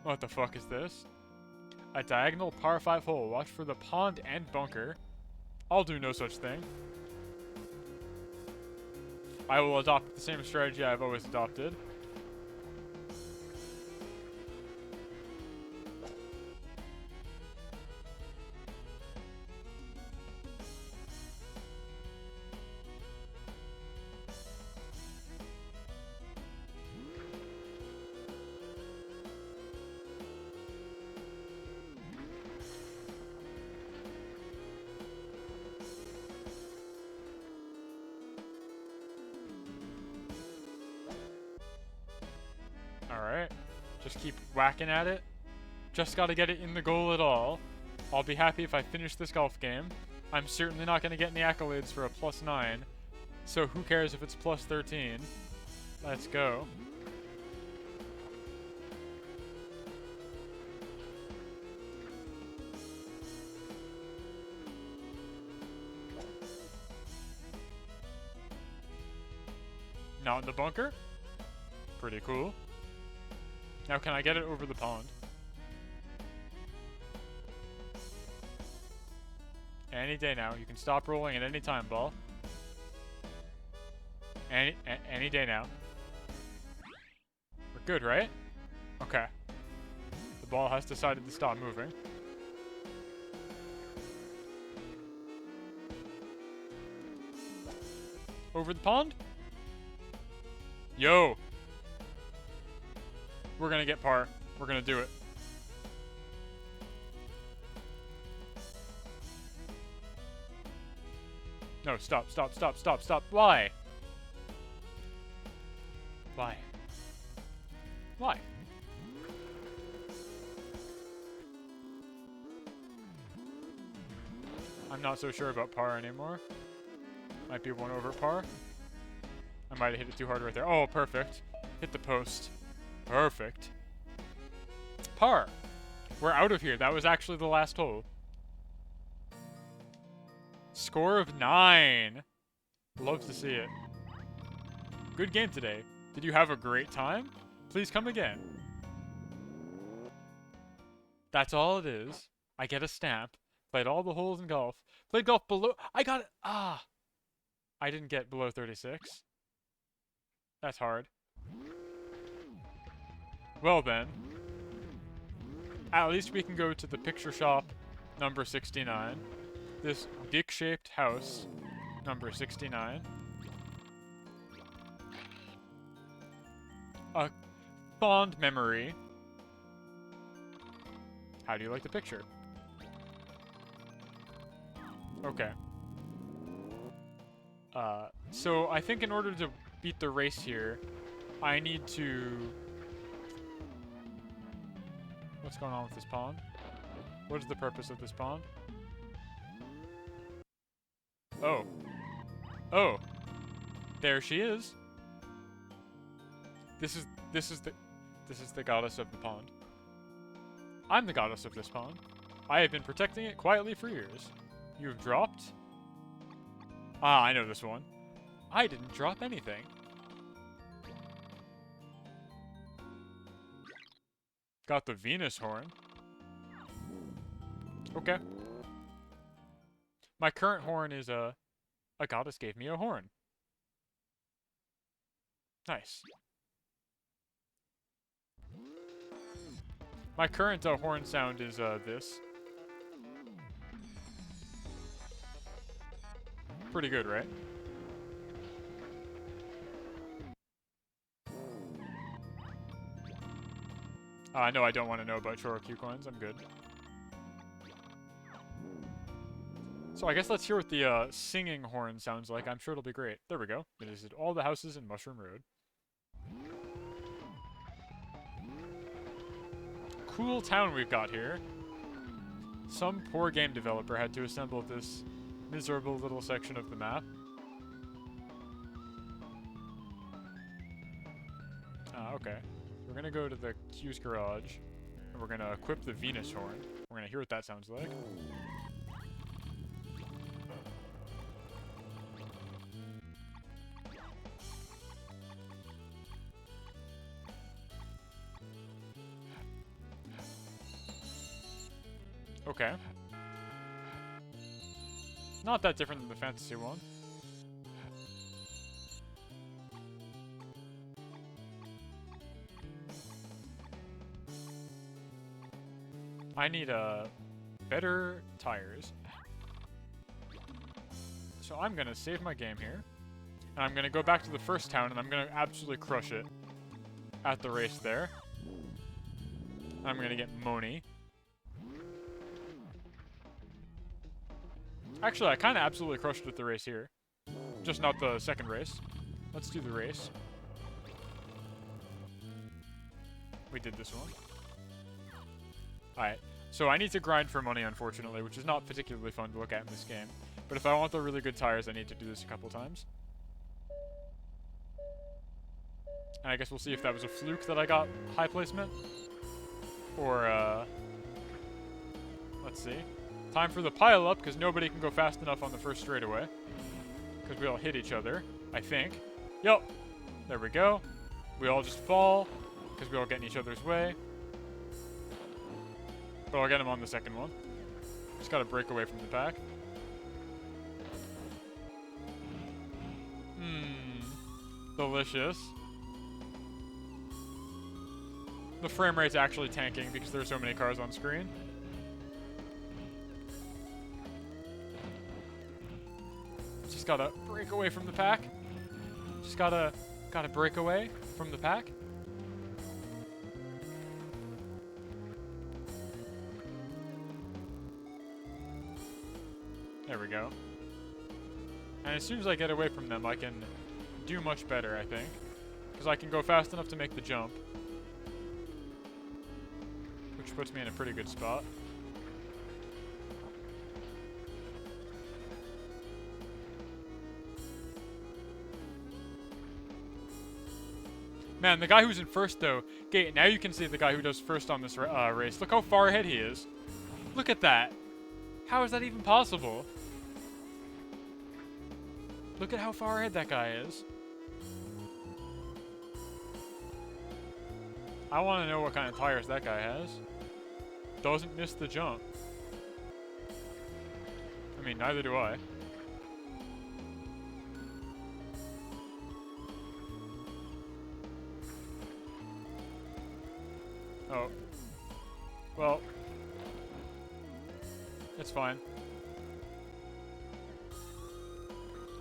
What the fuck is this? A diagonal par 5 hole. Watch for the pond and bunker. I'll do no such thing. I will adopt the same strategy I've always adopted. Alright. Just keep whacking at it. Just gotta get it in the goal at all. I'll be happy if I finish this golf game. I'm certainly not gonna get any accolades for a +9. So who cares if it's +13? Let's go. Not in the bunker? Pretty cool. Now can I get it over the pond? Any day now. You can stop rolling at any time, ball. Any day now. We're good, right? Okay. The ball has decided to stop moving. Over the pond? Yo! We're gonna get par. We're gonna do it. No, stop, stop, stop, stop, stop. Why? Why? Why? I'm not so sure about par anymore. Might be one over par. I might have hit it too hard right there. Oh, perfect. Hit the post. Perfect. Par. We're out of here. That was actually the last hole. Score of 9. Love to see it. Good game today. Did you have a great time? Please come again. That's all it is. I get a stamp. Played all the holes in golf. Played golf below. I got it. Ah. I didn't get below 36. That's hard. Well then, at least we can go to the picture shop number 69. This dick-shaped house number 69. A fond memory. How do you like the picture? Okay. So I think in order to beat the race here, I need to... What's going on with this pond? What is the purpose of this pond? Oh. Oh. There she is. This is the goddess of the pond. I'm the goddess of this pond. I have been protecting it quietly for years. You have dropped? Ah, I know this one. I didn't drop anything. Got the Venus horn. Okay. My current horn is a goddess gave me a horn. Nice. My current horn sound is this. Pretty good, right? No, I don't want to know about Chorokyu coins. I'm good. So I guess let's hear what the singing horn sounds like. I'm sure it'll be great. There we go. It is at all the houses in Mushroom Road. Cool town we've got here. Some poor game developer had to assemble this miserable little section of the map. Okay. We're gonna go to the Q's garage, and we're gonna equip the Venus horn. We're gonna hear what that sounds like. Okay. Not that different than the fantasy one. I need better tires. So I'm gonna save my game here. And I'm gonna go back to the first town and I'm gonna absolutely crush it at the race there. I'm gonna get Moni. Actually, I kind of absolutely crushed it at the race here. Just not the second race. Let's do the race. We did this one. Alright, so I need to grind for money, unfortunately, which is not particularly fun to look at in this game. But if I want the really good tires, I need to do this a couple times. And I guess we'll see if that was a fluke that I got high placement. Or, let's see. Time for the pile up, because nobody can go fast enough on the first straightaway. Because we all hit each other, I think. Yup. There we go. We all just fall, because we all get in each other's way. But I'll get him on the second one. Just gotta break away from the pack. Delicious. The frame rate's actually tanking because there's so many cars on screen. Just gotta break away from the pack. Just gotta break away from the pack. There we go. And as soon as I get away from them, I can do much better, I think. Because I can go fast enough to make the jump. Which puts me in a pretty good spot. Man, the guy who's in first, though... Okay, now you can see the guy who does first on this race. Look how far ahead he is. Look at that. How is that even possible? Look at how far ahead that guy is. I want to know what kind of tires that guy has. Doesn't miss the jump. I mean, neither do I. Oh. Well. It's fine.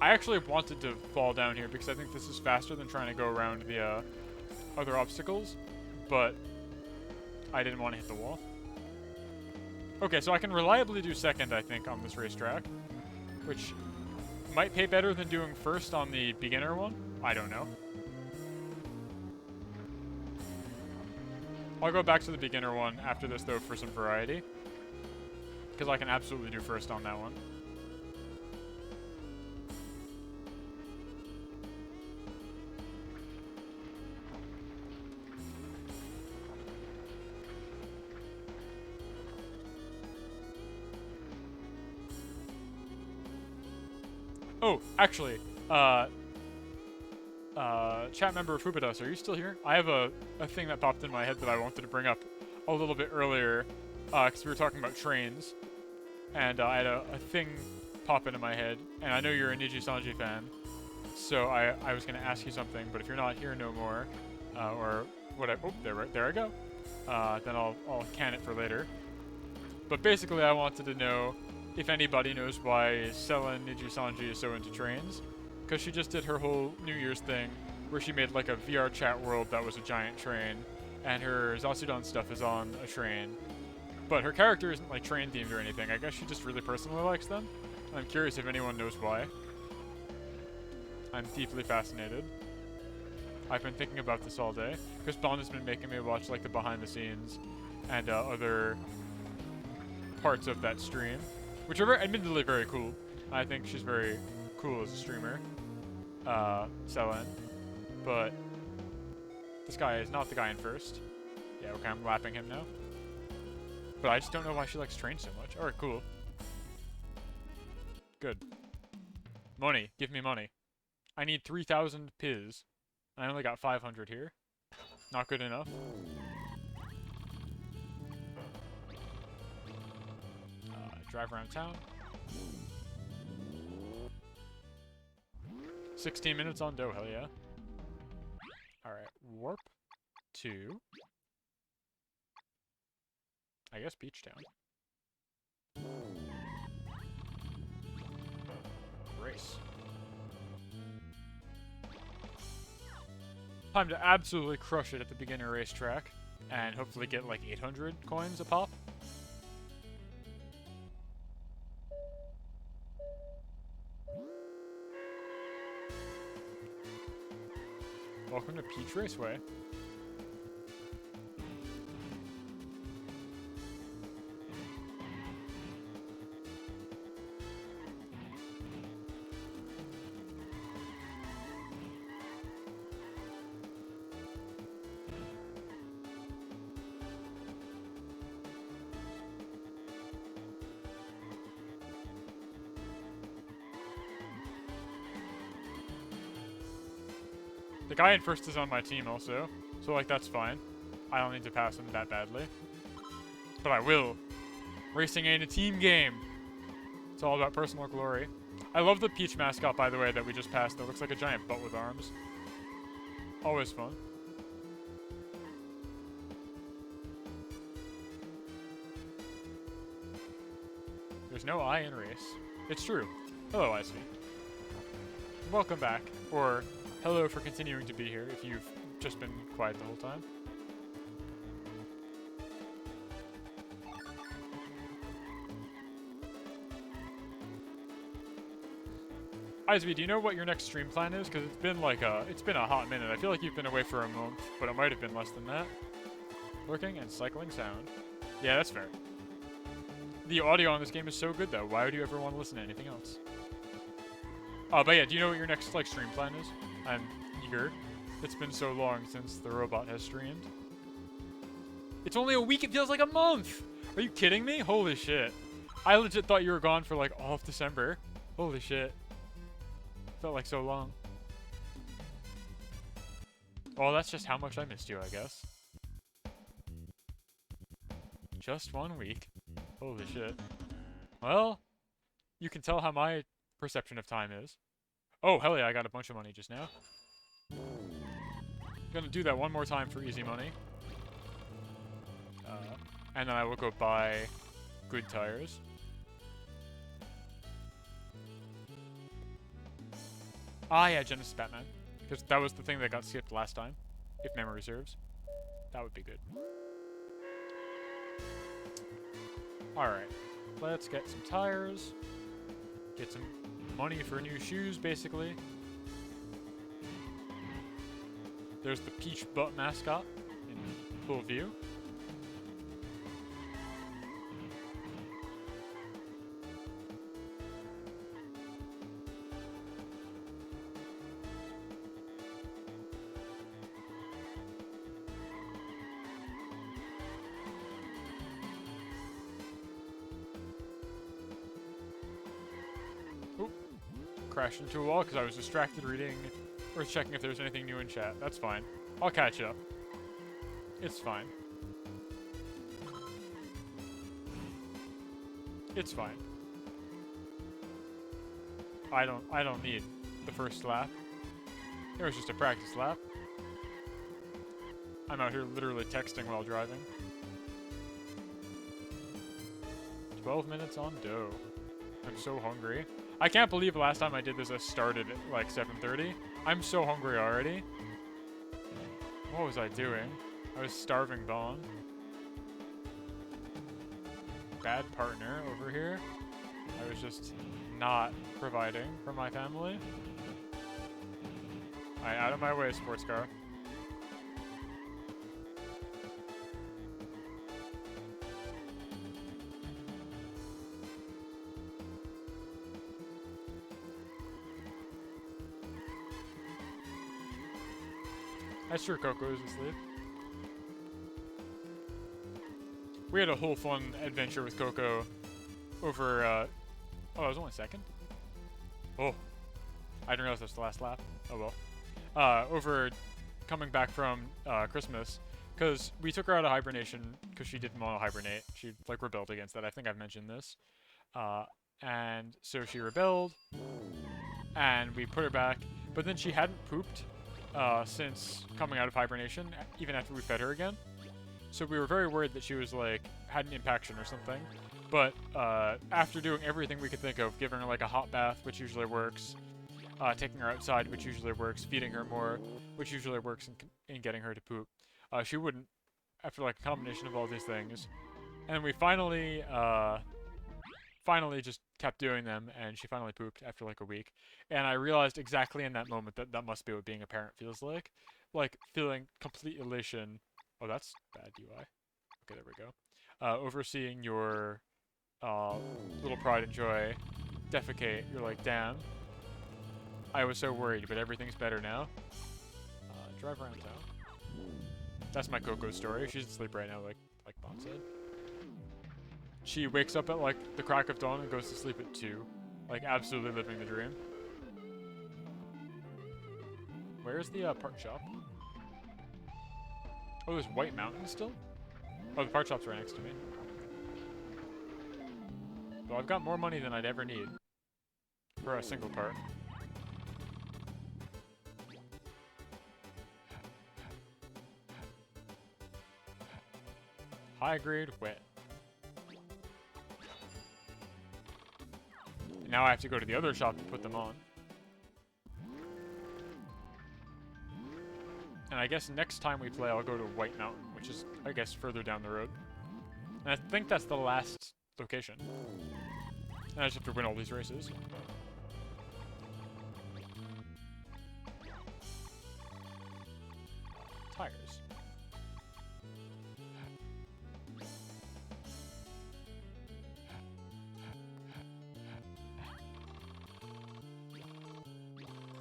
I actually wanted to fall down here because I think this is faster than trying to go around the other obstacles, but I didn't want to hit the wall. Okay, so I can reliably do second, I think, on this racetrack, which might pay better than doing first on the beginner one. I don't know. I'll go back to the beginner one after this, though, for some variety. Because I can absolutely do first on that one. Oh, actually, chat member Fubidas, are you still here? I have a thing that popped in my head that I wanted to bring up a little bit earlier, because we were talking about trains, and I had a thing pop into my head, and I know you're a Niji Sanji fan, so I was going to ask you something, but if you're not here no more, or whatever, oh, there I go, then I'll can it for later. But basically, I wanted to know if anybody knows why Selen Niji Sanji is so into trains, because she just did her whole New Year's thing, where she made like a VR chat world that was a giant train, and her Zatsudan stuff is on a train. But her character isn't like train themed or anything. I guess she just really personally likes them. I'm curious if anyone knows why. I'm deeply fascinated. I've been thinking about this all day, because Bond has been making me watch like the behind the scenes and other parts of that stream, which are admittedly very cool. I think she's very cool as a streamer, Selen. But this guy is not the guy in first. Yeah, okay, I'm lapping him now. But I just don't know why she likes trains so much. Alright, cool. Good. Money. Give me money. I need 3,000 Piz. I only got 500 here. Not good enough. Drive around town. 16 minutes on dough, hell yeah. Alright, warp to, I guess, Beach Town. Race. Time to absolutely crush it at the beginner racetrack, and hopefully get like 800 coins a pop. Welcome to Peach Raceway. The guy in first is on my team also, so like that's fine. I don't need to pass him that badly. But I will. Racing ain't a team game. It's all about personal glory. I love the Peach mascot, by the way, that we just passed. That looks like a giant butt with arms. Always fun. There's no I in race. It's true. Hello, ISV. Welcome back. Or hello for continuing to be here if you've just been quiet the whole time. ISV, do you know what your next stream plan is? Because it's been like it's been a hot minute. I feel like you've been away for a month, but it might have been less than that. Lurking and cycling sound. Yeah, that's fair. The audio on this game is so good though. Why would you ever want to listen to anything else? But yeah, do you know what your next like stream plan is? I'm eager. It's been so long since the robot has streamed. It's only a week, it feels like a month! Are you kidding me? Holy shit. I legit thought you were gone for like all of December. Holy shit. Felt like so long. Well, that's just how much I missed you, I guess. Just 1 week. Holy shit. Well, you can tell how my perception of time is. Oh, hell yeah, I got a bunch of money just now. Gonna do that one more time for easy money. And then I will go buy good tires. Ah, yeah, Genesis Batman. Because that was the thing that got skipped last time, if memory serves. That would be good. Alright, let's get some tires. Get some money for new shoes, basically. There's the Peach Butt mascot in full view. crashed into a wall because I was distracted reading or checking if there was anything new in chat. That's fine. I'll catch up. It's fine. It's fine. I don't need the first lap. It was just a practice lap. I'm out here literally texting while driving. 12 minutes on dough. I'm so hungry. I can't believe the last time I did this I started at like 7:30. I'm so hungry already. What was I doing? I was starving Vaughn. Bad partner over here. I was just not providing for my family. Alright, out of my way, sports car. That's sure Coco is asleep. We had a whole fun adventure with Coco over, oh, that was only second? Oh, I didn't realize that was the last lap. Oh well. Over coming back from Christmas, because we took her out of hibernation because she didn't want to hibernate. She, like, rebelled against that. I think I've mentioned this. And so she rebelled, and we put her back, but then she hadn't pooped since coming out of hibernation, even after we fed her again. So we were very worried that she was, like, had an impaction or something. But after doing everything we could think of, giving her, like, a hot bath, which usually works, taking her outside, which usually works, feeding her more, which usually works in getting her to poop, she wouldn't, after, like, a combination of all these things. And then we finally just kept doing them, and she finally pooped after, like, a week. And I realized exactly in that moment that that must be what being a parent feels like. Like, feeling complete elation. Oh, that's bad UI. Okay, there we go. Overseeing your little pride and joy defecate. You're like, damn. I was so worried, but everything's better now. Drive around town. That's my Coco story. She's asleep right now, like Bob said. She wakes up at, like, the crack of dawn and goes to sleep at 2. Like, absolutely living the dream. Where's the part shop? Oh, there's White Mountain still? Oh, the part shop's right next to me. So I've got more money than I'd ever need for a single part. High grade wet. And now I have to go to the other shop to put them on. And I guess next time we play, I'll go to White Mountain, which is, I guess, further down the road. And I think that's the last location. And I just have to win all these races. Tires.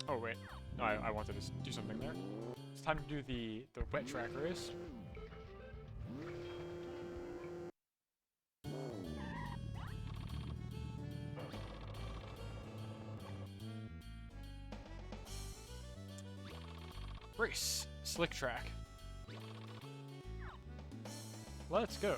Oh, wait. No, I wanted to do something there. It's time to do the wet track race. Race. Slick track. Let's go.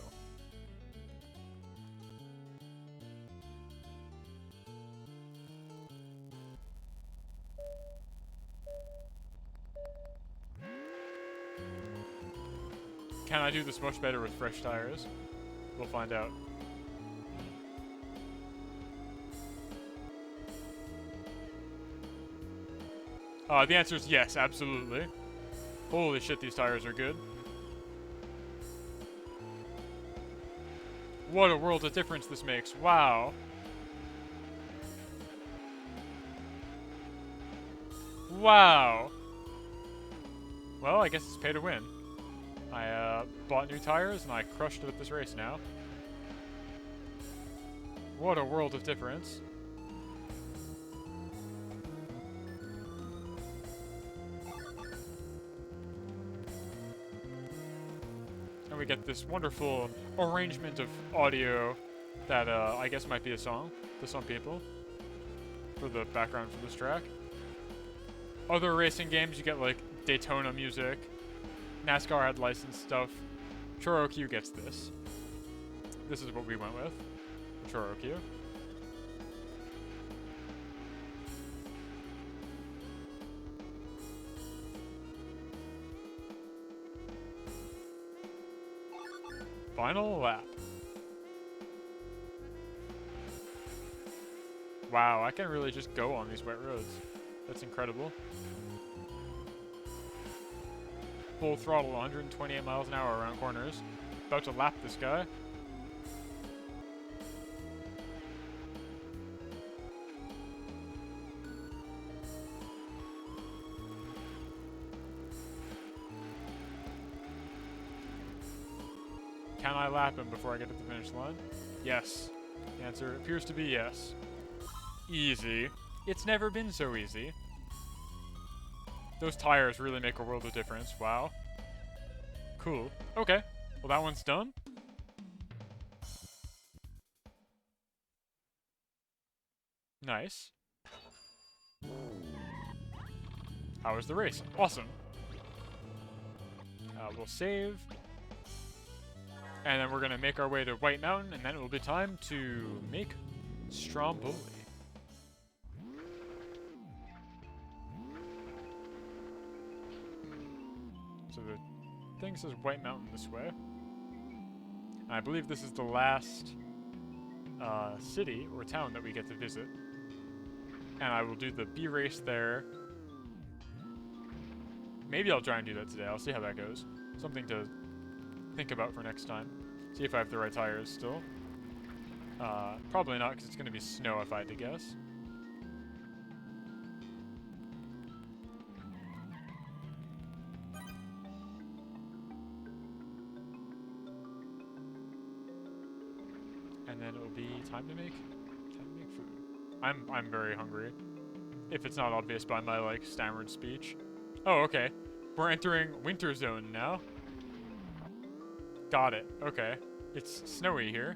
Can I do this much better with fresh tires? We'll find out. The answer is yes, absolutely. Holy shit, these tires are good. What a world of difference this makes. Wow. Wow. Well, I guess it's pay to win. I bought new tires and I crushed it at this race now. What a world of difference. And we get this wonderful arrangement of audio that I guess might be a song to some people. for the background for this track. Other racing games, you get like Daytona music. NASCAR had licensed stuff. Chorokyu gets this. This is what we went with. Chorokyu. Final lap. Wow, I can really just go on these wet roads. That's incredible. Full throttle, 128 miles an hour around corners. About to lap this guy. Can I lap him before I get to the finish line? Yes. The answer appears to be yes. Easy. It's never been so easy. Those tires really make a world of difference. Wow. Cool. Okay. Well, that one's done. Nice. How was the race? Awesome. We'll save. And then we're going to make our way to White Mountain, and then it will be time to make Stromboli. So the thing says White Mountain this way. And I believe this is the last city or town that we get to visit. And I will do the B race there. Maybe I'll try and do that today. I'll see how that goes. Something to think about for next time. See if I have the right tires still. Probably not, because it's going to be snow if I had to guess. And then it'll be time to make food. I'm very hungry. If it's not obvious by my like stammered speech. Oh, okay. We're entering winter zone now. Got it. Okay. It's snowy here.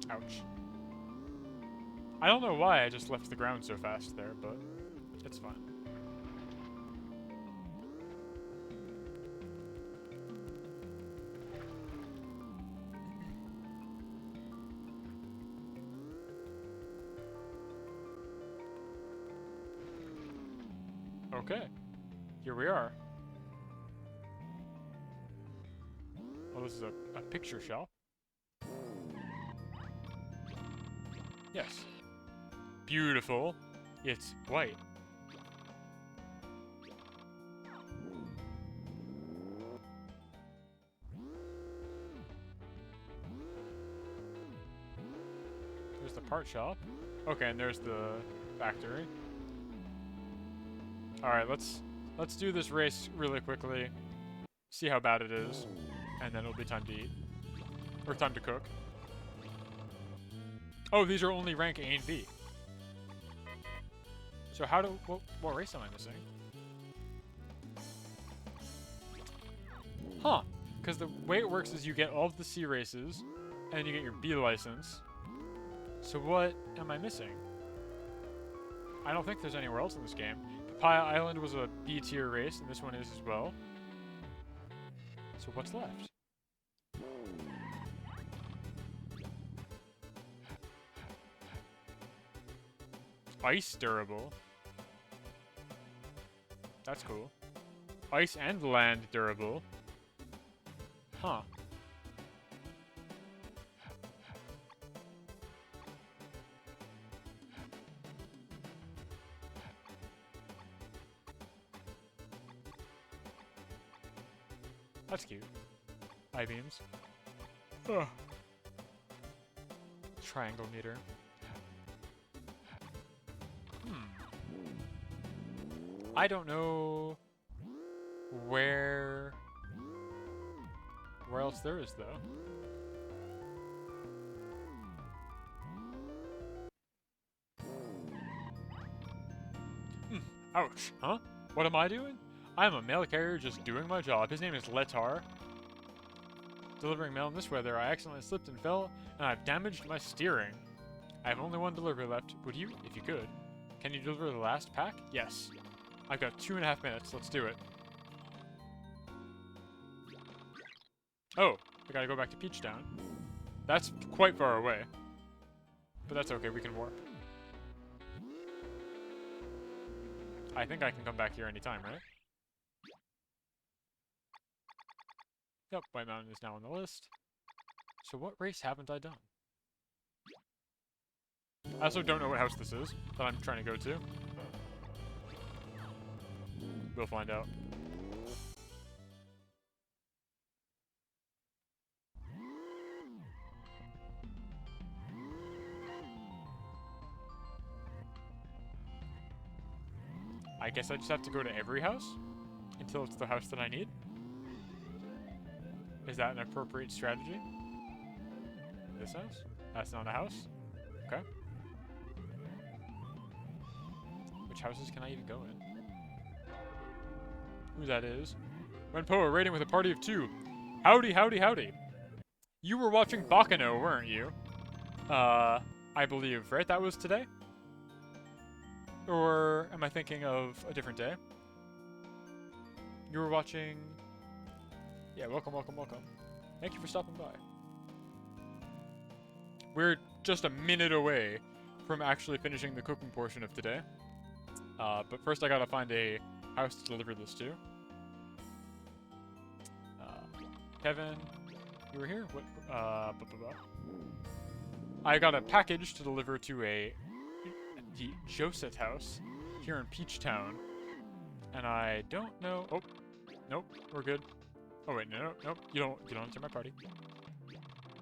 Ouch. I don't know why I just left the ground so fast there, but it's fine. Okay, here we are. Well, this is a picture shop. Yes. Beautiful. It's white. There's the part shop. Okay, and there's the factory. Alright, let's do this race really quickly. See how bad it is. And then it'll be time to eat. Or time to cook. Oh, these are only rank A and B. So how do... What race am I missing? Huh. Because the way it works is you get all of the C races, and then you get your B license. So what am I missing? I don't think there's anywhere else in this game. Papaya Island was a B tier race, and this one is as well. So what's left? Ice durable. That's cool. Ice and land durable. Huh. That's cute. I-beams. Ugh. Triangle meter. I don't know where else there is, though. Ouch, huh? What am I doing? I am a mail carrier just doing my job. His name is Letar. Delivering mail in this weather, I accidentally slipped and fell, and I've damaged my steering. I have only one delivery left. Would you, if you could, can you deliver the last pack? Yes. I've got 2.5 minutes. Let's do it. Oh, I gotta go back to Peach Town. That's quite far away. But that's okay, we can warp. I think I can come back here anytime, right? Yep, White Mountain is now on the list. So what race haven't I done? I also don't know what house this is that I'm trying to go to. We'll find out. I guess I just have to go to every house until it's the house that I need. Is that an appropriate strategy? This house? That's not a house? Okay. Which houses can I even go in? Who that is? Renpoa raiding with a party of 2. Howdy, howdy, howdy. You were watching Bakano, weren't you? I believe, right? That was today? Or am I thinking of a different day? You were watching... Yeah, welcome, welcome, welcome. Thank you for stopping by. We're just a minute away from actually finishing the cooking portion of today. But first I gotta find a house to deliver this to. Kevin, you were here? What? I got a package to deliver to the Josette house here in Peach Town, and I don't know. Oh, nope, we're good. Oh wait, no, nope, you don't enter my party.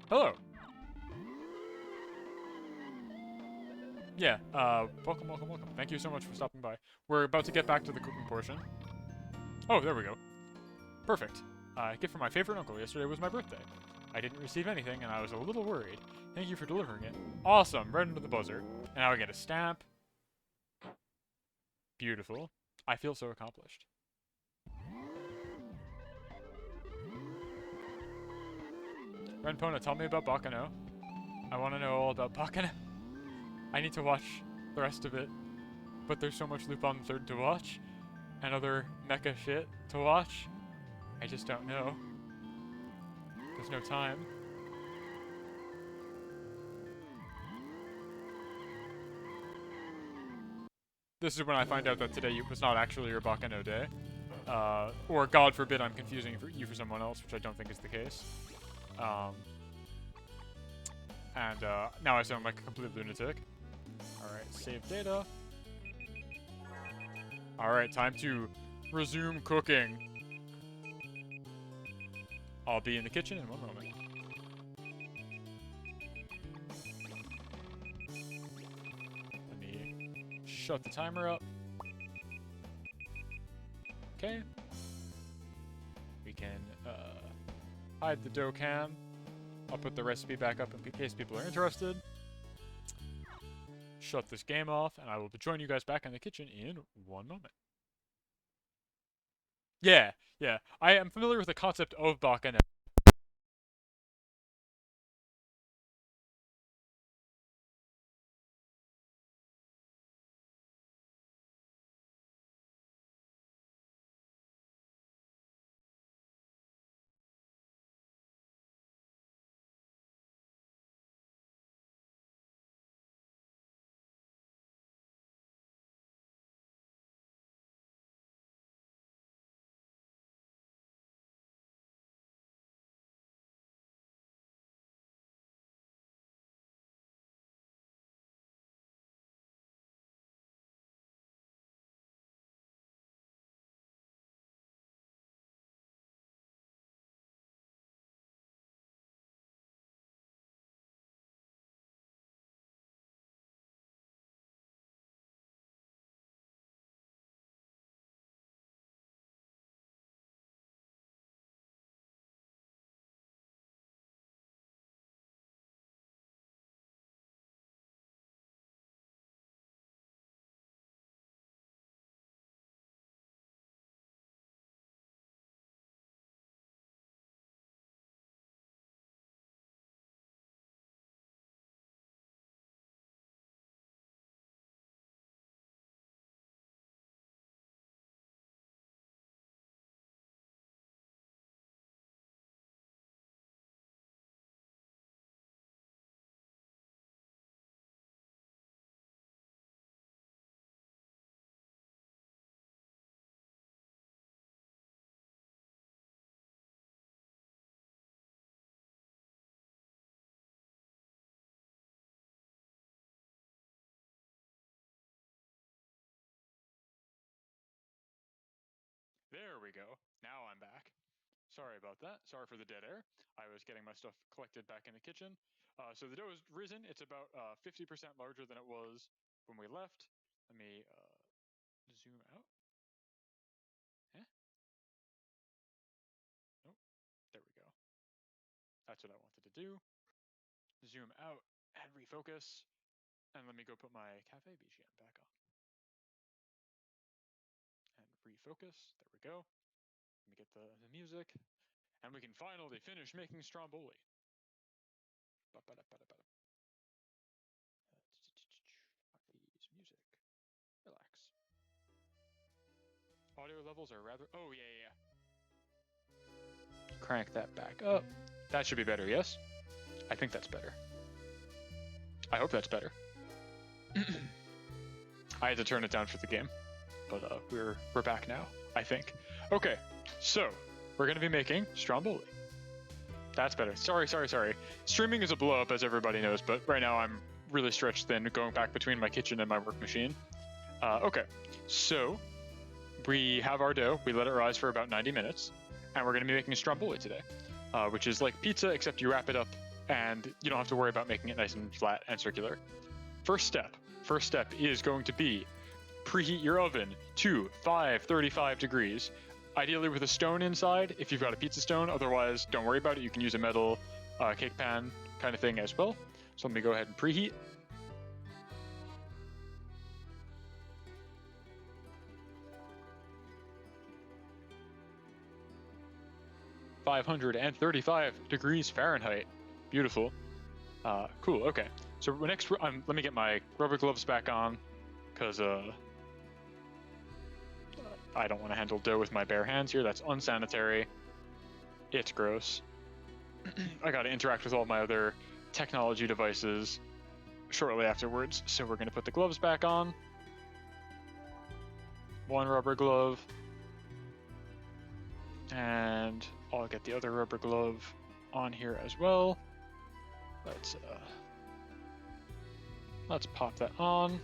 Hello. Yeah, welcome, welcome, welcome. Thank you so much for stopping by. We're about to get back to the cooking portion. Oh, there we go. Perfect. A gift from my favorite uncle. Yesterday was my birthday. I didn't receive anything, and I was a little worried. Thank you for delivering it. Awesome, right under the buzzer. And now I get a stamp. Beautiful. I feel so accomplished. Renpona, tell me about Bakano. I want to know all about Bakano. I need to watch the rest of it, but there's so much Loop on the Third to watch, and other mecha shit to watch. I just don't know. There's no time. This is when I find out that today was not actually your Bakano day. Or God forbid I'm confusing you for someone else, which I don't think is the case. Now I sound like a complete lunatic. Alright, save data. Alright, time to resume cooking. I'll be in the kitchen in one moment. Let me shut the timer up. Okay. We can hide the dough cam. I'll put the recipe back up in case people are interested. Shut this game off, and I will join you guys back in the kitchen in one moment. Yeah, I am familiar with the concept of Bakano. we go. Now I'm back. Sorry about that. Sorry for the dead air. I was getting my stuff collected back in the kitchen. So the dough is risen. It's about 50% larger than it was when we left. Let me zoom out. Eh? Nope. There we go. That's what I wanted to do. Zoom out and refocus. And let me go put my cafe BGM back on. And refocus. There we go. Let me get the music. And we can finally finish making stromboli. These music. Relax. Audio levels are rather... Oh, yeah. Crank that back up. That should be better, yes? I think that's better. I hope that's better. I had to turn it down for the game, but we're back now, I think. Okay, so we're going to be making stromboli. That's better. Sorry. Streaming is a blow-up, as everybody knows, but right now I'm really stretched thin going back between my kitchen and my work machine. Okay, so we have our dough. We let it rise for about 90 minutes, and we're going to be making stromboli today, which is like pizza, except you wrap it up, and you don't have to worry about making it nice and flat and circular. First step is going to be preheat your oven to 535 degrees, ideally with a stone inside if you've got a pizza stone. Otherwise, don't worry about it. You can use a metal cake pan kind of thing as well. So let me go ahead and preheat. (535 degrees Fahrenheit). Beautiful. Cool. Okay. So next, let me get my rubber gloves back on, because I don't want to handle dough with my bare hands here. That's unsanitary. It's gross. I got to interact with all my other technology devices shortly afterwards. So we're going to put the gloves back on. One rubber glove. And I'll get the other rubber glove on here as well. Let's pop that on.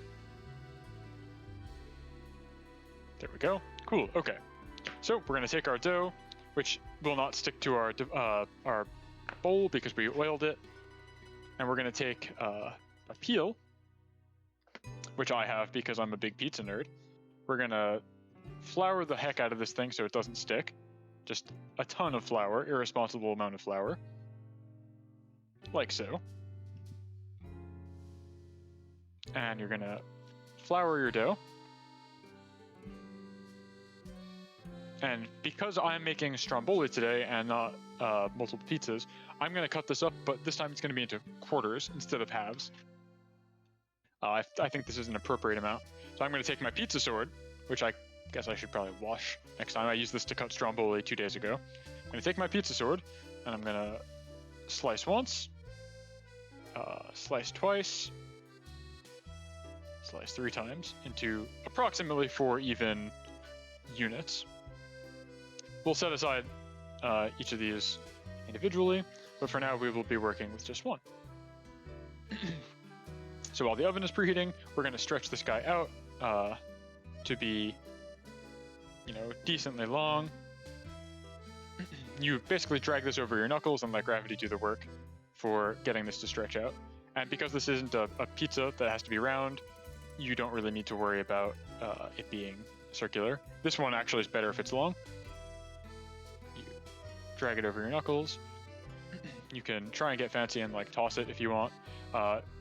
There we go. Cool. Okay. So we're going to take our dough, which will not stick to our bowl because we oiled it, and we're going to take a peel, which I have because I'm a big pizza nerd. We're going to flour the heck out of this thing so it doesn't stick. Just a ton of flour, irresponsible amount of flour, like so. And you're going to flour your dough. And because I'm making stromboli today and not multiple pizzas, I'm going to cut this up, but this time it's going to be into quarters instead of halves. I think this is an appropriate amount. So I'm going to take my pizza sword, which I guess I should probably wash next time. I used this to cut stromboli 2 days ago. I'm going to take my pizza sword, and I'm going to slice once, slice twice, slice 3 times into approximately 4 even units. We'll set aside each of these individually, but for now we will be working with just one. So while the oven is preheating, we're going to stretch this guy out to be, decently long. You basically drag this over your knuckles and let gravity do the work for getting this to stretch out. And because this isn't a pizza that has to be round, you don't really need to worry about it being circular. This one actually is better if it's long. You drag it over your knuckles. You can try and get fancy and toss it if you want.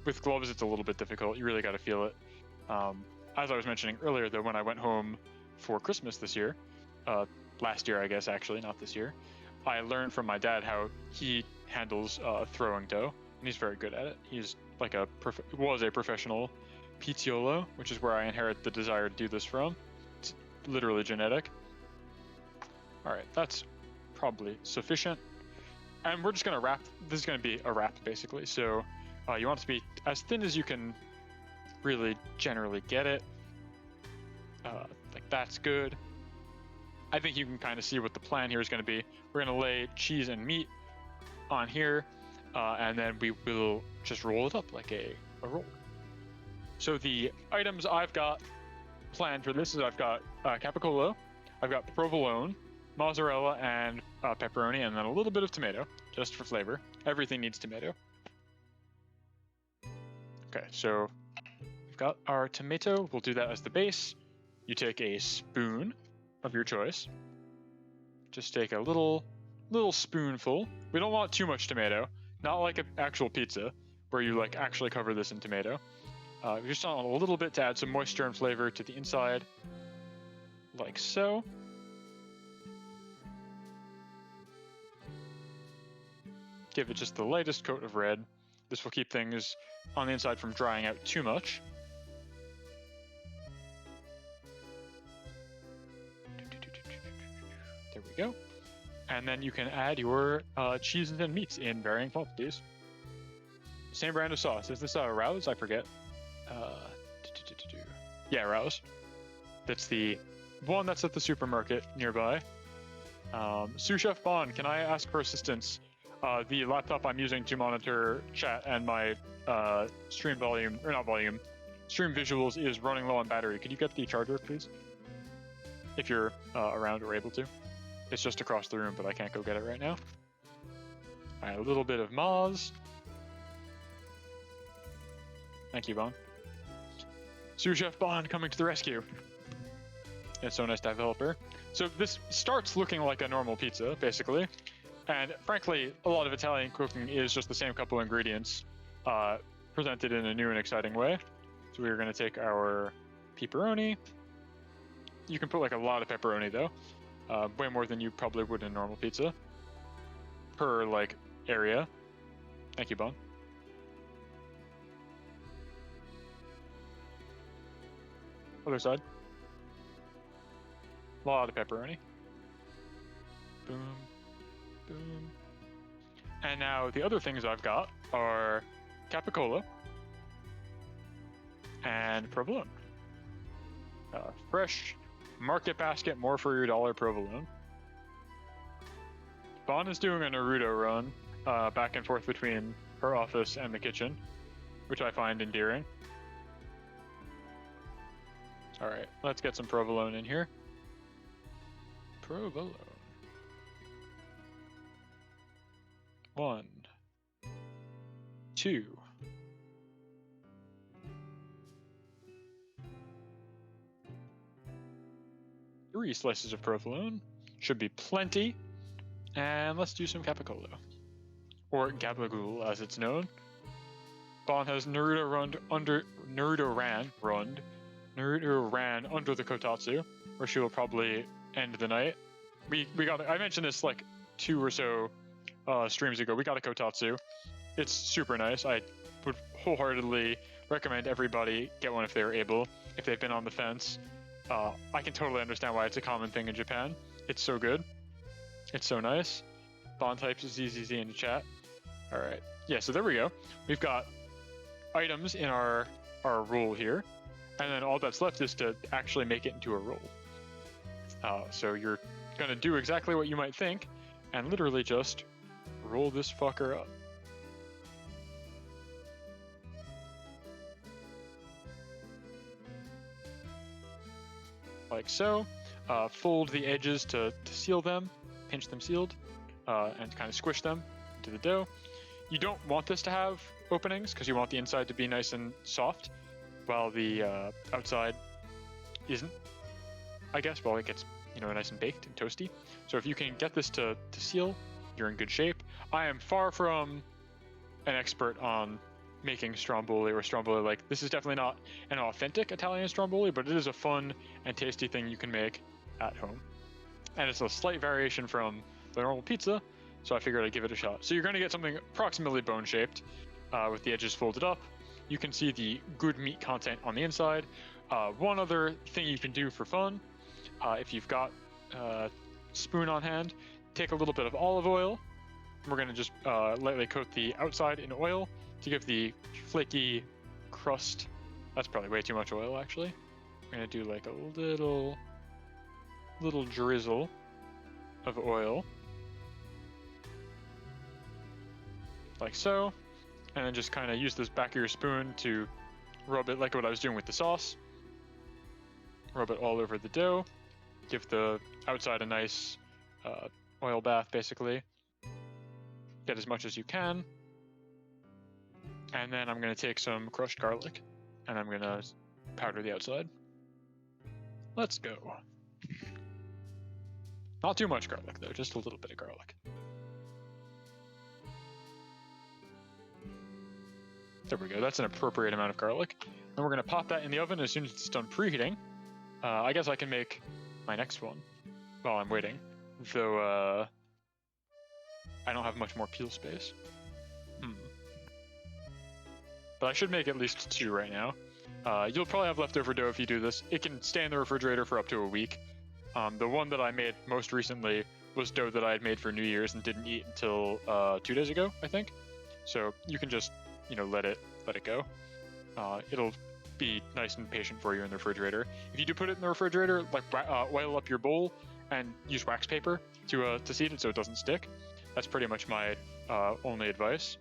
With gloves, it's a little bit difficult. You really got to feel it. As I was mentioning earlier, though, when I went home for Christmas this year, last year, I guess, actually, not this year, I learned from my dad how he handles throwing dough, and he's very good at it. He's was a professional pizziolo, which is where I inherit the desire to do this from. It's literally genetic. All right, that's probably sufficient. And we're just going to wrap. This is going to be a wrap, basically. So you want it to be as thin as you can really generally get it. That's good. I think you can kind of see what the plan here is going to be. We're going to lay cheese and meat on here, and then we will just roll it up like a roll. So the items I've got planned for this is I've got capicola, I've got provolone, mozzarella and pepperoni, and then a little bit of tomato, just for flavor. Everything needs tomato. Okay, so we've got our tomato. We'll do that as the base. You take a spoon of your choice. Just take a little spoonful. We don't want too much tomato, not like an actual pizza where you like actually cover this in tomato. We just want a little bit to add some moisture and flavor to the inside, like so. Give it just the lightest coat of red. This will keep things on the inside from drying out too much. There we go. And then you can add your cheeses and meats in varying quantities. Same brand of sauce. Is this Rouse? I forget. Yeah, Rouse. That's the one that's at the supermarket nearby. Sous Chef Bond, can I ask for assistance? The laptop I'm using to monitor chat and my stream volume, or not volume, stream visuals is running low on battery. Could you get the charger, please? If you're around or able to. It's just across the room, but I can't go get it right now. All right, a little bit of Moz. Thank you, Bond. Sous Chef Bond coming to the rescue. It's so nice to have a helper. So this starts looking like a normal pizza, basically. And frankly, a lot of Italian cooking is just the same couple ingredients presented in a new and exciting way. So we're going to take our pepperoni. You can put like a lot of pepperoni though. Way more than you probably would in a normal pizza. Per like area. Thank you, Bon. Other side. A lot of pepperoni. Boom. Boom. And now the other things I've got are capicola and provolone. Fresh market basket, more for your dollar provolone. Bon is doing a Naruto run back and forth between her office and the kitchen, which I find endearing. All right, let's get some provolone in here. Provolone. 1, 2. 3 slices of provolone. Should be plenty. And let's do some capicola. Or gabagool, as it's known. Bon has Naruto ran under the kotatsu, where she will probably end the night. I mentioned this like 2 or so streams ago. We got a kotatsu. It's super nice. I would wholeheartedly recommend everybody get one if they're able, if they've been on the fence. I can totally understand why it's a common thing in Japan. It's so good. It's so nice. Bond types ZZZ in the chat. All right. Yeah, so there we go. We've got items in our roll here, and then all that's left is to actually make it into a roll. So you're gonna do exactly what you might think, and literally just roll this fucker up. Like so. Fold the edges to seal them, pinch them sealed, and kind of squish them into the dough. You don't want this to have openings because you want the inside to be nice and soft, while the outside isn't, I guess, while it gets, nice and baked and toasty. So if you can get this to seal, you're in good shape. I am far from an expert on making stromboli or stromboli. Like, this is definitely not an authentic Italian stromboli, but it is a fun and tasty thing you can make at home. And it's a slight variation from the normal pizza, so I figured I'd give it a shot. So you're going to get something approximately bone-shaped with the edges folded up. You can see the good meat content on the inside. One other thing you can do for fun, if you've got a spoon on hand, take a little bit of olive oil. We're going to just lightly coat the outside in oil to give the flaky crust. That's probably way too much oil, actually. We're going to do like a little drizzle of oil. Like so. And then just kind of use this back of your spoon to rub it like what I was doing with the sauce. Rub it all over the dough. Give the outside a nice oil bath, basically. Get as much as you can. And then I'm going to take some crushed garlic, and I'm going to powder the outside. Let's go. Not too much garlic, though, just a little bit of garlic. There we go, that's an appropriate amount of garlic. And we're going to pop that in the oven as soon as it's done preheating. I guess I can make my next one while I'm waiting, though I don't have much more peel space. But I should make at least 2 right now. You'll probably have leftover dough if you do this. It can stay in the refrigerator for up to a week. The one that I made most recently was dough that I had made for New Year's and didn't eat until 2 days ago, I think. So you can just, let it go. It'll be nice and patient for you in the refrigerator. If you do put it in the refrigerator, like oil up your bowl and use wax paper to seat it so it doesn't stick. That's pretty much my only advice.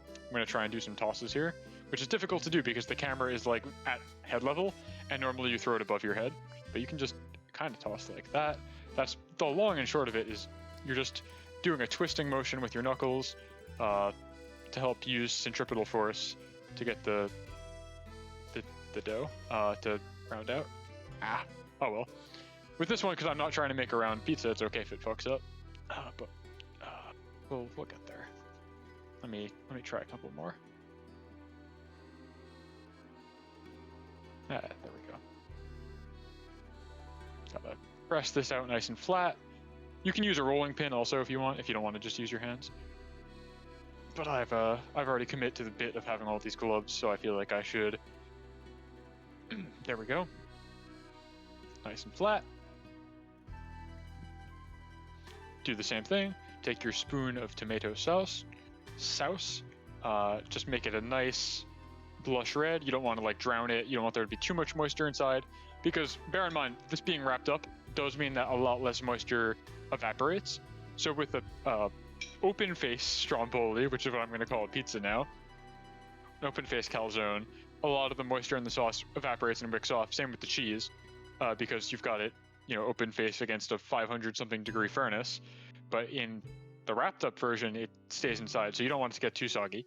I'm going to try and do some tosses here, which is difficult to do because the camera is like at head level, and normally you throw it above your head, but you can just kind of toss like that. That's the long and short of it. Is you're just doing a twisting motion with your knuckles to help use centripetal force to get the dough to round out. Oh well. With this one, because I'm not trying to make a round pizza, it's okay if it fucks up. But we'll get there. Let me try a couple more. There we go. Gotta press this out nice and flat. You can use a rolling pin also if you want, if you don't want to just use your hands. But I've already committed to the bit of having all these gloves, so I feel like I should. There we go. Nice and flat. Do the same thing. Take your spoon of tomato sauce. Just make it a nice blush red. You don't want to like drown it. You don't want there to be too much moisture inside, because bear in mind, this being wrapped up does mean that a lot less moisture evaporates. So with a open face stromboli, which is what I'm going to call a pizza now, an open face calzone, a lot of the moisture in the sauce evaporates and wicks off. Same with the cheese, because you've got it, open face against a 500 something degree furnace. But in the wrapped up version, it stays inside, so you don't want it to get too soggy.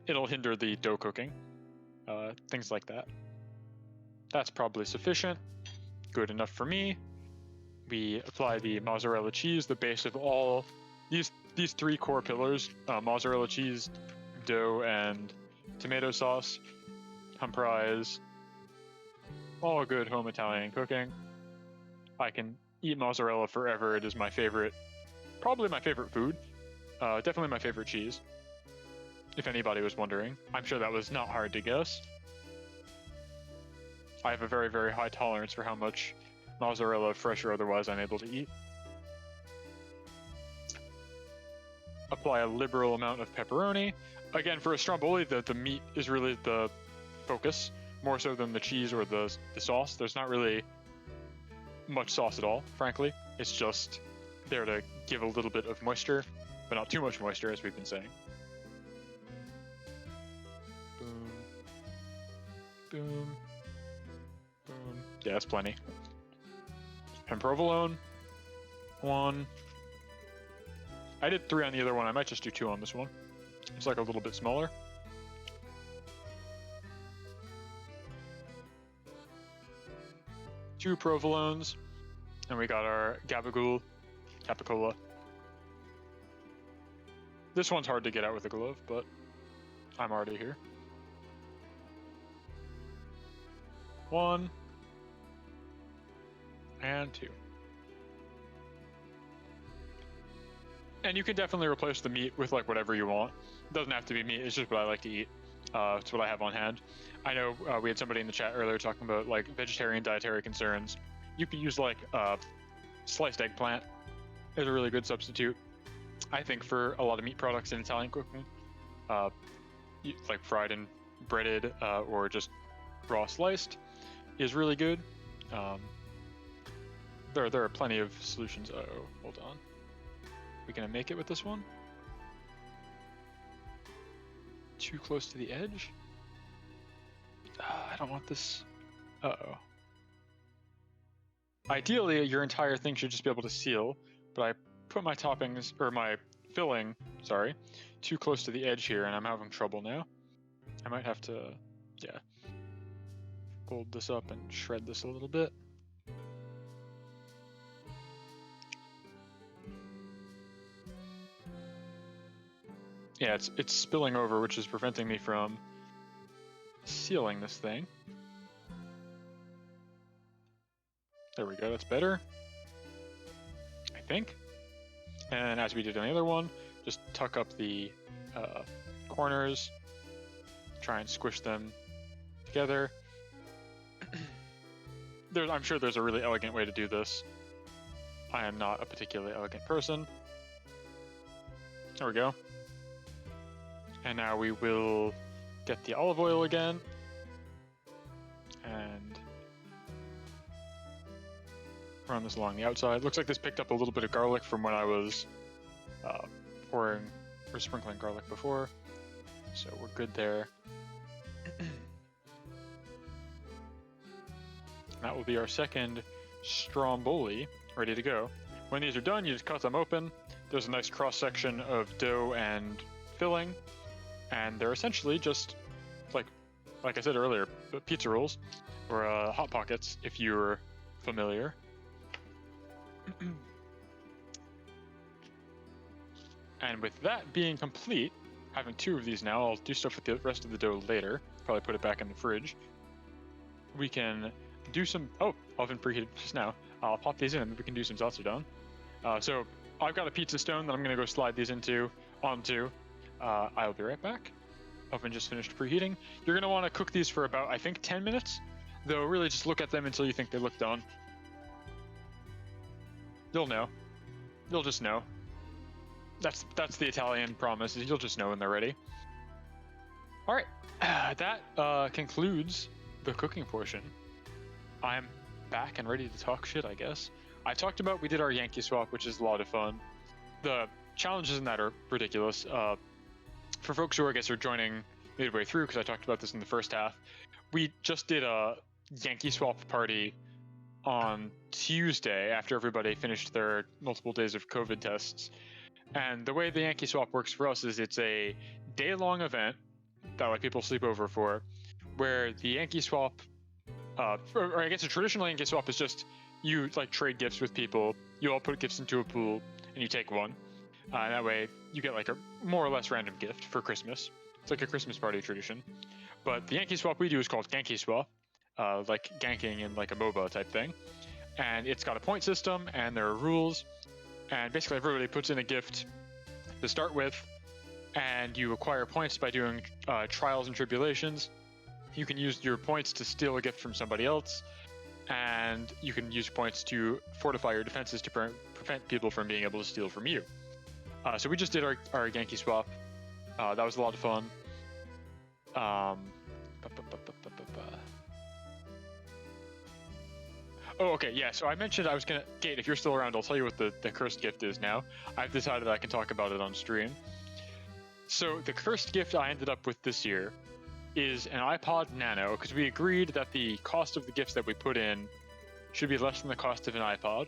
It'll hinder the dough cooking, things like that. That's probably sufficient. Good enough for me. We apply the mozzarella cheese, the base of all these 3 core pillars: mozzarella cheese, dough, and tomato sauce. Comprise all good home Italian cooking. I can eat mozzarella forever. It is my favorite. Probably my favorite food. Definitely my favorite cheese. If anybody was wondering. I'm sure that was not hard to guess. I have a very, very high tolerance for how much mozzarella, fresh or otherwise, I'm able to eat. Apply a liberal amount of pepperoni. Again, for a stromboli, the meat is really the focus, more so than the cheese or the sauce. There's not really much sauce at all, frankly. It's just there to give a little bit of moisture, but not too much moisture, as we've been saying. Boom. Boom. Boom. Yeah, that's plenty. And provolone. 1. I did 3 on the other one. I might just do 2 on this one. It's like a little bit smaller. Two provolones. And we got our gabagool. Capicola. This one's hard to get out with a glove, but I'm already here. 1 and 2. And you can definitely replace the meat with like whatever you want. It doesn't have to be meat, it's just what I like to eat. It's what I have on hand. I know we had somebody in the chat earlier talking about like vegetarian dietary concerns. You could use like sliced eggplant is a really good substitute, I think, for a lot of meat products in Italian cooking. Like fried and breaded or just raw sliced is really good. There are plenty of solutions. Uh-oh, hold on. We gonna make it with this one? Too close to the edge? I don't want this. Uh-oh. Ideally, your entire thing should just be able to seal, but I put my toppings, or my filling, sorry, too close to the edge here, and I'm having trouble now. I might have to, yeah, fold this up and shred this a little bit. Yeah, it's spilling over, which is preventing me from sealing this thing. There we go, that's better, I think. And as we did on the other one, just tuck up the corners, try and squish them together. I'm sure there's a really elegant way to do this. I am not a particularly elegant person. There we go. And now we will get the olive oil again. And run this along the outside. Looks like this picked up a little bit of garlic from when I was pouring or sprinkling garlic before. So we're good there. That will be our second stromboli ready to go. When these are done, you just cut them open. There's a nice cross section of dough and filling, and they're essentially just like I said earlier, pizza rolls or hot pockets if you're familiar. And with that being complete, having two of these now, I'll do stuff with the rest of the dough later. Probably put it back in the fridge. We can do some, oven preheated just now. I'll pop these in and we can do some zatsudan. So I've got a pizza stone that I'm gonna go slide these onto. I'll be right back. Oven just finished preheating. You're gonna wanna cook these for about, I think, 10 minutes. Though really just look at them until you think they look done. You'll know. You'll just know. That's the Italian promise, is you'll just know when they're ready. Alright, that concludes the cooking portion. I'm back and ready to talk shit, I guess. I talked about we did our Yankee swap, which is a lot of fun. The challenges in that are ridiculous. For folks who I guess are joining midway through, because I talked about this in the first half, we just did a Yankee swap party on Tuesday after everybody finished their multiple days of COVID tests. And the way the Yankee swap works for us is it's a day-long event that like people sleep over for, where the Yankee swap, or I guess a traditional Yankee swap is just you like trade gifts with people. You all put gifts into a pool and you take one. And that way you get like a more or less random gift for Christmas. It's like a Christmas party tradition. But the Yankee swap we do is called Yankee swap, like ganking in like a MOBA type thing. And it's got a point system and there are rules. And basically everybody puts in a gift to start with, and you acquire points by doing trials and tribulations. You can use your points to steal a gift from somebody else, and you can use points to fortify your defenses to prevent people from being able to steal from you. So we just did our Yankee swap. That was a lot of fun. Oh, okay, yeah, so I mentioned I was gonna, Kate, if you're still around, I'll tell you what the cursed gift is now. I've decided I can talk about it on stream. So the cursed gift I ended up with this year is an iPod Nano, because we agreed that the cost of the gifts that we put in should be less than the cost of an iPod.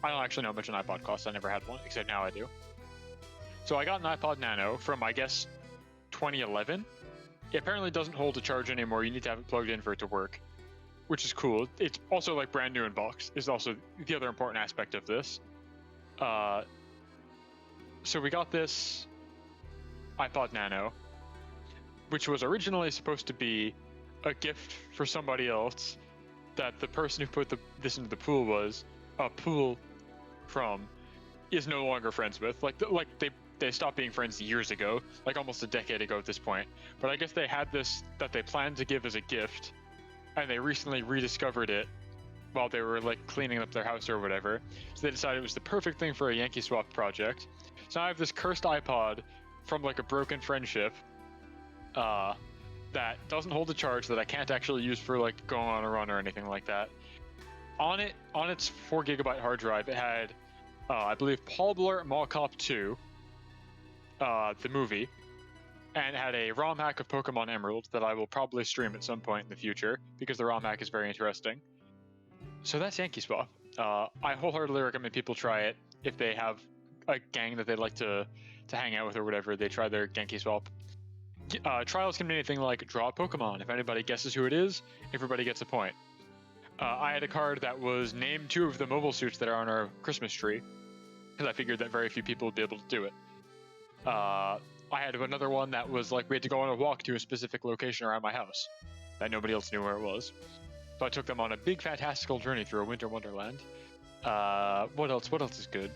I don't actually know how much an iPod costs, I never had one, except now I do. So I got an iPod Nano from, I guess, 2011. It apparently doesn't hold a charge anymore, you need to have it plugged in for it to work, which is cool. It's also like brand new in box, is also the other important aspect of this. So we got this iPod Nano, which was originally supposed to be a gift for somebody else that the person who put this into the pool was a pool from is no longer friends with. Like they stopped being friends years ago, like almost a decade ago at this point. But I guess they had this that they planned to give as a gift, and they recently rediscovered it while they were like cleaning up their house or whatever. So they decided it was the perfect thing for a Yankee swap project. So now I have this cursed iPod from like a broken friendship that doesn't hold a charge, that I can't actually use for like going on a run or anything like that. On its 4GB hard drive, it had I believe Paul Blart Mall Cop 2, the movie, and it had a ROM hack of Pokemon Emerald that I will probably stream at some point in the future because the ROM hack is very interesting. So that's Yankee Swap. I wholeheartedly recommend people try it. if they have a gang that they'd like to hang out with or whatever, they try their Genki swap. Trials can be anything like draw a Pokemon. If anybody guesses who it is, everybody gets a point. I had a card that was named 2 of the mobile suits that are on our Christmas tree, because I figured that very few people would be able to do it. I had another one that was like we had to go on a walk to a specific location around my house that nobody else knew where it was. So I took them on a big fantastical journey through a winter wonderland. What else? What else is good?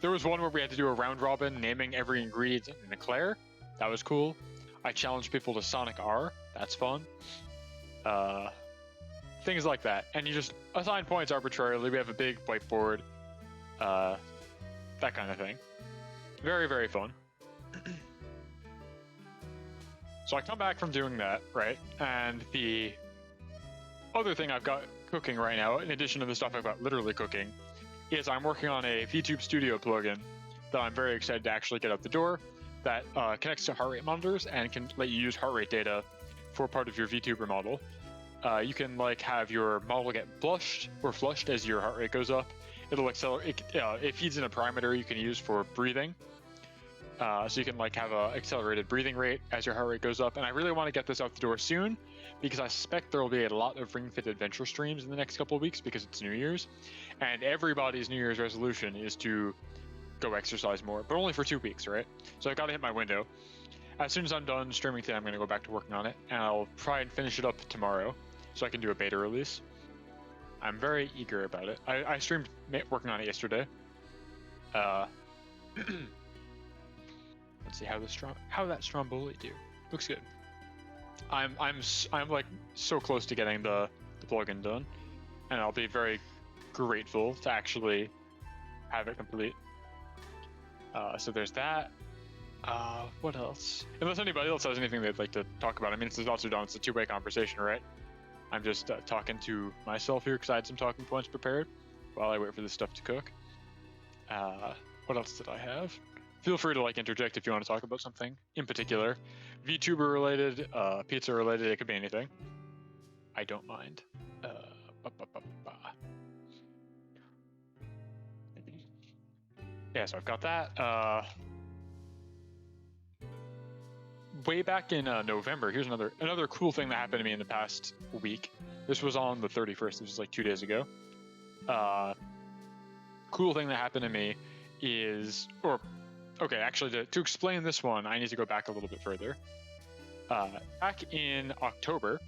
There was one where we had to do a round robin naming every ingredient in an eclair. That was cool. I challenged people to Sonic R. That's fun. Things like that. And you just assign points arbitrarily. We have a big whiteboard. That kind of thing. Very, very fun. So I come back from doing that, right? And the other thing I've got cooking right now, in addition to the stuff I've got literally cooking, is I'm working on a VTube Studio plugin that I'm very excited to actually get out the door that connects to heart rate monitors and can let you use heart rate data for part of your VTuber model. You can like have your model get blushed or flushed as your heart rate goes up. It'll accelerate. It feeds in a parameter you can use for breathing. So you can like have a accelerated breathing rate as your heart rate goes up. And I really want to get this out the door soon because I suspect there will be a lot of Ring Fit Adventure streams in the next couple of weeks because it's New Year's, and everybody's New Year's resolution is to go exercise more, but only for 2 weeks, right? So I got to hit my window. As soon as I'm done streaming today, I'm going to go back to working on it, and I'll try and finish it up tomorrow so I can do a beta release. I'm very eager about it. I streamed working on it yesterday. Let's see how that stromboli do. Looks good. I'm like so close to getting the plugin done, and I'll be very grateful to actually have it complete. So there's that. What else? Unless anybody else has anything they'd like to talk about. I mean, it's PIZZATSUDAN. It's a two-way conversation, right? I'm just talking to myself here because I had some talking points prepared while I wait for this stuff to cook. What else did I have? Feel free to like interject if you want to talk about something in particular. VTuber related, pizza related, it could be anything. I don't mind. Yeah, so I've got that. Way back in November, here's another cool thing that happened to me in the past week. This was on the 31st, this was like 2 days ago. Cool thing that happened to me is, okay, actually to explain this one, I need to go back a little bit further. Back in October,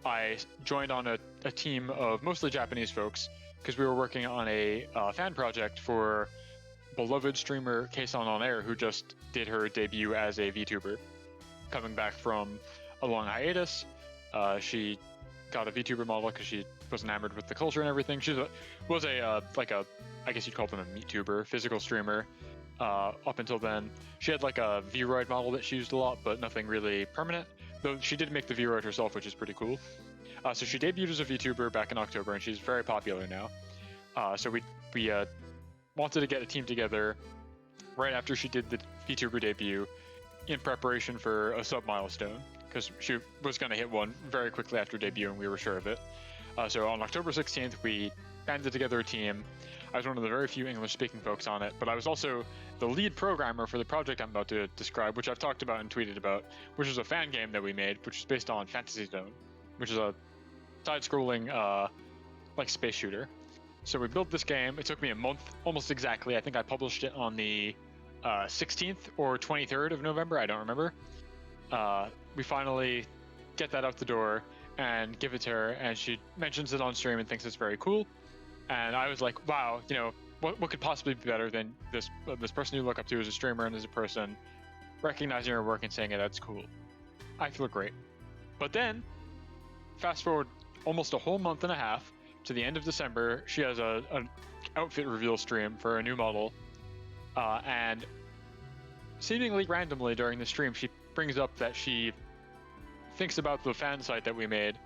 I joined on a team of mostly Japanese folks because we were working on a fan project for beloved streamer Keisan on Air, who just did her debut as a VTuber. Coming back from a long hiatus, she got a VTuber model because she was enamored with the culture and everything. She was I guess you'd call them a meat-tuber, physical streamer. Up until then, she had like a Vroid model that she used a lot, but nothing really permanent. Though she did make the Vroid herself, which is pretty cool. So she debuted as a VTuber back in October, and she's very popular now. So we wanted to get a team together right after she did the VTuber debut in preparation for a sub-milestone, because she was going to hit one very quickly after debut, and we were sure of it. So on October 16th, we banded together a team. I was one of the very few English-speaking folks on it, but I was also the lead programmer for the project I'm about to describe, which I've talked about and tweeted about, which is a fan game that we made, which is based on Fantasy Zone, which is a side-scrolling like space shooter. So we built this game. It took me a month, almost exactly. I think I published it on the 16th or 23rd of November. I don't remember. We finally get that out the door and give it to her, and she mentions it on stream and thinks it's very cool. And I was like, wow, you know, what could possibly be better than this person you look up to as a streamer and as a person recognizing her work and saying, yeah, that's cool. I feel great. But then, fast forward almost a whole month and a half to the end of December, she has an outfit reveal stream for a new model, and seemingly randomly during the stream, she brings up that she thinks about the fan site that we made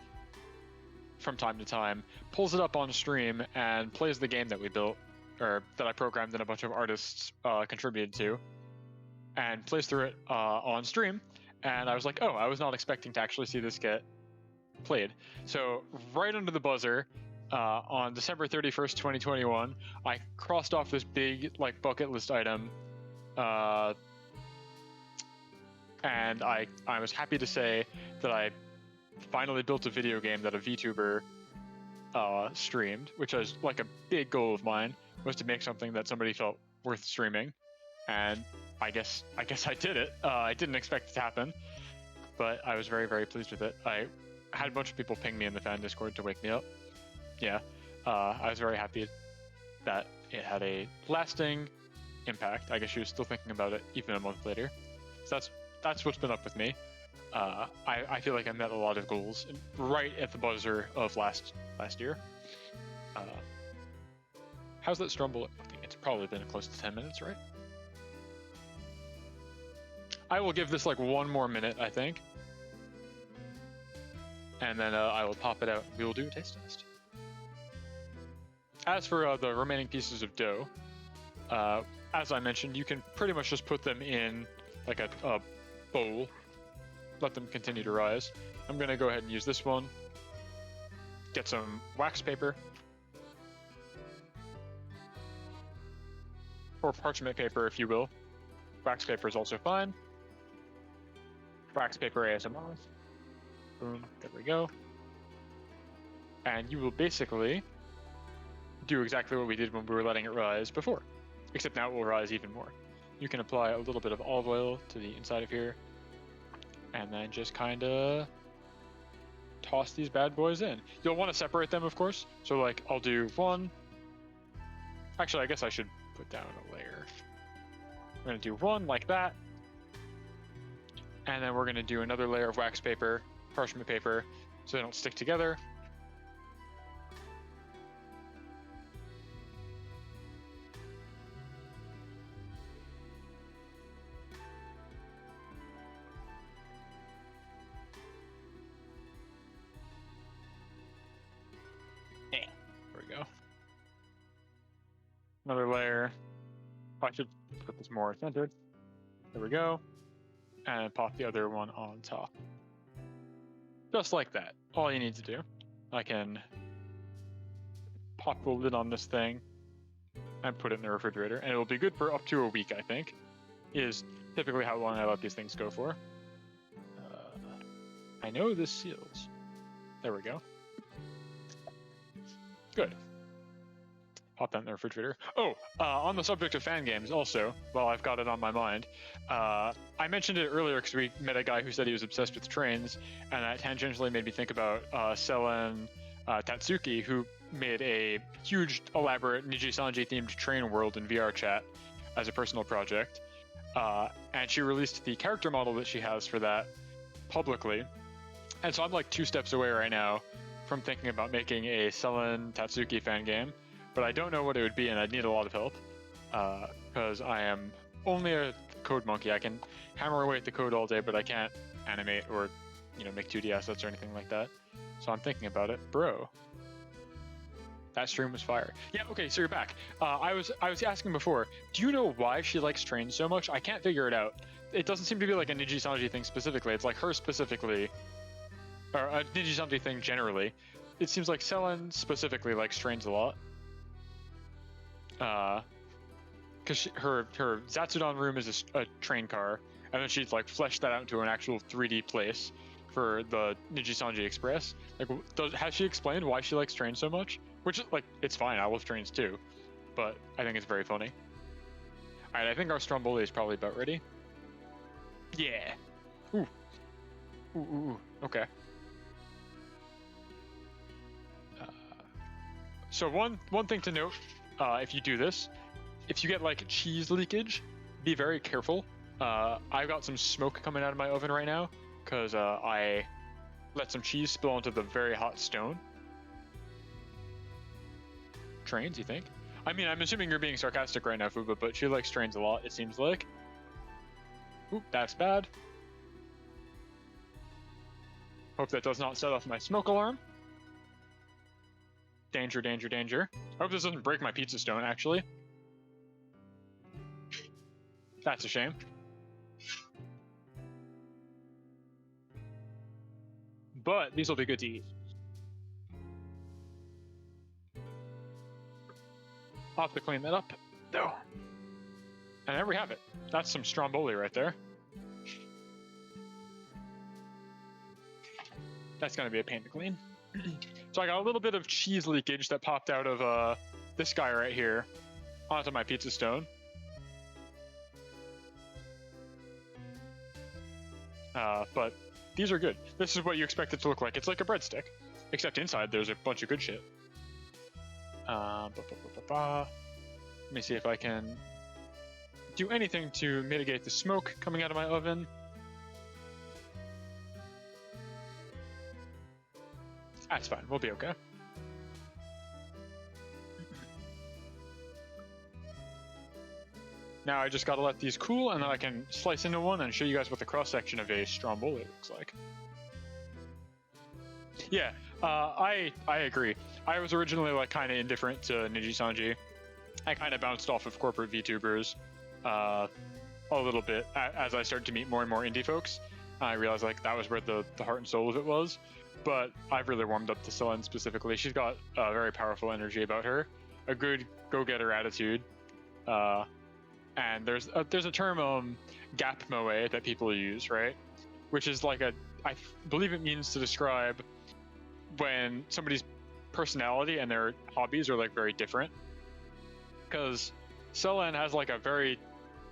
from time to time, pulls it up on stream, and plays the game that we built, or that I programmed and a bunch of artists contributed to, and plays through it on stream. And I was like, oh, I was not expecting to actually see this get played. So right under the buzzer, on December 31st, 2021, I crossed off this big like bucket list item, and I was happy to say that I finally built a video game that a VTuber streamed, which was like a big goal of mine, was to make something that somebody felt worth streaming, and I guess I did it. I didn't expect it to happen, but I was very, very pleased with it. I had a bunch of people ping me in the fan Discord to wake me up. Yeah, I was very happy that it had a lasting impact. I guess she was still thinking about it even a month later. So that's what's been up with me. I feel like I met a lot of goals right at the buzzer of last year. How's that Stomboli? I think it's probably been close to 10 minutes, right? I will give this like one more minute, I think. And then I will pop it out. We will do a taste test. As for the remaining pieces of dough, as I mentioned, you can pretty much just put them in like a bowl. Let them continue to rise. I'm going to go ahead and use this one. Get some wax paper. Or parchment paper, if you will. Wax paper is also fine. Wax paper ASMR. Boom, there we go. And you will basically do exactly what we did when we were letting it rise before. Except now it will rise even more. You can apply a little bit of olive oil to the inside of here. And then just kind of toss these bad boys in. You'll want to separate them, of course. So like, I'll do one. Actually, I guess I should put down a layer. We're going to do one like that. And then we're going to do another layer of wax paper, parchment paper, so they don't stick together. Yeah, there we go. Another layer. I should put this more centered. There we go. And pop the other one on top. Just like that. All you need to do. I can pop the lid on this thing and put it in the refrigerator, and it will be good for up to a week, I think, is typically how long I let these things go for. I know this seals. There we go. Good. Pop that in the refrigerator. Oh, on the subject of fan games also, while I've got it on my mind, I mentioned it earlier because we met a guy who said he was obsessed with trains, and that tangentially made me think about Selen Tatsuki, who made a huge, elaborate Niji-Sanji-themed train world in VR chat as a personal project. And she released the character model that she has for that publicly. And so I'm like 2 steps away right now from thinking about making a Selen Tatsuki fan game. But I don't know what it would be, and I'd need a lot of help, because I am only a code monkey. I can hammer away at the code all day, but I can't animate or, make 2D assets or anything like that. So I'm thinking about it. Bro, that stream was fire. Yeah, okay, so you're back. I was asking before, do you know why she likes trains so much? I can't figure it out. It doesn't seem to be like a Niji-Sanji thing specifically. It's like her specifically, or a Niji-Sanji thing generally. It seems like Selen specifically likes trains a lot. Because her Zatsudan room is a train car, and then she's like fleshed that out into an actual 3D place for the Niji-Sanji Express. Like, has she explained why she likes trains so much? Which, like, it's fine, I love trains too, but I think it's very funny. Alright, I think our Stromboli is probably about ready. Yeah! Ooh. Ooh, okay. So one thing to note, if you do this, if you get like cheese leakage, be very careful. I've got some smoke coming out of my oven right now because I let some cheese spill onto the very hot stone. Trains, you think? I mean, I'm assuming you're being sarcastic right now, Fuba, but she likes trains a lot, it seems like. Oop, that's bad. Hope that does not set off my smoke alarm. Danger, danger, danger. I hope this doesn't break my pizza stone, actually. That's a shame. But these will be good to eat. I'll have to clean that up, though. And there we have it. That's some stromboli right there. That's going to be a pain to clean. So I got a little bit of cheese leakage that popped out of this guy right here onto my pizza stone. But these are good. This is what you expect it to look like. It's like a breadstick, except inside there's a bunch of good shit. Let me see if I can do anything to mitigate the smoke coming out of my oven. That's fine, we'll be okay. Now I just gotta let these cool, and then I can slice into one and show you guys what the cross-section of a stromboli looks like. Yeah, I agree. I was originally like kind of indifferent to Niji-sanji. I kind of bounced off of corporate VTubers a little bit as I started to meet more and more indie folks. I realized like that was where the heart and soul of it was. But I've really warmed up to Selen specifically. She's got a very powerful energy about her, a good go-getter attitude, and there's a term gap moe that people use, right? Which is like I believe it means to describe when somebody's personality and their hobbies are like very different. Because Selen has like a very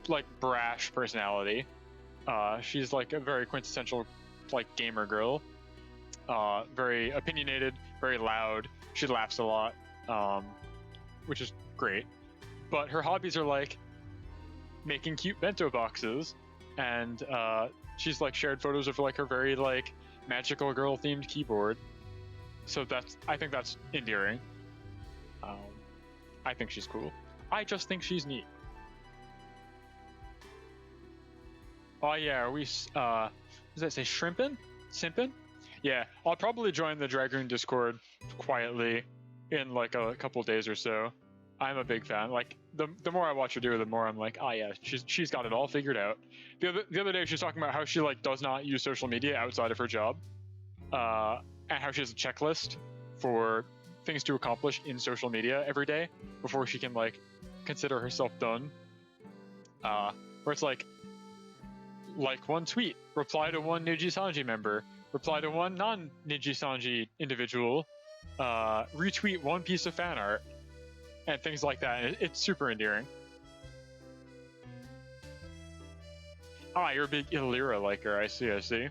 like brash personality. She's like a very quintessential like gamer girl. Very opinionated, very loud. She laughs a lot, which is great. But her hobbies are like making cute bento boxes, and she's like shared photos of like her very like magical girl themed keyboard. So I think that's endearing. I think she's cool. I just think she's neat. Oh yeah, are we does that say shrimpin'? Simpin'? Yeah, I'll probably join the Dragoon Discord quietly in like a couple days or so. I'm a big fan. Like the more I watch her do, the more I'm like, oh yeah, she's got it all figured out. The other day she was talking about how she like does not use social media outside of her job, and how she has a checklist for things to accomplish in social media every day before she can like consider herself done. Where it's like one tweet, reply to one Niji-sanji member, reply to one non-Niji-sanji individual, retweet one piece of fan art, and things like that. And it's super endearing. Ah, you're a big Illyra liker. I see.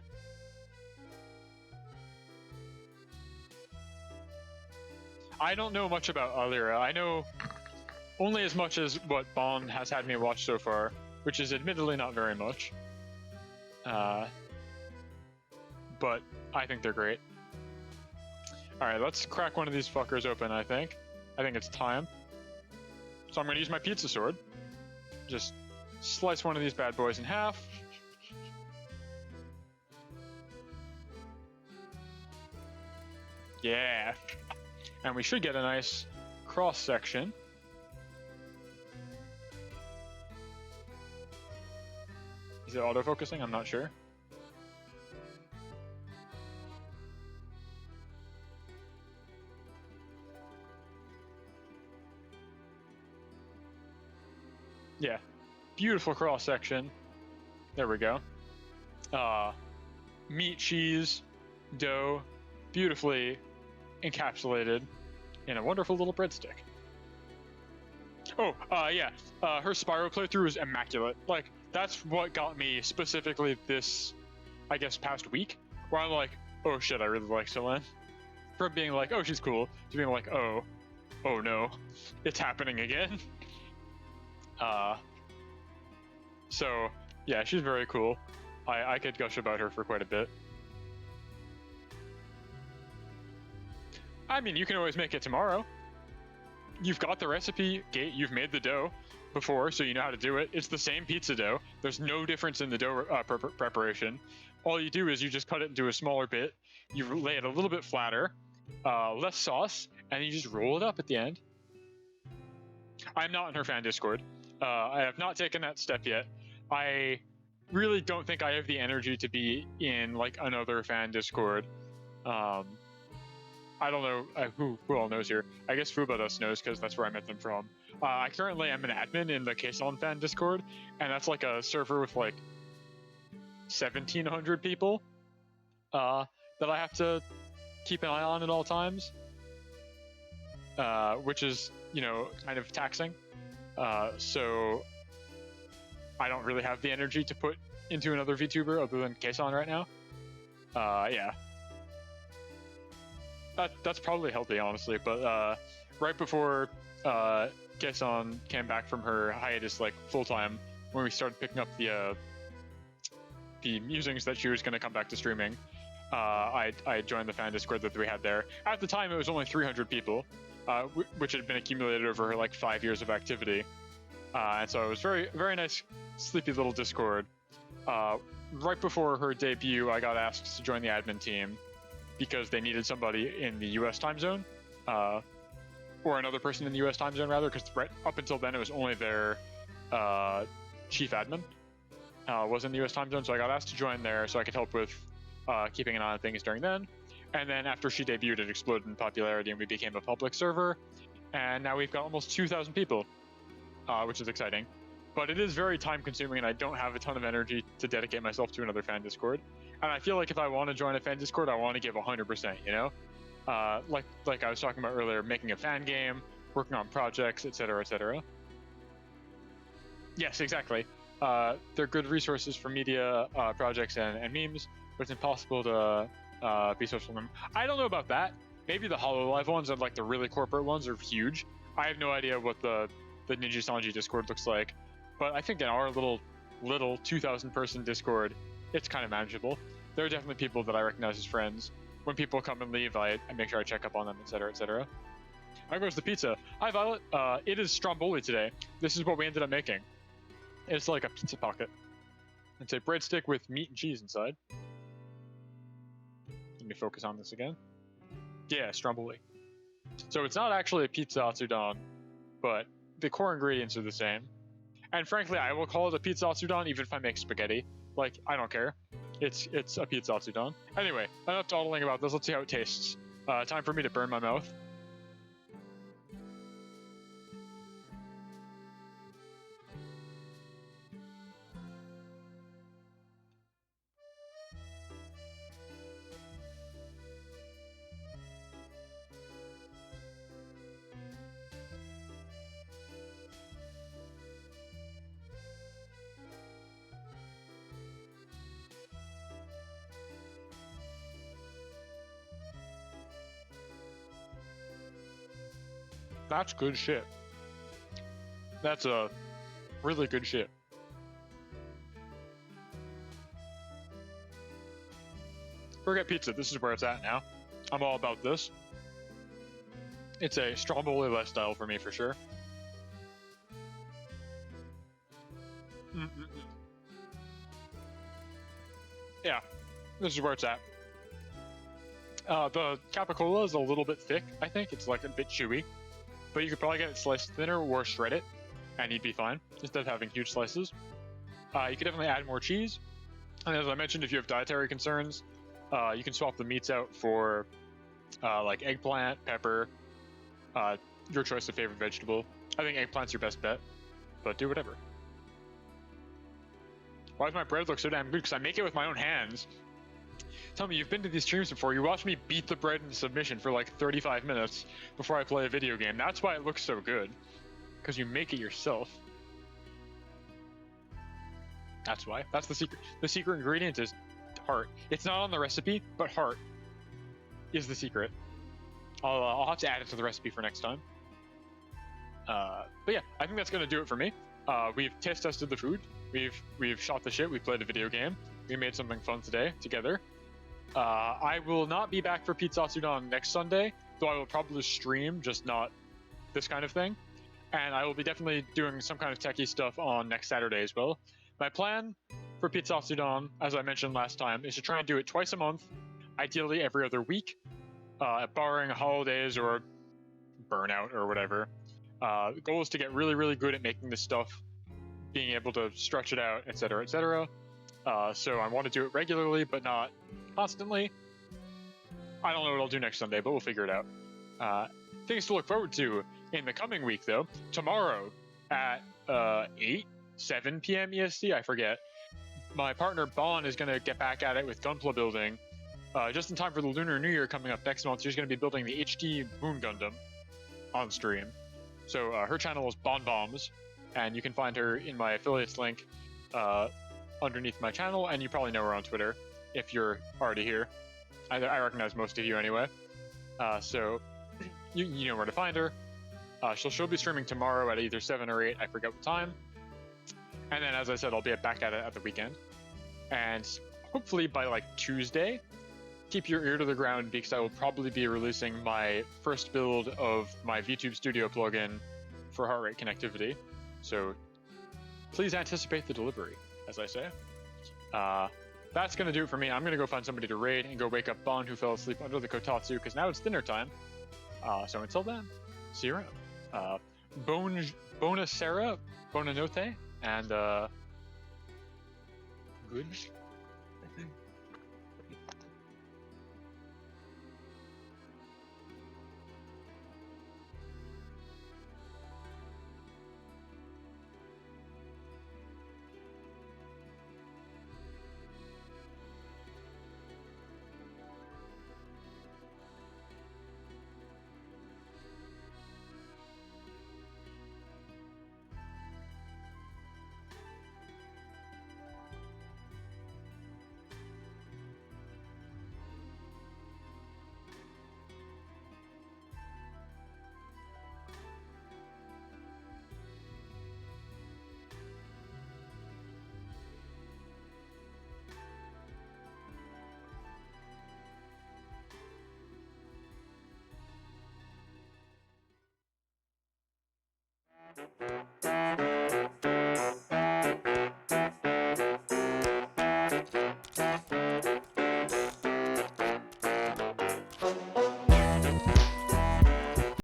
I don't know much about Illyra. I know only as much as what Bon has had me watch so far, which is admittedly not very much. But I think they're great. Alright, let's crack one of these fuckers open, I think. I think it's time. So I'm going to use my pizza sword. Just slice one of these bad boys in half. Yeah. And we should get a nice cross-section. Is it auto-focusing? I'm not sure. Yeah, beautiful cross section. There we go. Meat, cheese, dough, beautifully encapsulated in a wonderful little breadstick. Oh, yeah. Her Spyro playthrough was immaculate. Like, that's what got me specifically this, I guess, past week, where I'm like, oh shit, I really like Selen. From being like, oh, she's cool, to being like, oh no, it's happening again. So yeah, she's very cool. I could gush about her for quite a bit. I mean, you can always make it tomorrow. You've got the recipe, you've made the dough before, so you know how to do it. It's the same pizza dough. There's no difference in the dough preparation. All you do is you just cut it into a smaller bit, you lay it a little bit flatter, less sauce, and you just roll it up at the end. I'm not in her fan Discord. I have not taken that step yet. I really don't think I have the energy to be in like another fan Discord. I don't know who all knows here. I guess Fubados knows because that's where I met them from. I currently am an admin in the Skeletom fan Discord, and that's like a server with like 1,700 people that I have to keep an eye on at all times, which is, you know, kind of taxing. So I don't really have the energy to put into another VTuber other than Kason right now. Yeah. That's probably healthy, honestly, but right before Kason came back from her hiatus, like full-time, when we started picking up the musings that she was going to come back to streaming, I joined the fan Discord that we had there. At the time, it was only 300 people, which had been accumulated over her like 5 years of activity. And so it was very, very nice, sleepy little Discord. Right before her debut, I got asked to join the admin team because they needed somebody in the US time zone, or another person in the US time zone, rather, because right up until then, it was only their chief admin was in the US time zone. So I got asked to join there so I could help with keeping an eye on things during then. And then after she debuted, it exploded in popularity and we became a public server. And now we've got almost 2,000 people, which is exciting. But it is very time consuming and I don't have a ton of energy to dedicate myself to another fan Discord. And I feel like if I want to join a fan Discord, I want to give 100%, you know? Like I was talking about earlier, making a fan game, working on projects, etc., etc. Yes, exactly. They're good resources for media, projects, and memes, but it's impossible to be social on them. I don't know about that. Maybe the HoloLive ones and like the really corporate ones are huge. I have no idea what the Ninja Sanji Discord looks like, but I think in our little 2,000 person Discord, it's kind of manageable. There are definitely people that I recognize as friends. When people come and leave, I make sure I check up on them, etc., etc. How goes the pizza? Hi, Violet. It is stromboli today. This is what we ended up making. It's like a pizza pocket. It's a breadstick with meat and cheese inside. Let me focus on this again. Yeah, stromboli. So it's not actually a PIZZATSUDAN, but the core ingredients are the same. And frankly, I will call it a PIZZATSUDAN even if I make spaghetti. Like, I don't care. It's a PIZZATSUDAN. Anyway, enough dawdling about this. Let's see how it tastes. Time for me to burn my mouth. That's good shit. That's a really good shit. Forget pizza, this is where it's at now. I'm all about this. It's a Stromboli lifestyle for me, for sure. Yeah, this is where it's at. The capicola is a little bit thick, I think. It's like a bit chewy. But you could probably get it sliced thinner or shred it, and you'd be fine, instead of having huge slices. You could definitely add more cheese. And as I mentioned, if you have dietary concerns, you can swap the meats out for like eggplant, pepper, your choice of favorite vegetable. I think eggplant's your best bet, but do whatever. Why does my bread look so damn good? Because I make it with my own hands. Tell me, you've been to these streams before. You watched me beat the bread into submission for like 35 minutes before I play a video game. That's why it looks so good. Because you make it yourself. That's why. That's the secret. The secret ingredient is heart. It's not on the recipe, but heart is the secret. I'll have to add it to the recipe for next time. But yeah, I think that's gonna do it for me. We've taste tested the food. We've shot the shit. We played a video game. We made something fun today together. I will not be back for PIZZATSUDAN next Sunday, though I will probably stream, just not this kind of thing. And I will be definitely doing some kind of techie stuff on next Saturday as well. My plan for PIZZATSUDAN, as I mentioned last time, is to try and do it twice a month, ideally every other week, barring holidays or burnout or whatever. The goal is to get really, really good at making this stuff, being able to stretch it out, etc., etc. So I want to do it regularly, but not constantly. I don't know what I'll do next Sunday, but we'll figure it out. Things to look forward to In the coming week, though, tomorrow at 7 p.m. EST, I forget, my partner Bon is going to get back at it with Gunpla building. Just in time for the Lunar New Year coming up next month, she's going to be building the HD Moon Gundam on stream. So her channel is Bon Bombs, and you can find her in my affiliates link underneath my channel, and you probably know her on Twitter if you're already here. I recognize most of you anyway. So you know where to find her. She'll be streaming tomorrow at either 7 or 8, I forget what time. And then, as I said, I'll be back at it at the weekend. And hopefully by like Tuesday, keep your ear to the ground because I will probably be releasing my first build of my VTube Studio plugin for heart rate connectivity. So please anticipate the delivery, as I say. That's going to do it for me. I'm going to go find somebody to raid and go wake up Bon, who fell asleep under the kotatsu, because now it's dinner time. So until then, see you around. Bonacera, bonanote, and good.